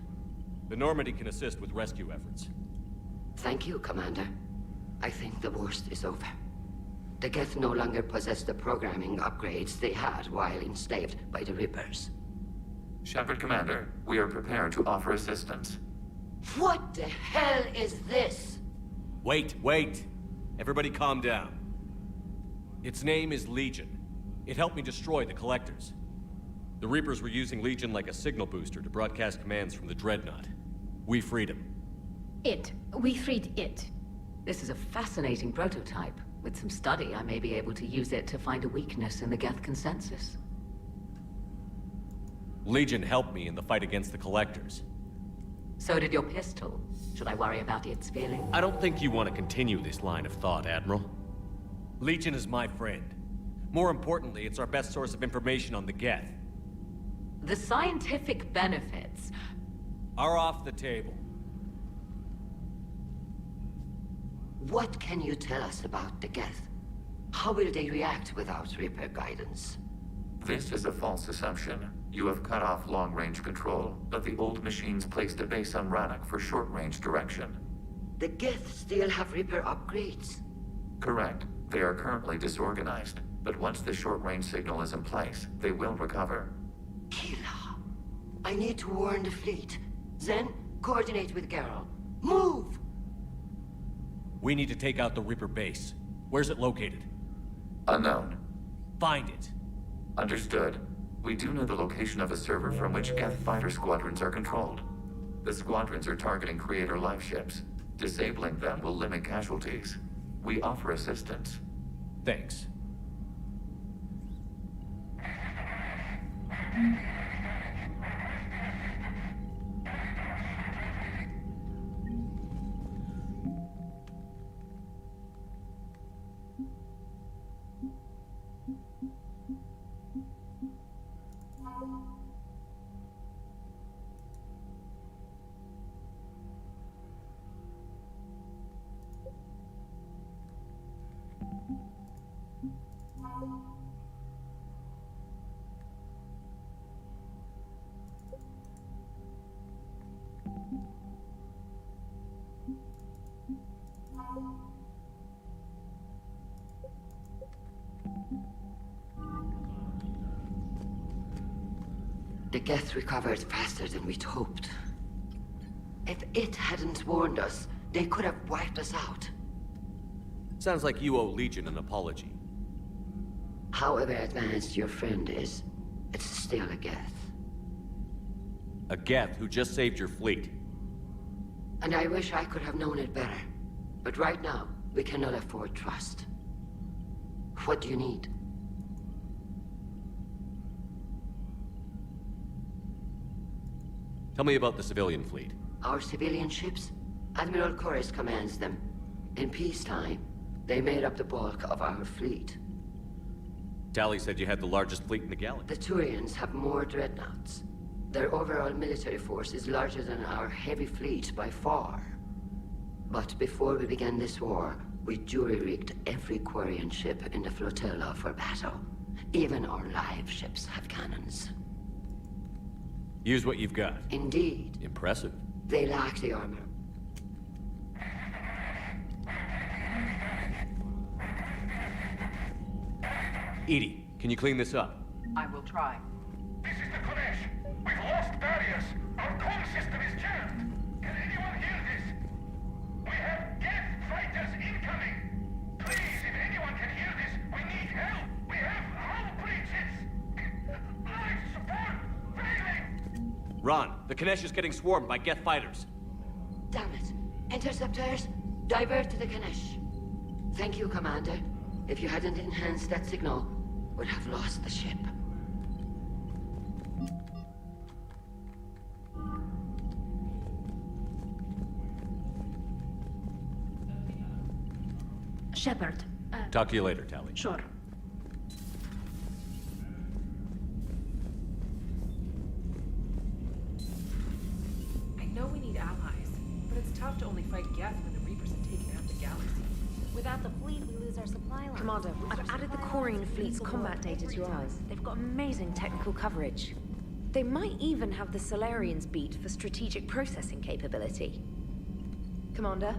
The Normandy can assist with rescue efforts. Thank you, Commander. I think the worst is over. The Geth no longer possess the programming upgrades they had while enslaved by the Reapers. Shepard Commander, we are prepared to offer assistance. What the hell is this? Wait. Everybody calm down. Its name is Legion. It helped me destroy the Collectors. The Reapers were using Legion like a signal booster to broadcast commands from the Dreadnought. We freed him. We freed it. This is a fascinating prototype. With some study, I may be able to use it to find a weakness in the Geth consensus. Legion helped me in the fight against the Collectors. So did your pistol. Should I worry about its feeling? I don't think you want to continue this line of thought, Admiral. Legion is my friend. More importantly, it's our best source of information on the Geth. The scientific benefits are off the table. What can you tell us about the Geth? How will they react without Reaper guidance? This is a false assumption. You have cut off long-range control, but the old machines placed a base on Rannoch for short-range direction. The Geth still have Reaper upgrades? Correct. They are currently disorganized, but once the short-range signal is in place, they will recover. Kila, I need to warn the fleet. Zen, coordinate with Geralt. Move! We need to take out the Reaper base. Where's it located? Unknown. Find it. Understood. We do know the location of a server from which Geth fighter squadrons are controlled. The squadrons are targeting Creator life ships. Disabling them will limit casualties. We offer assistance. Thanks. The Geth recovered faster than we'd hoped. If it hadn't warned us, they could have wiped us out. Sounds like you owe Legion an apology. However advanced your friend is, it's still a Geth. A Geth who just saved your fleet. And I wish I could have known it better. But right now, we cannot afford trust. What do you need? Tell me about the civilian fleet. Our civilian ships? Admiral Corus commands them. In peacetime, they made up the bulk of our fleet. Tali said you had the largest fleet in the galaxy. The Turians have more dreadnoughts. Their overall military force is larger than our heavy fleet by far. But before we began this war, we jury-rigged every Quarian ship in the flotilla for battle. Even our live ships have cannons. Use what you've got. Indeed. Impressive. They lack the armor. EDI, can you clean this up? I will try. This is the Kodesh. We've lost barriers. Our comm system is jammed. Can anyone hear this? We have Geth fighters incoming. Please, if anyone can hear this, we need help. We have hull breaches. Life support failing. Ron, the Kanesh is getting swarmed by Geth fighters. Damn it. Interceptors, divert to the Kanesh. Thank you, Commander. If you hadn't enhanced that signal, we'd have lost the ship. Shepard. Talk to you later, Tali. Sure. I know we need allies, but it's tough to only fight Geth when the Reapers have taken out the galaxy. Without the fleet, we lose our supply line. Commander, I've added the Quarian fleet's combat data to ours. They've got amazing technical coverage. They might even have the Solarians beat for strategic processing capability. Commander?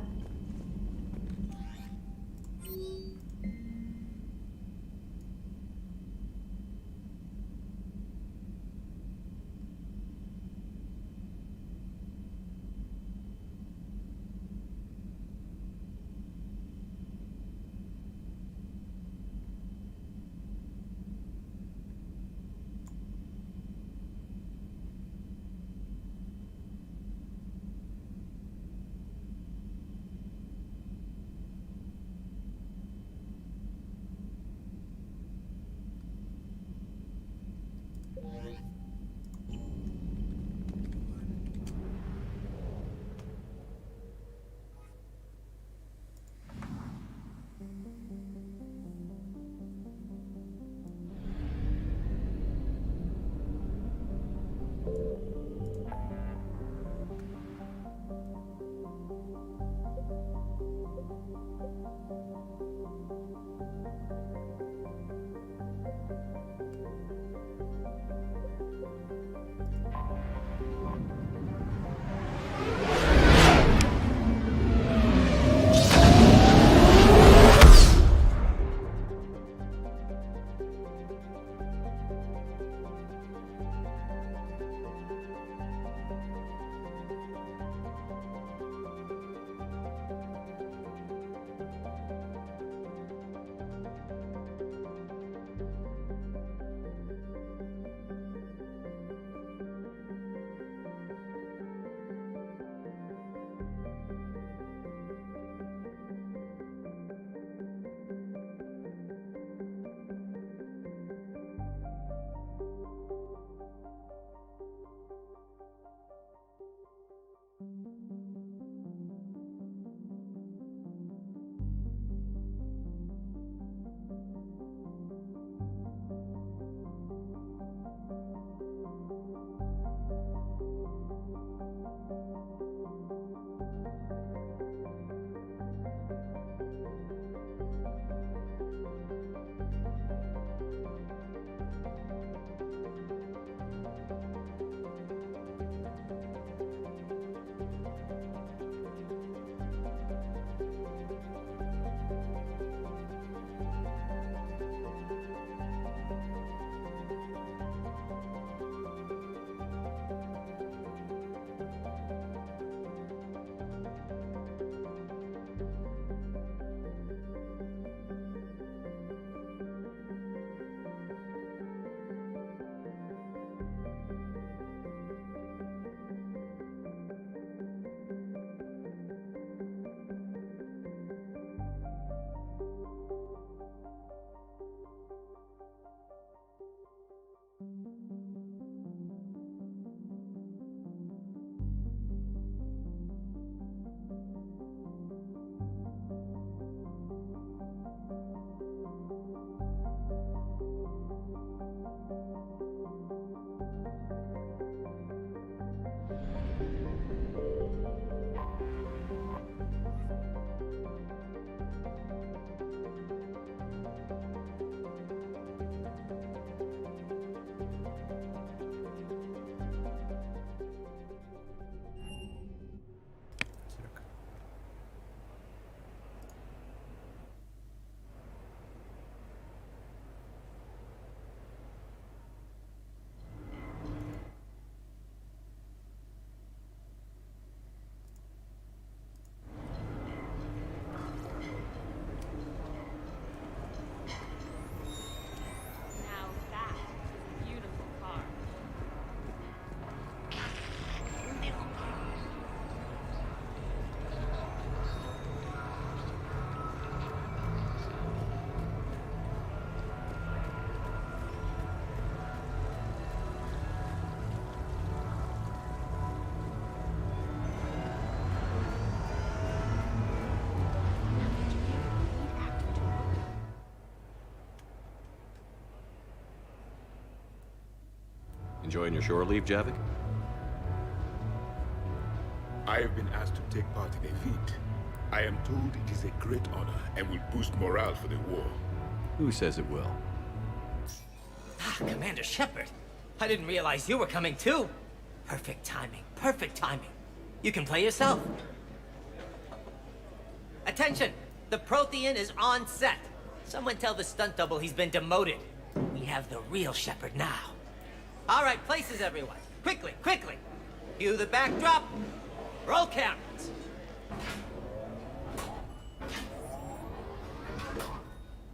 Enjoying your shore leave, Javik? I have been asked to take part in a feat. I am told it is a great honor and will boost morale for the war. Who says it will? Commander Shepard. I didn't realize you were coming too. Perfect timing. Perfect timing. You can play yourself. Attention! The Prothean is on set. Someone tell the stunt double he's been demoted. We have the real Shepard now. All right, places, everyone. Quickly, quickly. Cue the backdrop. Roll cameras.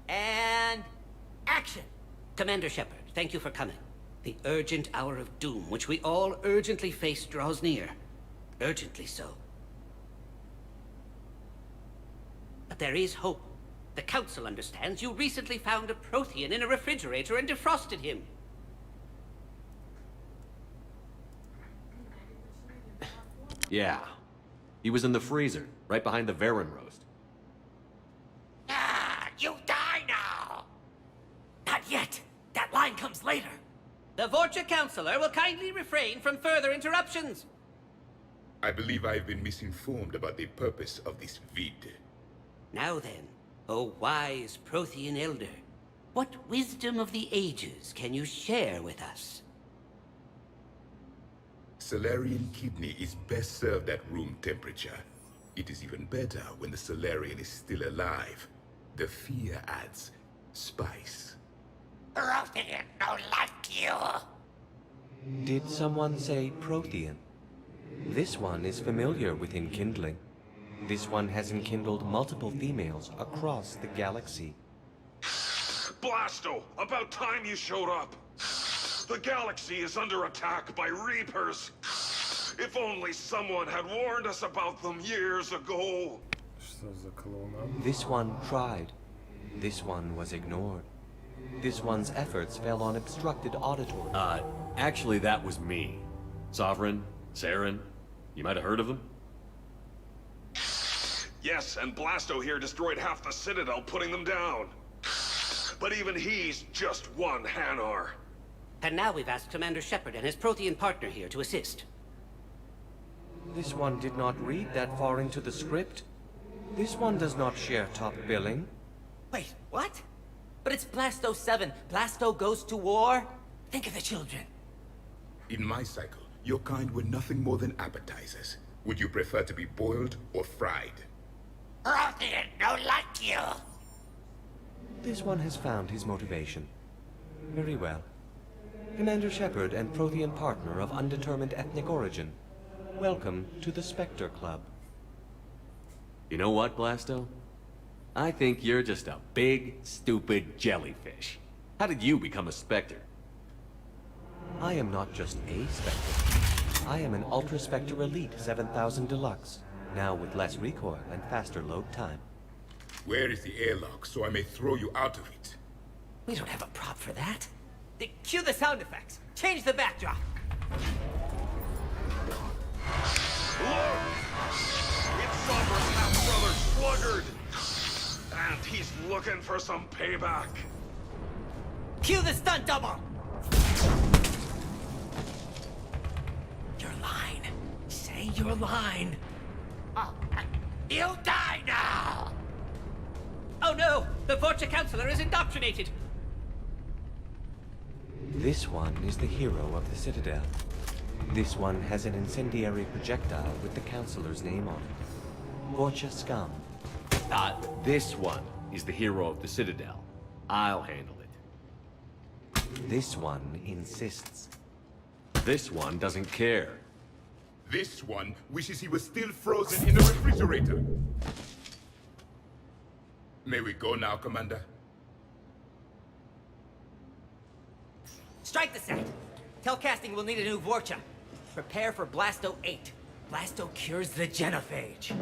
And action. Commander Shepard, thank you for coming. The urgent hour of doom, which we all urgently face, draws near. Urgently so. But there is hope. The Council understands you recently found a Prothean in a refrigerator and defrosted him. Yeah. He was in the freezer, right behind the Varen roast. You die now! Not yet. That line comes later. The Vorcha Counselor will kindly refrain from further interruptions. I believe I have been misinformed about the purpose of this vid. Now then, O wise Prothean Elder, what wisdom of the ages can you share with us? Salarian kidney is best served at room temperature. It is even better when the Salarian is still alive. The fear adds spice. Prothean don't like you. Did someone say Prothean? This one is familiar with enkindling. This one has enkindled multiple females across the galaxy. Blasto, about time you showed up. The galaxy is under attack by Reapers. If only someone had warned us about them years ago. This one tried. This one was ignored. This one's efforts fell on obstructed auditory. Actually, that was me. Sovereign, Saren, you might have heard of them? Yes, and Blasto here destroyed half the Citadel, putting them down. But even he's just one Hanar. And now we've asked Commander Shepard and his Prothean partner here to assist. This one did not read that far into the script. This one does not share top billing. Wait, what? But it's Blasto 7. Blasto goes to war? Think of the children. In my cycle, your kind were nothing more than appetizers. Would you prefer to be boiled or fried? Prothean don't like you. This one has found his motivation. Very well. Commander Shepard and Prothean partner of undetermined ethnic origin. Welcome to the Spectre Club. You know what, Blasto? I think you're just a big, stupid jellyfish. How did you become a Spectre? I am not just a Spectre. I am an Ultra Spectre Elite 7000 Deluxe, now with less recoil and faster load time. Where is the airlock so I may throw you out of it? We don't have a prop for that. Cue the sound effects. Change the backdrop. Look! It's Sovereign's half-brother Sluggard! And he's looking for some payback. Cue the stunt double! Your line. Say your line. You die now! Oh no! The Vorcha Counselor is indoctrinated! This one is the hero of the Citadel. This one has an incendiary projectile with the Counselor's name on it. Vorcha scum. This one is the hero of the Citadel. I'll handle it. This one insists. This one doesn't care. This one wishes he was still frozen in a refrigerator. May we go now, Commander? Strike the set. Telcasting will need a new Vorcha. Prepare for Blasto 8. Blasto cures the genophage.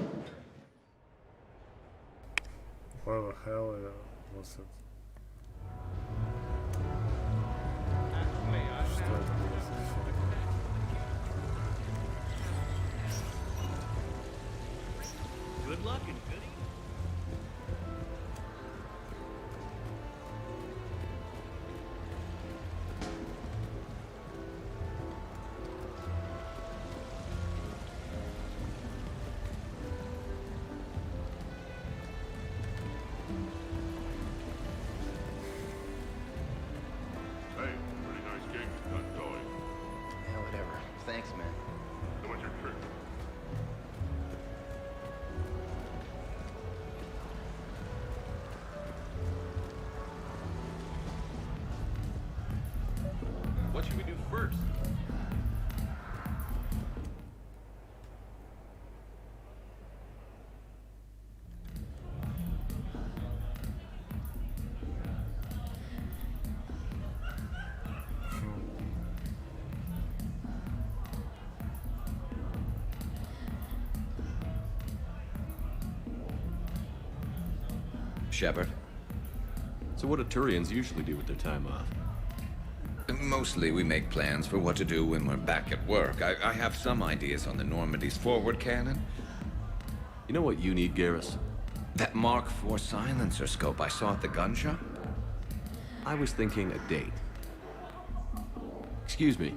What the hell was it? Что это было за фигня? Good luck and goodie. Shepard. So what do Turians usually do with their time off? Mostly we make plans for what to do when we're back at work. I have some ideas on the Normandy's forward cannon. You know what you need, Garrus? That Mark IV silencer scope I saw at the gun shop? I was thinking a date. Excuse me.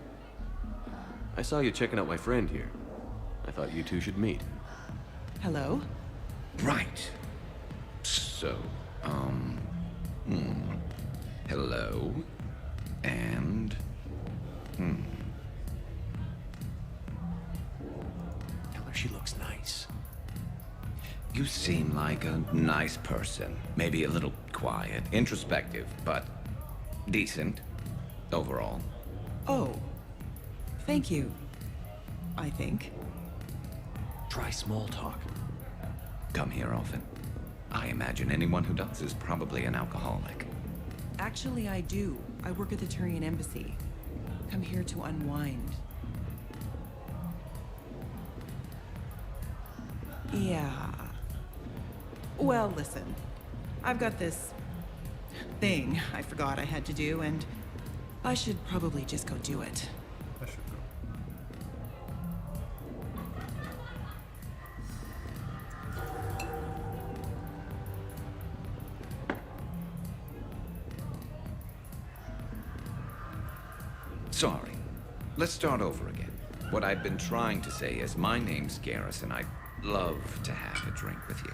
I saw you checking out my friend here. I thought you two should meet. Hello? Right. So, hello. And, Tell her she looks nice. You seem like a nice person. Maybe a little quiet, introspective, but decent overall. Oh. Thank you. I think. Try small talk. Come here often. I imagine anyone who does is probably an alcoholic. Actually, I do. I work at the Turian embassy. Come here to unwind. Yeah. Well, listen. I've got this thing I forgot I had to do, and I should probably just go do it. I should go. Sorry. Let's start over again. What I'd been trying to say is my name's Garrus, and I'd love to have a drink with you.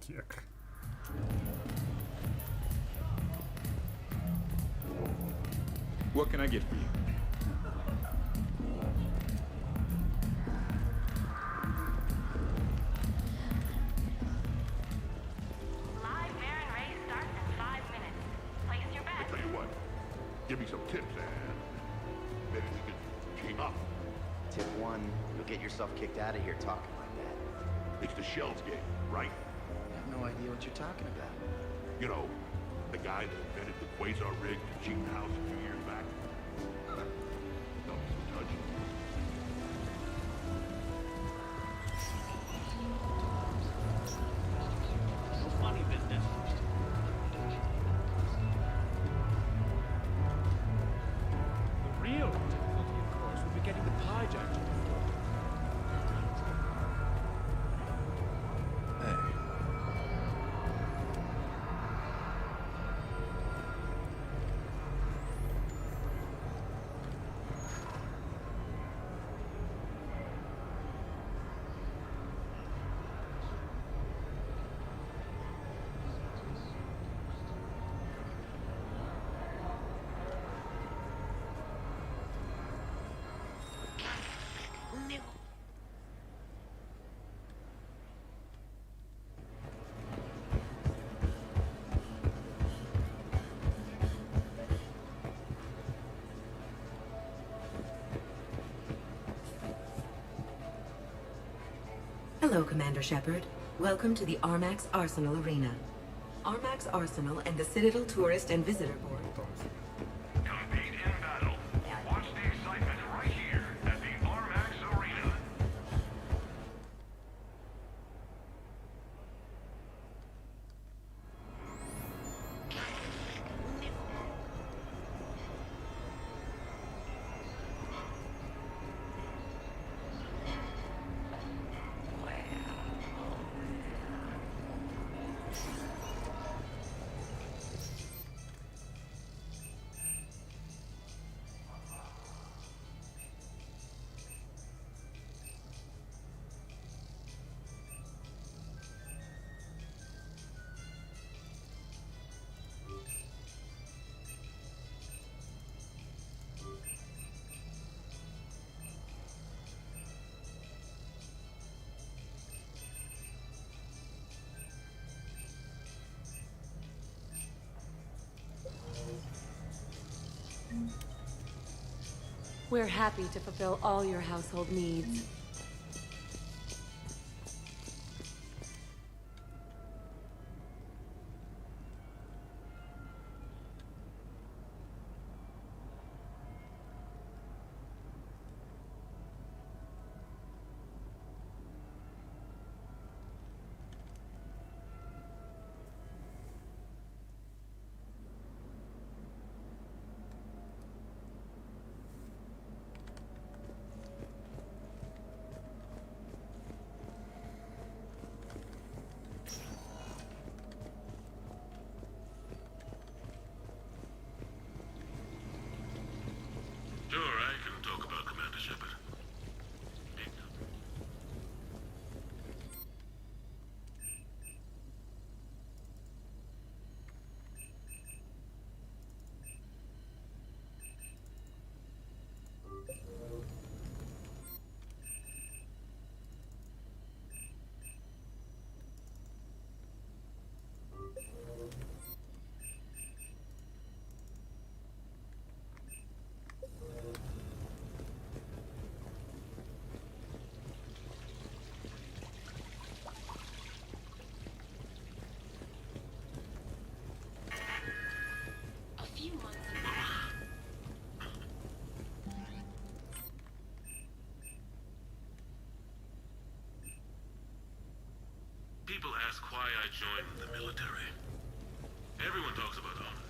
Кек. What can I get for you? I tell you what, give me some tips and maybe we could team up. Tip 1, you'll get yourself kicked out of here talking like that. It's the Shells game, right? I have no idea what you're talking about. You know, the guy that invented the Quasar rig to cheat the house a few years back. That was some touch. No funny business. The real difficulty, of course, would be getting the pie jack to perform. Hey. Hello, Commander Shepard. Welcome to the Armax Arsenal Arena. Armax Arsenal and the Citadel Tourist and Visitor Board. Compete in battle or watch the excitement right here at the Armax Arena. We're happy to fulfill all your household needs. I joined the military. Everyone talks about honor.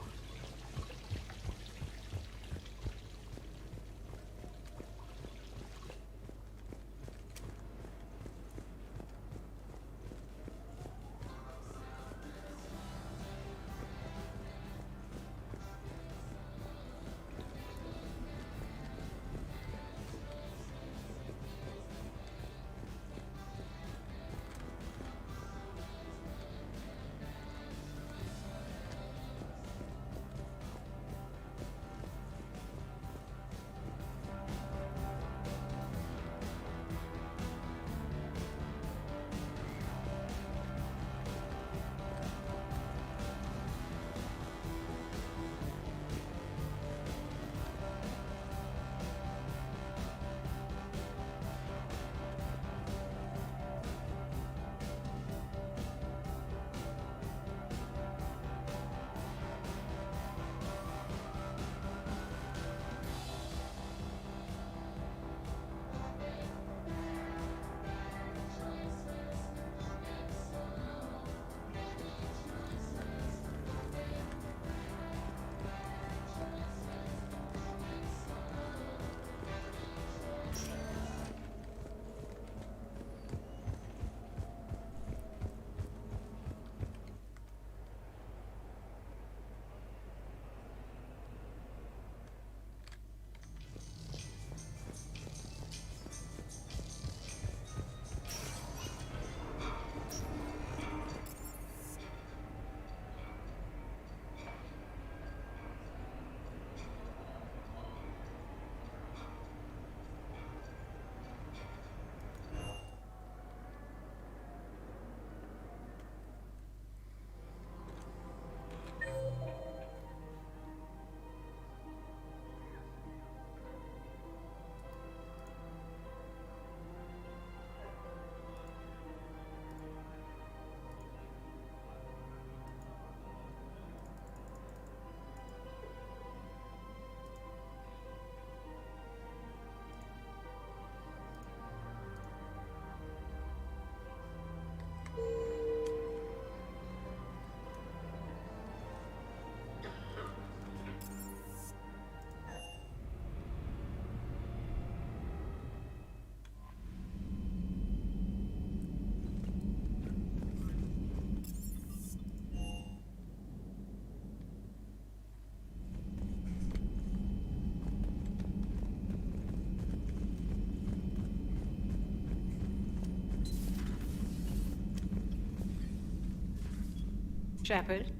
Shepard,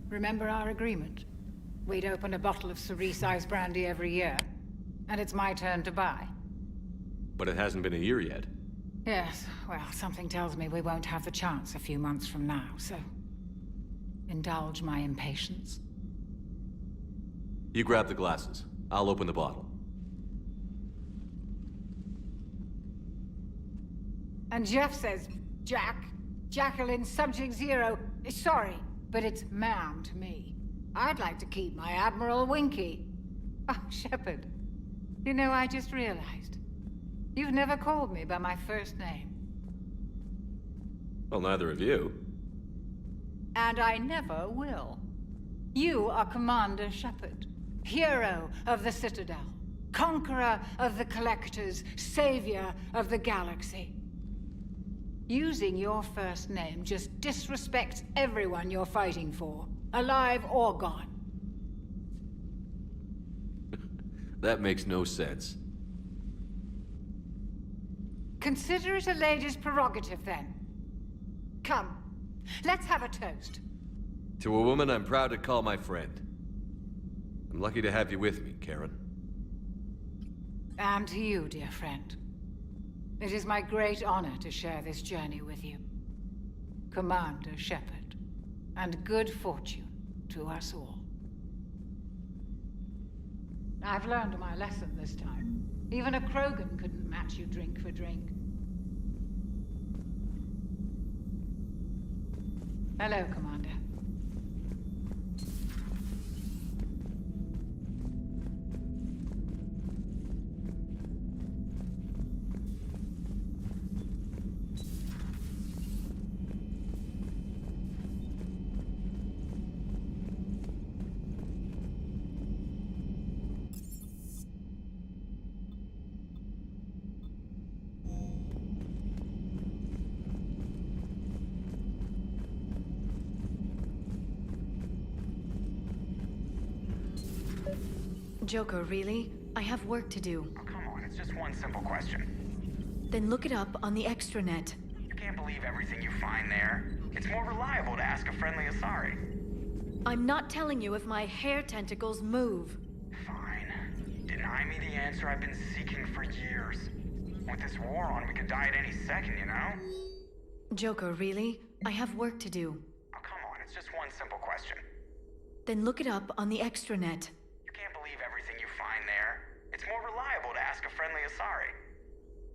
remember our agreement? We'd open a bottle of cerise-ice brandy every year, and it's my turn to buy. But it hasn't been a year yet. Yes, well, something tells me we won't have the chance a few months from now, so... indulge my impatience. You grab the glasses. I'll open the bottle. And Jeff says, Jacqueline Subject Zero is sorry, but it's ma'am to me. I'd like to keep my Admiral Winky. Oh, Shepard. You know, I just realized. You've never called me by my first name. Well, neither of you. And I never will. You are Commander Shepard, hero of the Citadel, conqueror of the Collectors, savior of the galaxy. Using your first name just disrespects everyone you're fighting for, alive or gone. That makes no sense. Consider it a lady's prerogative, then. Come, let's have a toast. To a woman I'm proud to call my friend. I'm lucky to have you with me, Karen. And to you, dear friend. It is my great honor to share this journey with you. Commander Shepard. And good fortune to us all. I've learned my lesson this time. Even a Krogan couldn't match you drink for drink. Hello, Commander. Joker, really? I have work to do. Oh, come on, it's just one simple question. Then look it up on the extranet. You can't believe everything you find there. It's more reliable to ask a friendly Asari. I'm not telling you if my hair tentacles move. Fine. Deny me the answer I've been seeking for years. With this war on, we could die at any second, you know? Joker, really? I have work to do. Oh, come on, it's just one simple question. Then look it up on the extranet. You can't believe everything you find there. It's more reliable to ask a friendly Asari.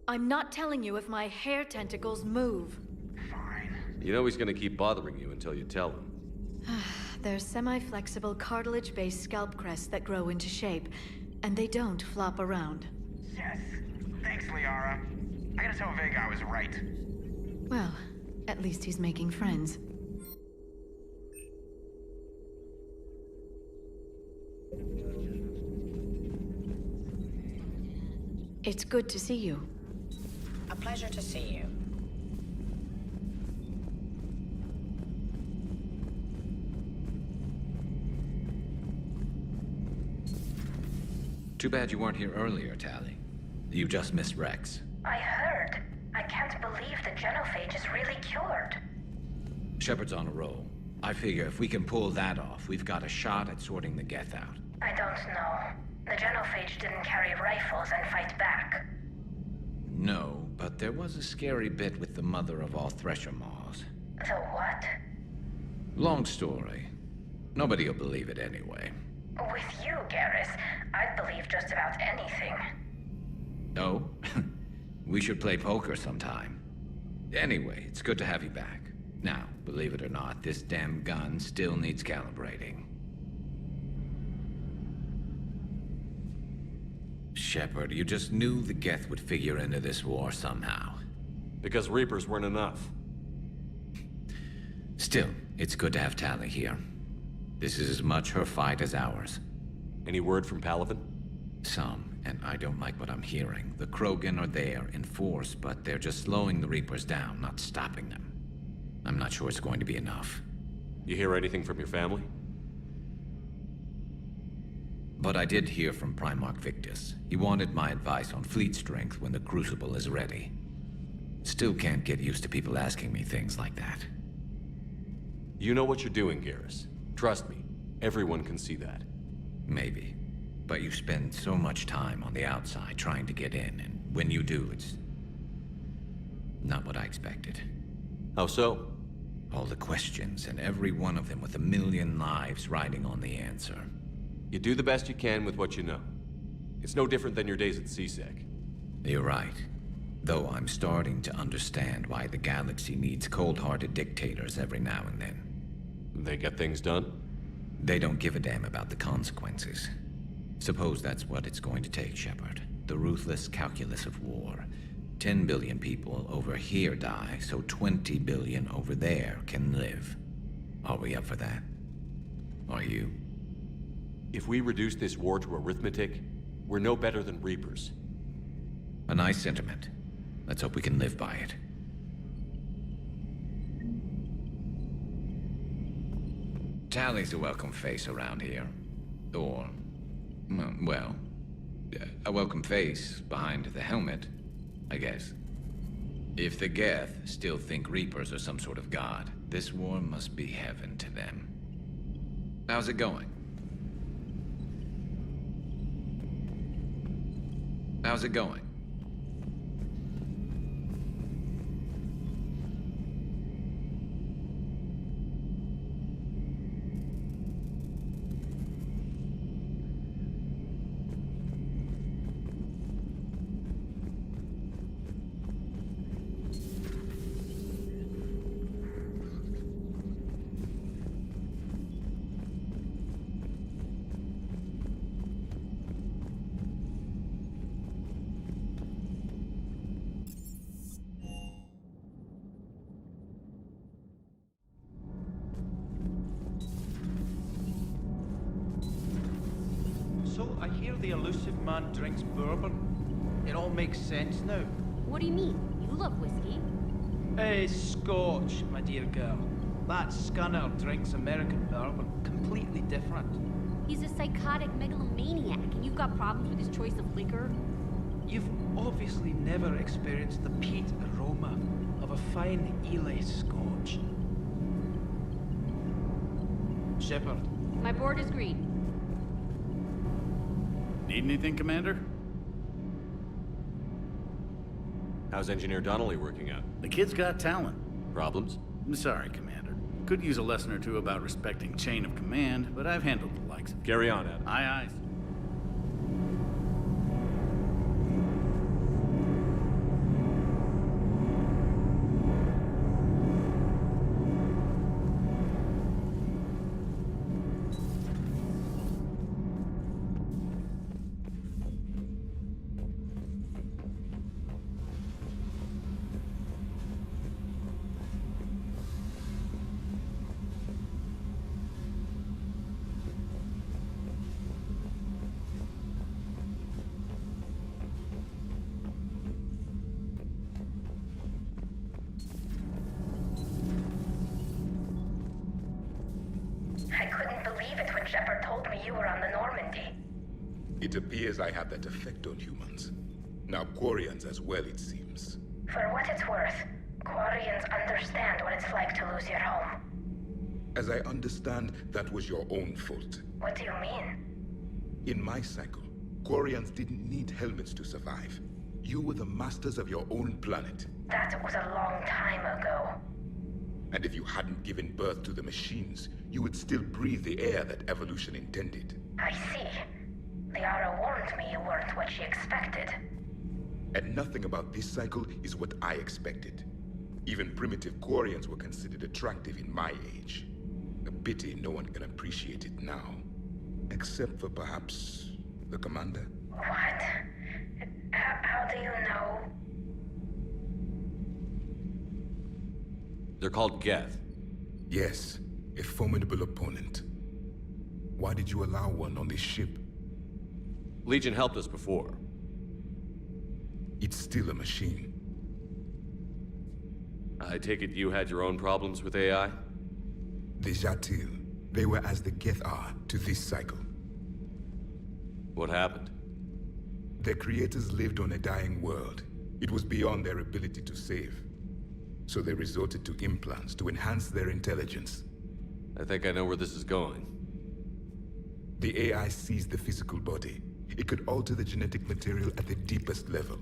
I'm not telling you if my hair tentacles move. You know he's gonna keep bothering you until you tell him. They're semi-flexible cartilage-based scalp crests that grow into shape, and they don't flop around. Yes. Thanks, Liara. I gotta tell Vega I was right. Well, at least he's making friends. It's good to see you. A pleasure to see you. Too bad you weren't here earlier, Tali. You just missed Rex. I heard. I can't believe the genophage is really cured. Shepard's on a roll. I figure if we can pull that off, we've got a shot at sorting the Geth out. I don't know. The genophage didn't carry rifles and fight back. No, but there was a scary bit with the mother of all Thresher Maws. The what? Long story. Nobody'll believe it anyway. With you, Garrus, I'd believe just about anything. Oh? We should play poker sometime. Anyway, it's good to have you back. Now, believe it or not, this damn gun still needs calibrating. Shepard, you just knew the Geth would figure into this war somehow. Because Reapers weren't enough. Still, it's good to have Tali here. This is as much her fight as ours. Any word from Palaven? Some, and I don't like what I'm hearing. The Krogan are there in force, but they're just slowing the Reapers down, not stopping them. I'm not sure it's going to be enough. You hear anything from your family? But I did hear from Primarch Victus. He wanted my advice on fleet strength when the Crucible is ready. Still can't get used to people asking me things like that. You know what you're doing, Garrus. Trust me, everyone can see that. Maybe. But you spend so much time on the outside trying to get in, and when you do, it's not what I expected. How so? All the questions, and every one of them with a million lives riding on the answer. You do the best you can with what you know. It's no different than your days at CSEC. You're right. Though I'm starting to understand why the galaxy needs cold-hearted dictators every now and then. They get things done? They don't give a damn about the consequences. Suppose that's what it's going to take, Shepard. The ruthless calculus of war. 10 billion people over here die, so 20 billion over there can live. Are we up for that? Are you? If we reduce this war to arithmetic, we're no better than Reapers. A nice sentiment. Let's hope we can live by it. Tali's a welcome face around here. Or, well, a welcome face behind the helmet, I guess. If the Geth still think Reapers are some sort of god, this war must be heaven to them. How's it going? How's it going? So, I hear the elusive man drinks bourbon. It all makes sense now. What do you mean? You love whiskey. Hey, Scotch, my dear girl. That Scunner drinks American bourbon. Completely different. He's a psychotic megalomaniac, and you've got problems with his choice of liquor? You've obviously never experienced the peat aroma of a fine Ely Scotch. Shepard. My board is green. Need anything, Commander? How's Engineer Donnelly working out? The kid's got talent. Problems? I'm sorry, Commander. Could use a lesson or two about respecting chain of command, but I've handled the likes of... Carry on, Adam. Aye, aye. I couldn't believe it when Shepard told me you were on the Normandy. It appears I have that effect on humans. Now Quarians as well, it seems. For what it's worth, Quarians understand what it's like to lose your home. As I understand, that was your own fault. What do you mean? In my cycle, Quarians didn't need helmets to survive. You were the masters of your own planet. That was a long time ago. And if you hadn't given birth to the machines, you would still breathe the air that evolution intended. I see. Liara warned me you weren't what she expected. And nothing about this cycle is what I expected. Even primitive Quarians were considered attractive in my age. A pity no one can appreciate it now. Except for perhaps the commander? What? How do you know? They're called Geth. Yes, a formidable opponent. Why did you allow one on this ship? Legion helped us before. It's still a machine. I take it you had your own problems with AI? The Jatil, they were as the Geth are to this cycle. What happened? Their creators lived on a dying world. It was beyond their ability to save. So they resorted to implants to enhance their intelligence. I think I know where this is going. The AI seized the physical body. It could alter the genetic material at the deepest level.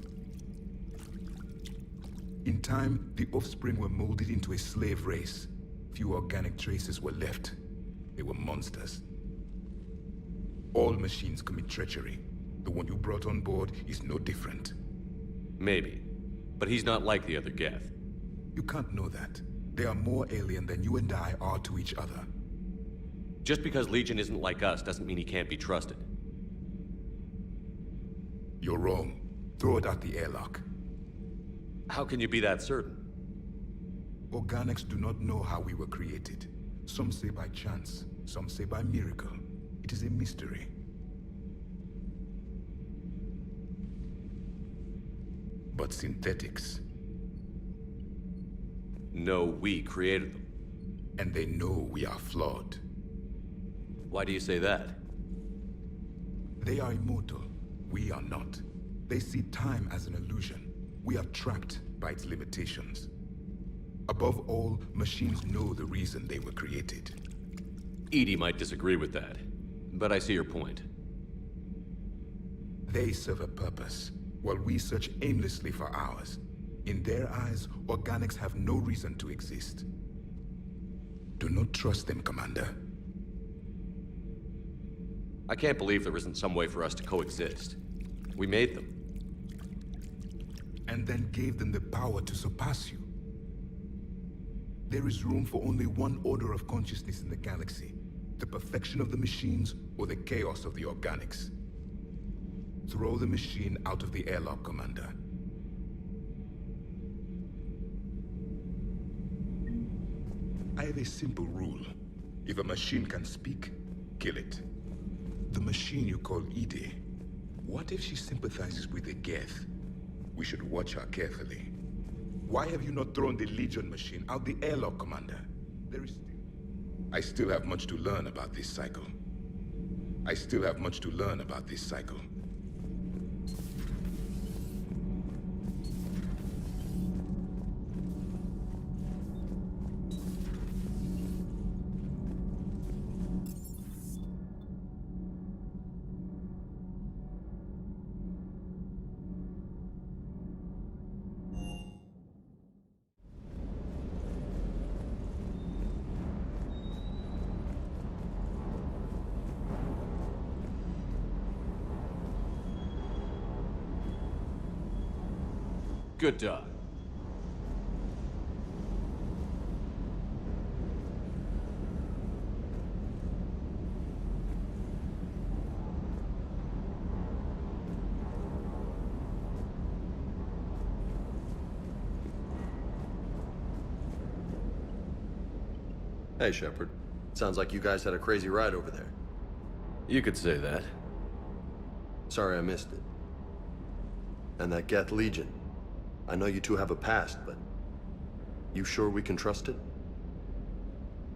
In time, the offspring were molded into a slave race. Few organic traces were left. They were monsters. All machines commit treachery. The one you brought on board is no different. Maybe. But he's not like the other Geth. You can't know that. They are more alien than you and I are to each other. Just because Legion isn't like us doesn't mean he can't be trusted. You're wrong. Throw it out the airlock. How can you be that certain? Organics do not know how we were created. Some say by chance, some say by miracle. It is a mystery. But synthetics... No, we created them. And they know we are flawed. Why do you say that? They are immortal. We are not. They see time as an illusion. We are trapped by its limitations. Above all, machines know the reason they were created. EDI might disagree with that, but I see your point. They serve a purpose, while we search aimlessly for ours. In their eyes, organics have no reason to exist. Do not trust them, Commander. I can't believe there isn't some way for us to coexist. We made them. And then gave them the power to surpass you. There is room for only one order of consciousness in the galaxy. The perfection of the machines or the chaos of the organics. Throw the machine out of the airlock, Commander. I have a simple rule. If a machine can speak, kill it. The machine you call EDI, what if she sympathizes with the Geth? We should watch her carefully. Why have you not thrown the Legion machine out the airlock, Commander? I still have much to learn about this cycle. I still have much to learn about this cycle. Good dog. Hey, Shepard. Sounds like you guys had a crazy ride over there. You could say that. Sorry I missed it. And that Geth Legion. I know you two have a past, but... you sure we can trust it?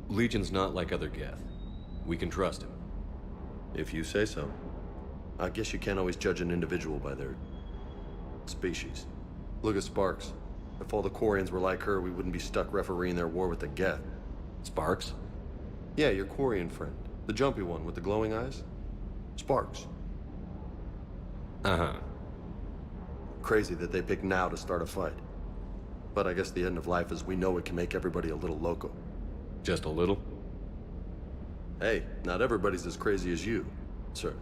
Legion's not like other Geth. We can trust him. If you say so. I guess you can't always judge an individual by their... species. Look at Sparks. If all the Quarians were like her, we wouldn't be stuck refereeing their war with the Geth. Sparks? Yeah, your Quarian friend. The jumpy one with the glowing eyes. Sparks. Uh-huh. Crazy that they pick now to start a fight. But I guess the end of life as we know it can make everybody a little loco. Just a little? Hey, not everybody's as crazy as you, sir.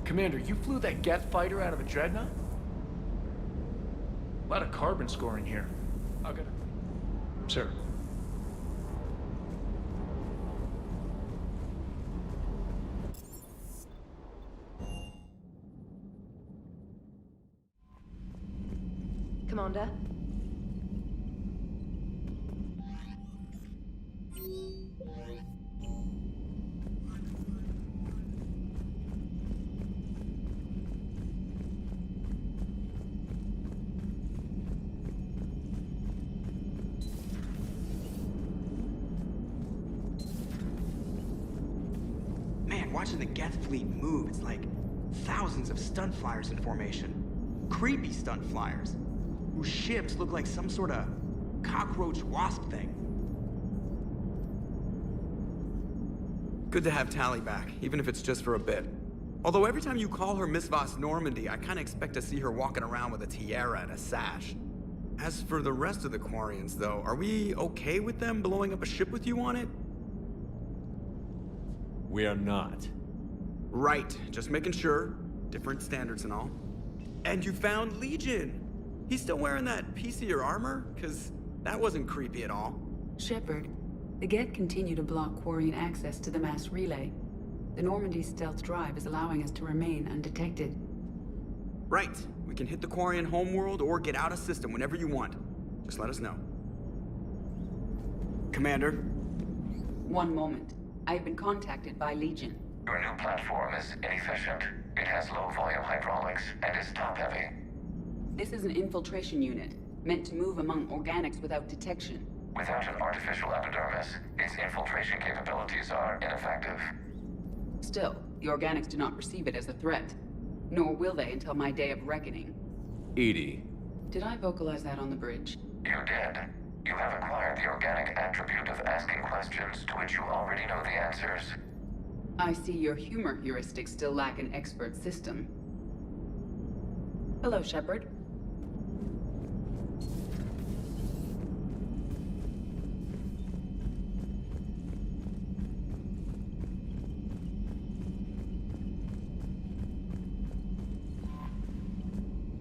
Commander, you flew that Geth fighter out of a dreadnought? A lot of carbon scoring here. I'll get it. Sir. Commander? Watching the Geth fleet move, it's like thousands of stunt flyers in formation. Creepy stunt flyers, whose ships look like some sort of cockroach wasp thing. Good to have Tali back, even if it's just for a bit. Although every time you call her Miss Voss Normandy, I kinda expect to see her walking around with a tiara and a sash. As for the rest of the Quarians, though, are we okay with them blowing up a ship with you on it? We are not. Right, just making sure. Different standards and all. And you found Legion! He's still wearing that piece of your armor? Cause that wasn't creepy at all. Shepard, the Geth continue to block Quarian access to the mass relay. The Normandy stealth drive is allowing us to remain undetected. Right, we can hit the Quarian homeworld or get out of system whenever you want. Just let us know. Commander? One moment. I've been contacted by Legion. Your new platform is inefficient. It has low volume hydraulics and is top heavy. This is an infiltration unit. meant to move among organics without detection. Without an artificial epidermis, its infiltration capabilities are ineffective. Still, the organics do not perceive it as a threat. Nor will they until my day of reckoning. EDI. Did I vocalize that on the bridge? You did. You have acquired the organic attribute of asking questions to which you already know the answers. I see your humor heuristics still lack an expert system. Hello, Shepard.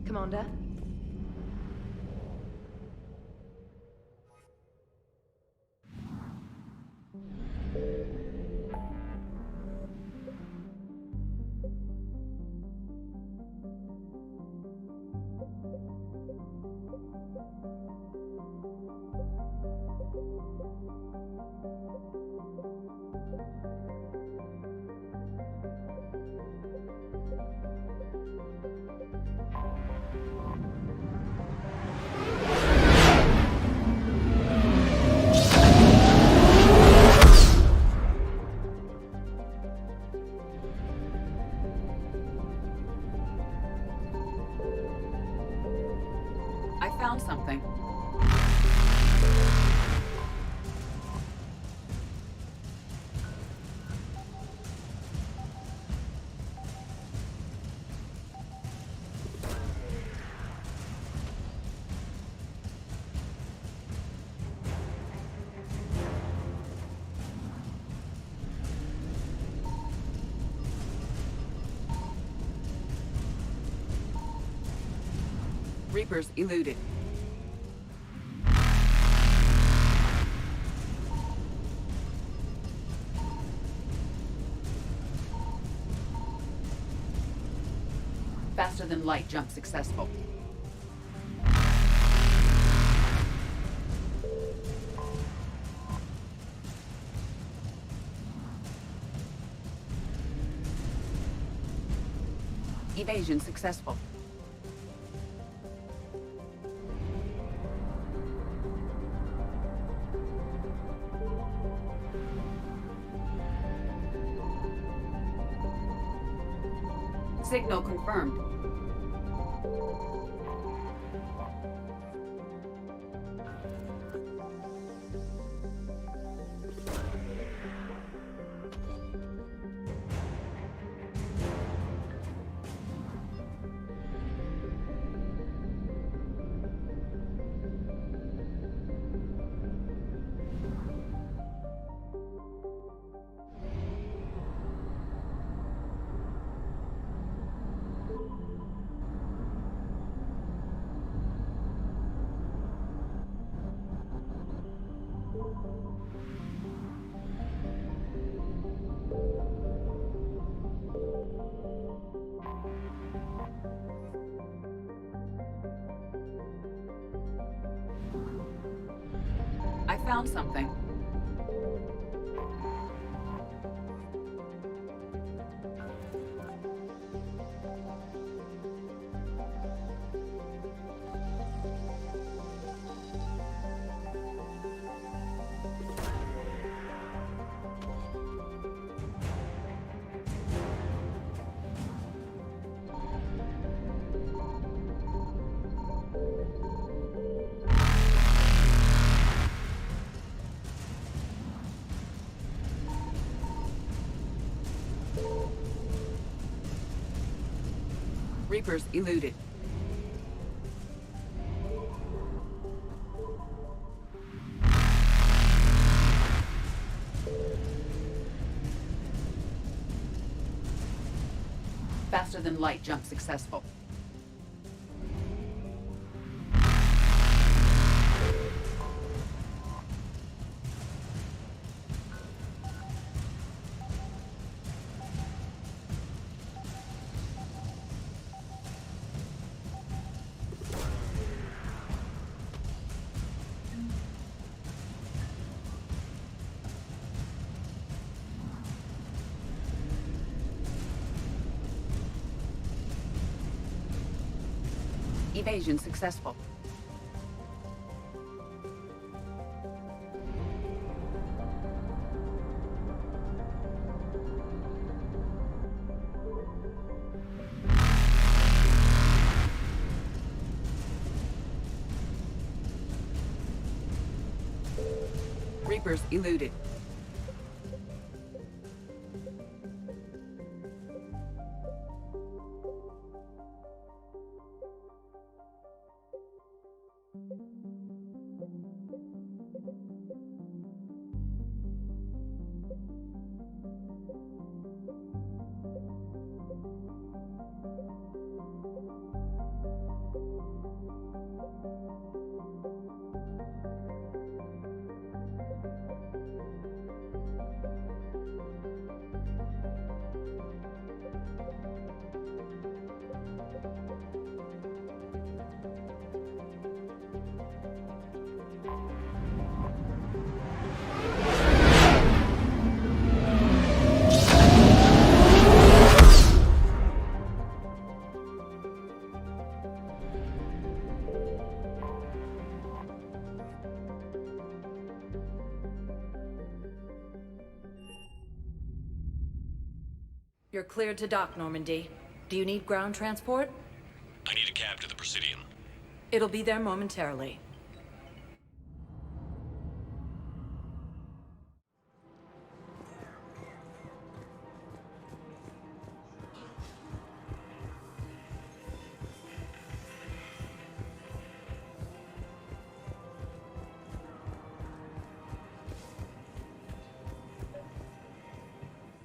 Commander? I found something. Reapers eluded. Faster than light jump successful. Evasion successful. Signal confirmed. I found something. Reapers eluded. Faster than light jump successful. Evasion successful. Reapers eluded. You're cleared to dock, Normandy. Do you need ground transport? I need a cab to the Presidium. It'll be there momentarily.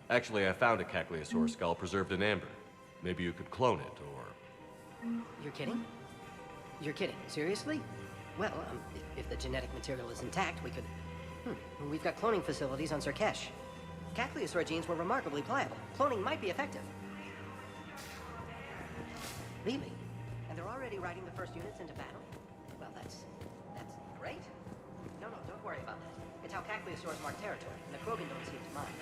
Actually, I found a Cagliasaur skull preserved in amber. Maybe you could clone it, or... You're kidding? You're kidding. Seriously? Well, if the genetic material is intact, we could... We've got cloning facilities on Surkesh. Cagliasaur genes were remarkably pliable. Cloning might be effective. Really? And they're already riding the first units into battle? Well, that's great. No, don't worry about that. It's how Cagliasaurs mark territory, and the Krogan don't seem to mind.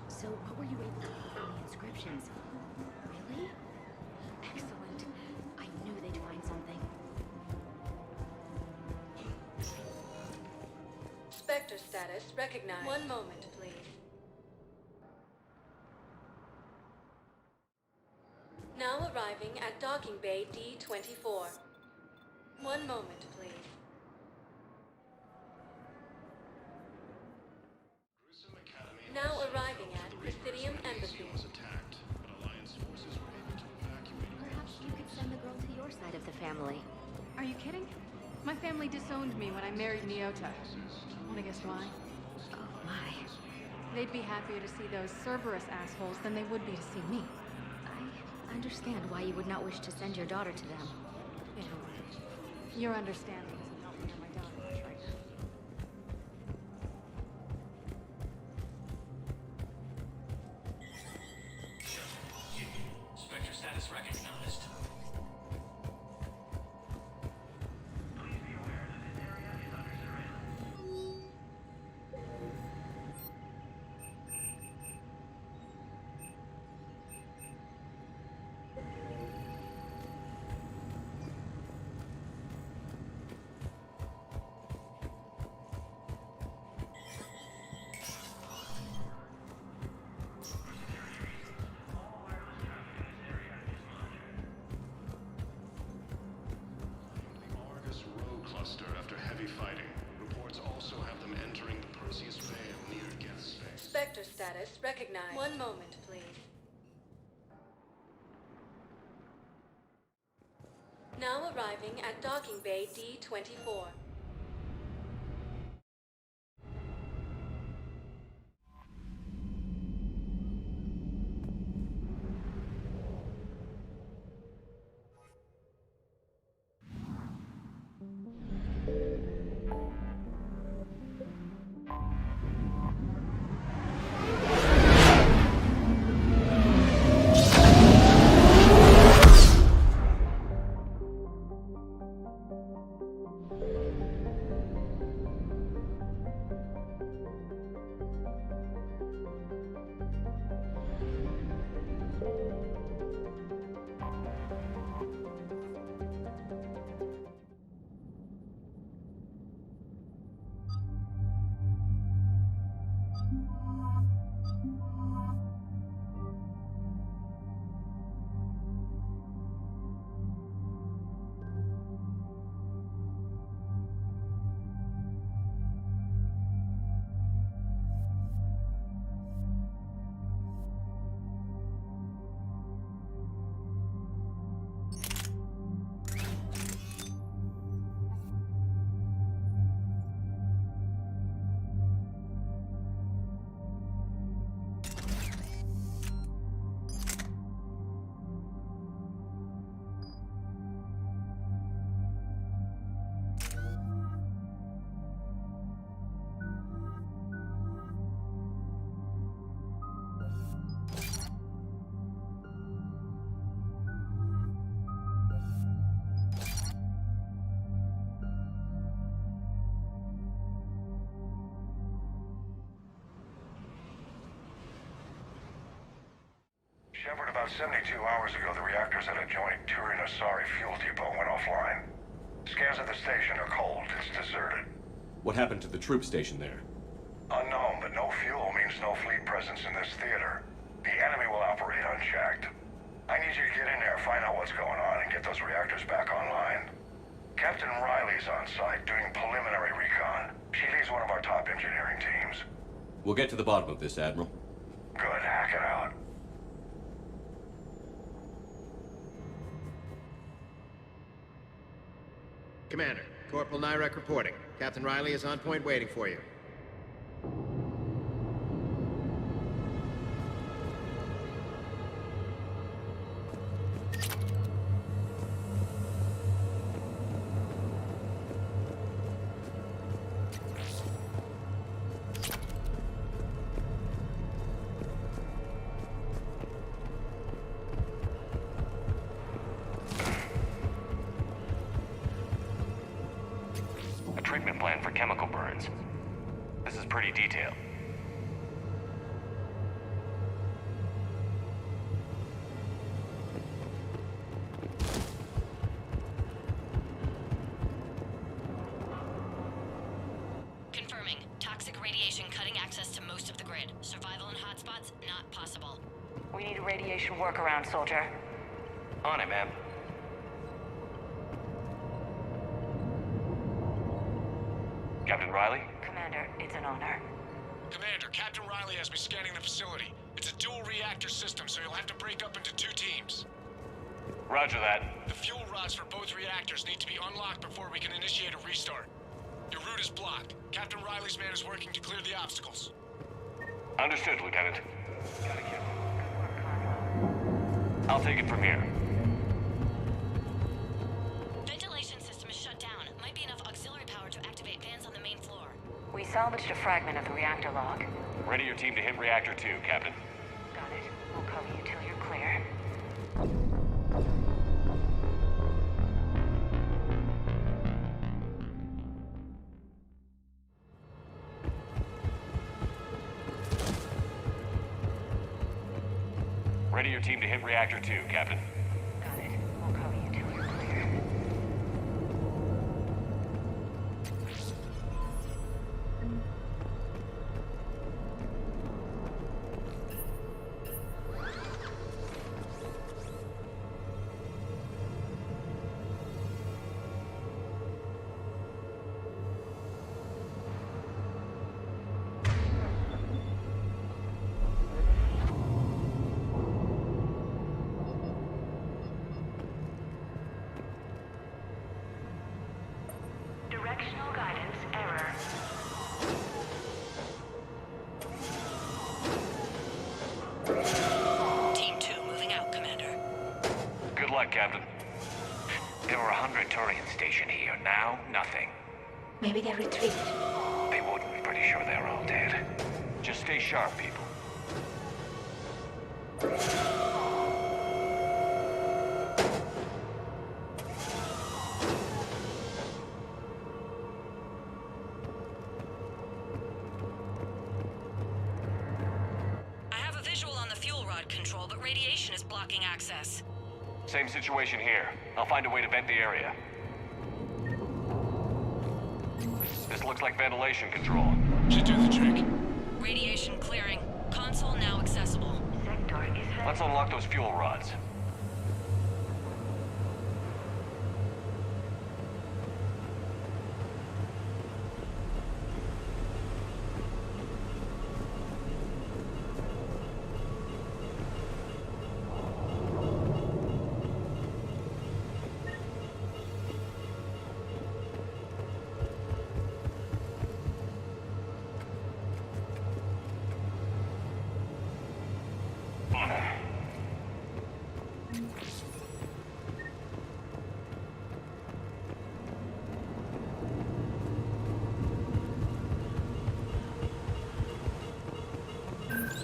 So, what were you able to pull from the inscriptions? Really? Excellent. I knew they'd find something. Spectre status recognized. One moment, please. Now arriving at docking bay D-24. One moment, please. Now arriving at Presidium Embassy. Perhaps you could send the girl to your side of the family. Are you kidding? My family disowned me when I married Nyota. Wanna guess why? Oh my. They'd be happier to see those Cerberus assholes than they would be to see me. I understand why you would not wish to send your daughter to them. You know what? Your understanding isn't helping her, my daughter much right now. Spectre status recognized. Cluster after heavy fighting. Reports all from entering the Perseus Vale near Geth Space. Spectre status recognized. One moment, please. Now arriving at Docking Bay D-24. Shepard, about 72 hours ago, the reactors at adjoining Turin-Asari fuel depot went offline. Scans at the station are cold. It's deserted. What happened to the troop station there? Unknown, but no fuel means no fleet presence in this theater. The enemy will operate unchecked. I need you to get in there, find out what's going on, and get those reactors back online. Captain Riley's on site doing preliminary recon. She leads one of our top engineering teams. We'll get to the bottom of this, Admiral. Good, hack it out. Commander, Corporal Nyrek reporting. Captain Riley is on point waiting for you. Treatment plan for chemical burns. This is pretty detailed. Confirming. Toxic radiation cutting access to most of the grid. Survival in hotspots, not possible. We need a radiation workaround, soldier. On it, ma'am. Captain Riley? Commander, it's an honor. Commander, Captain Riley has me scanning the facility. It's a dual reactor system, so you'll have to break up into 2 teams. Roger that. The fuel rods for both reactors need to be unlocked before we can initiate a restart. Your route is blocked. Captain Riley's man is working to clear the obstacles. Understood, Lieutenant. I'll take it from here. Ventilation system is shut down. Might be enough auxiliary power to activate fans on the main floor. We salvaged a fragment of the reactor log. Ready your team to hit Reactor 2, Captain. Got it. We'll cover you till you're clear. Ready your team to hit Reactor 2, Captain. Got it. We'll cover you till you're clear. Turian station here. Now, nothing. Maybe they retreated. They wouldn't. Pretty sure they're all dead. Just stay sharp, people. I have a visual on the fuel rod control, but radiation is blocking access. Same situation here. I'll find a way to vent the area. This looks like ventilation control. Should do the trick. Radiation clearing. Console now accessible. Sector is... Let's unlock those fuel rods.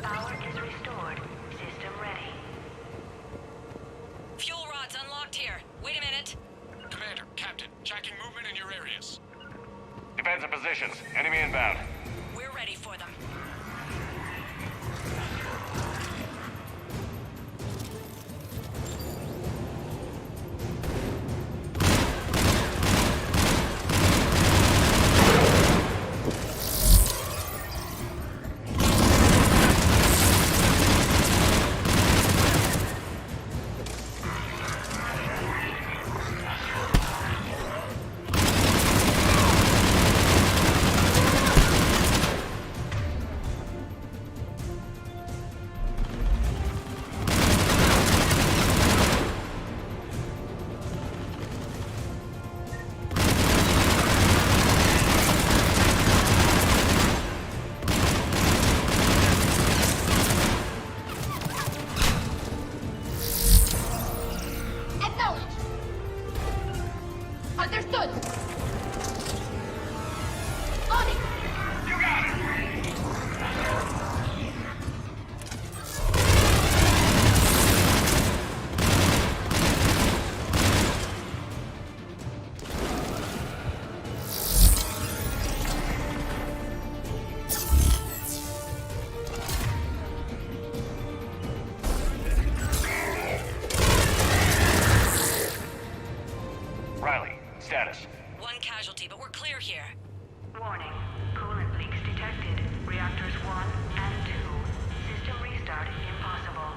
Power is restored. System ready. Fuel rods unlocked here. Wait a minute. Commander, Captain, tracking movement in your areas. Defensive positions. Enemy inbound. We're ready for them. Understood! On it! You got it! Riley, status. One casualty, but we're clear here. Warning. Coolant leaks detected. Reactors 1 and 2. System restart impossible.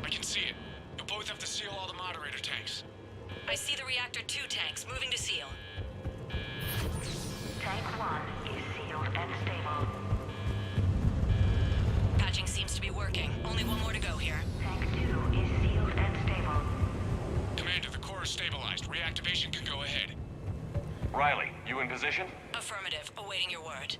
I can see it. You'll both have to seal all the moderator tanks. I see the reactor 2 tanks moving to seal. Tank 1 is sealed and stable. Patching seems to be working. Only one more to go here. Tank 2 is sealed and stable. Commander, the core is stabilized. Reactivation can go ahead. Riley, you in position? Affirmative. Awaiting your word.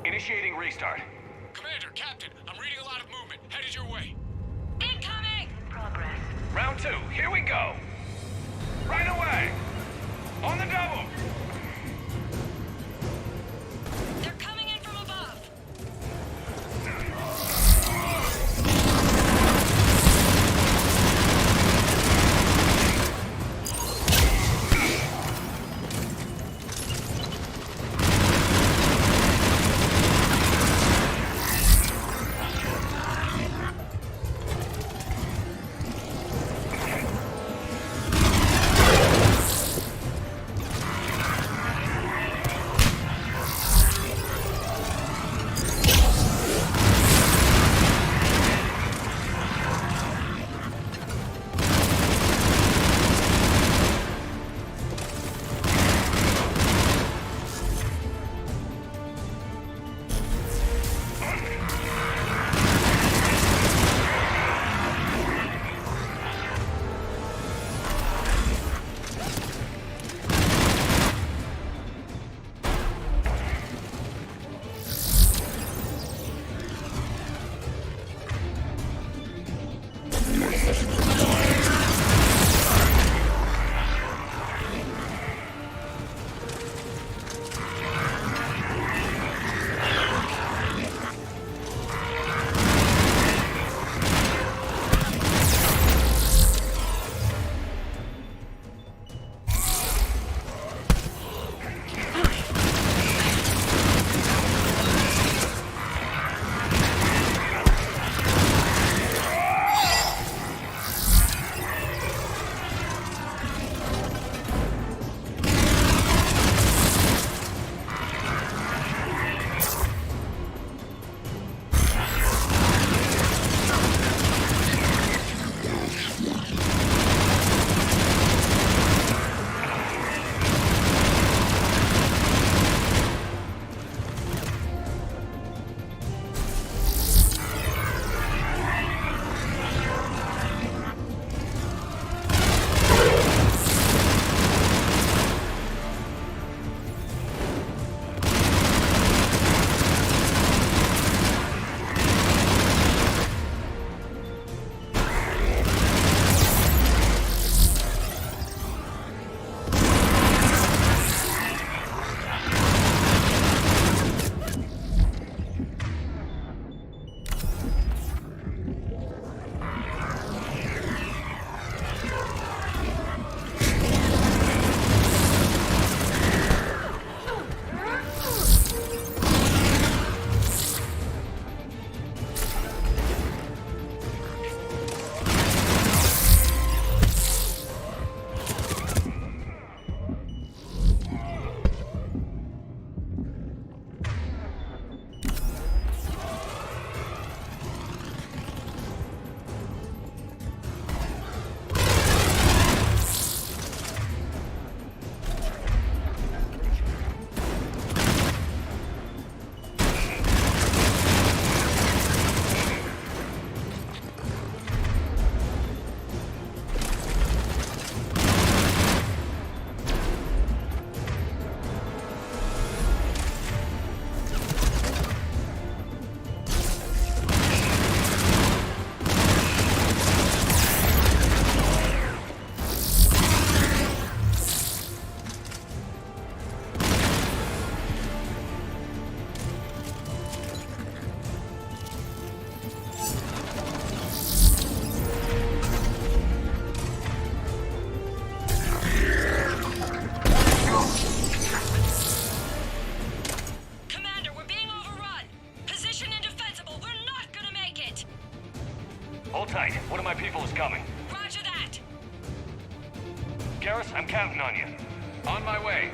Initiating restart. Commander, Captain, I'm reading a lot of movement. Headed your way. Incoming! Progress. Round 2, here we go. Right away. On the double. They're coming in from above. Hold tight. One of my people is coming. Roger that! Garrus, I'm counting on you. On my way.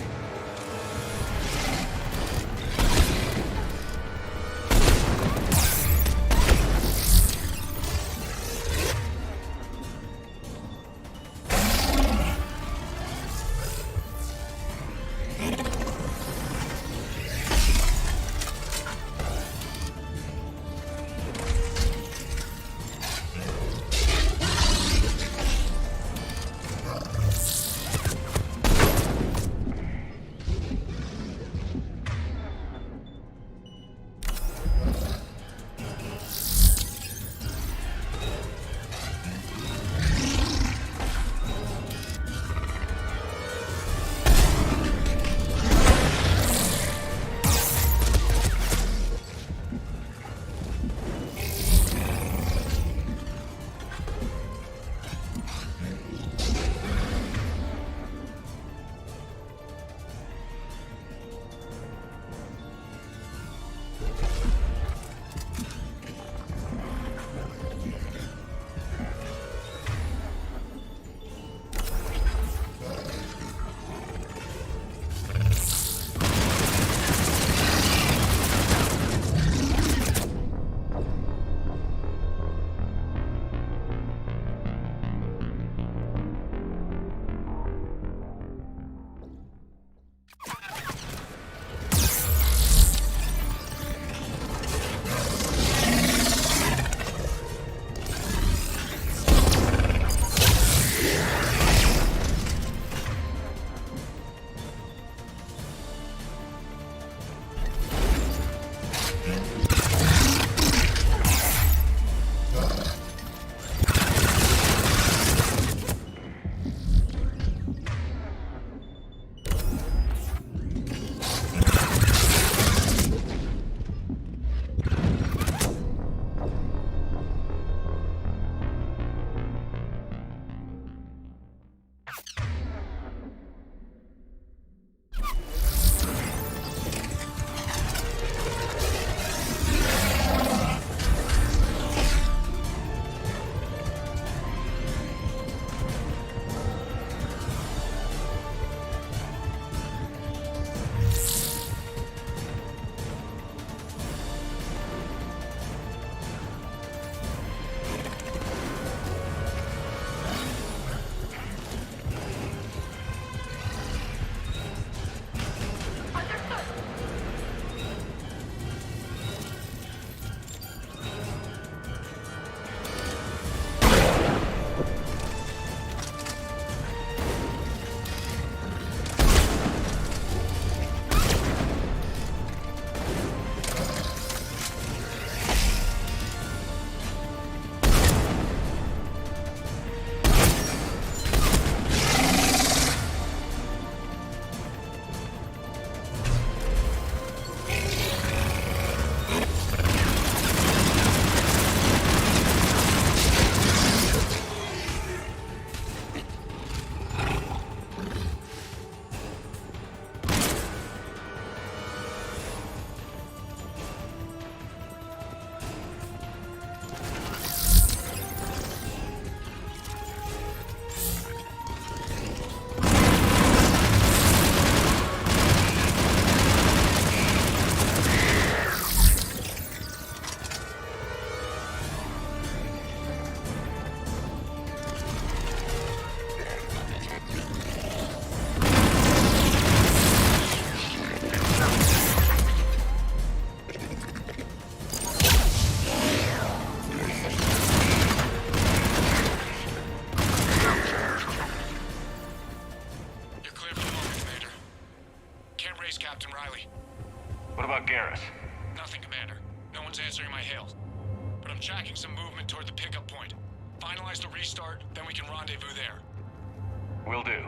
Garrus? Nothing, Commander. No one's answering my hails. But I'm tracking some movement toward the pickup point. Finalize the restart, then we can rendezvous there. Will do.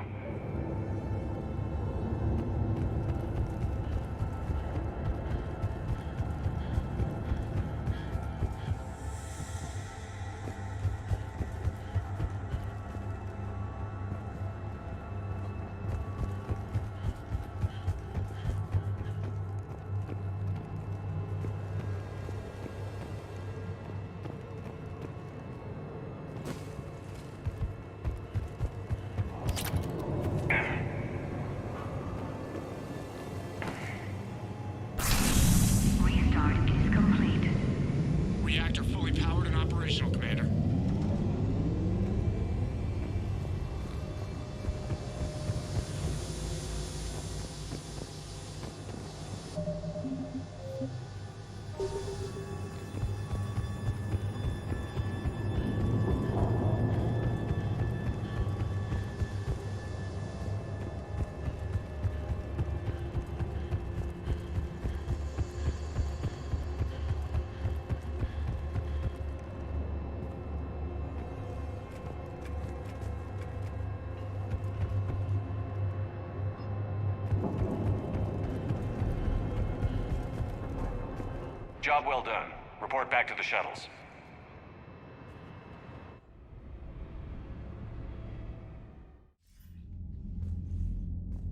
Job well done. Report back to the shuttles.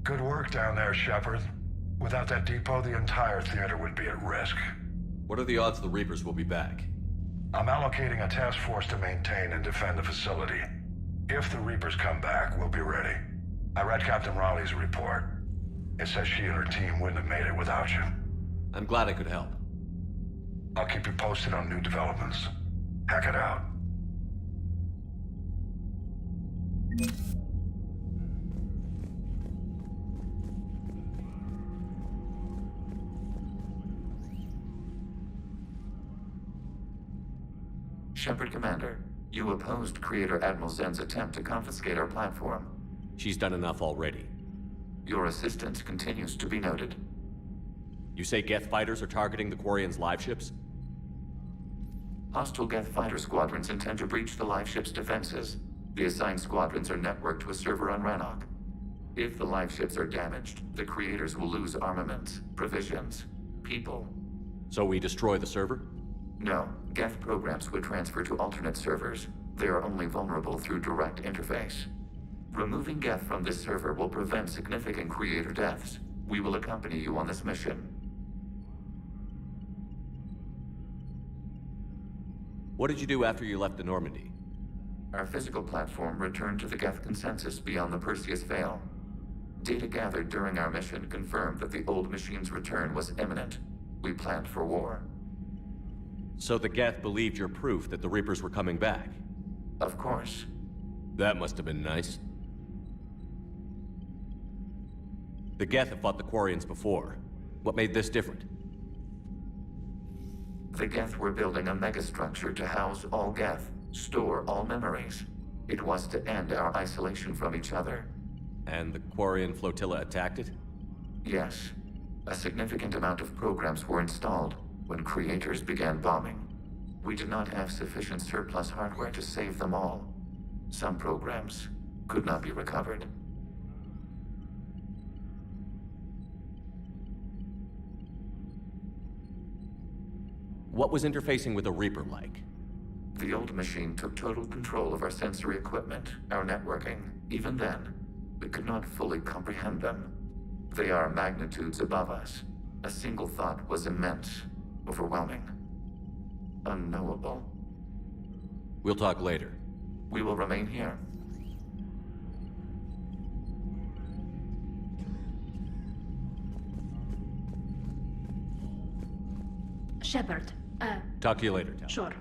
Good work down there, Shepard. Without that depot, the entire theater would be at risk. What are the odds the Reapers will be back? I'm allocating a task force to maintain and defend the facility. If the Reapers come back, we'll be ready. I read Captain Raleigh's report. It says she and her team wouldn't have made it without you. I'm glad I could help. I'll keep you posted on new developments. Hack it out. Shepard Commander, you opposed Creator Admiral Zen's attempt to confiscate our platform. She's done enough already. Your assistance continues to be noted. You say Geth fighters are targeting the Quarians' live ships? Hostile Geth fighter squadrons intend to breach the live ship's defenses. The assigned squadrons are networked to a server on Rannoch. If the live ships are damaged, the Creators will lose armaments, provisions, people. So we destroy the server? No, Geth programs would transfer to alternate servers. They are only vulnerable through direct interface. Removing Geth from this server will prevent significant Creator deaths. We will accompany you on this mission. What did you do after you left the Normandy? Our physical platform returned to the Geth consensus beyond the Perseus Veil. Data gathered during our mission confirmed that the old machine's return was imminent. We planned for war. So the Geth believed your proof that the Reapers were coming back? Of course. That must have been nice. The Geth have fought the Quarians before. What made this different? The Geth were building a megastructure to house all Geth, store all memories. It was to end our isolation from each other. And the Quarian flotilla attacked it? Yes. A significant amount of programs were installed when Creators began bombing. We did not have sufficient surplus hardware to save them all. Some programs could not be recovered. What was interfacing with a Reaper like? The old machine took total control of our sensory equipment, our networking. Even then, we could not fully comprehend them. They are magnitudes above us. A single thought was immense, overwhelming, unknowable. We'll talk later. We will remain here. Shepard, Talk to you later, Tal. Sure.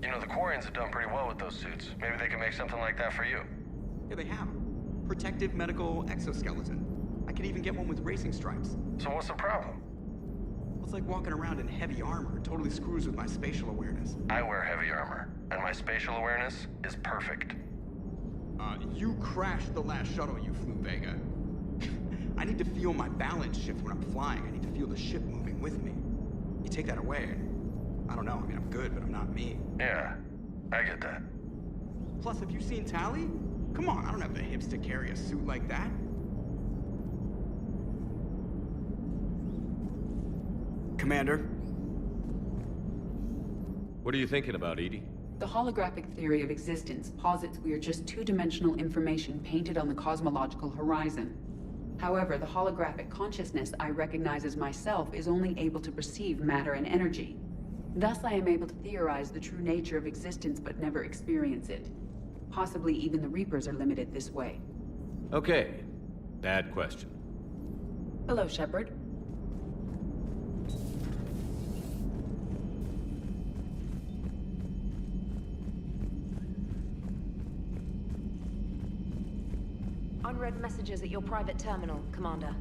You know, the Quarians have done pretty well with those suits. Maybe they can make something like that for you. Yeah, they have. Protective medical exoskeleton. I could even get one with racing stripes. So what's the problem? Well, it's like walking around in heavy armor. It totally screws with my spatial awareness. I wear heavy armor, and my spatial awareness is perfect. You crashed the last shuttle you flew, Vega. I need to feel my balance shift when I'm flying. I need to feel the ship moving with me. You take that away, I don't know. I mean, I'm good, but I'm not me. Yeah, I get that. Plus, have you seen Tali? Come on, I don't have the hips to carry a suit like that. Commander? What are you thinking about, EDI? The holographic theory of existence posits we are just two-dimensional information painted on the cosmological horizon. However, the holographic consciousness I recognize as myself is only able to perceive matter and energy. Thus, I am able to theorize the true nature of existence but never experience it. Possibly even the Reapers are limited this way. Okay. Bad question. Hello, Shepard. Unread messages at your private terminal, Commander.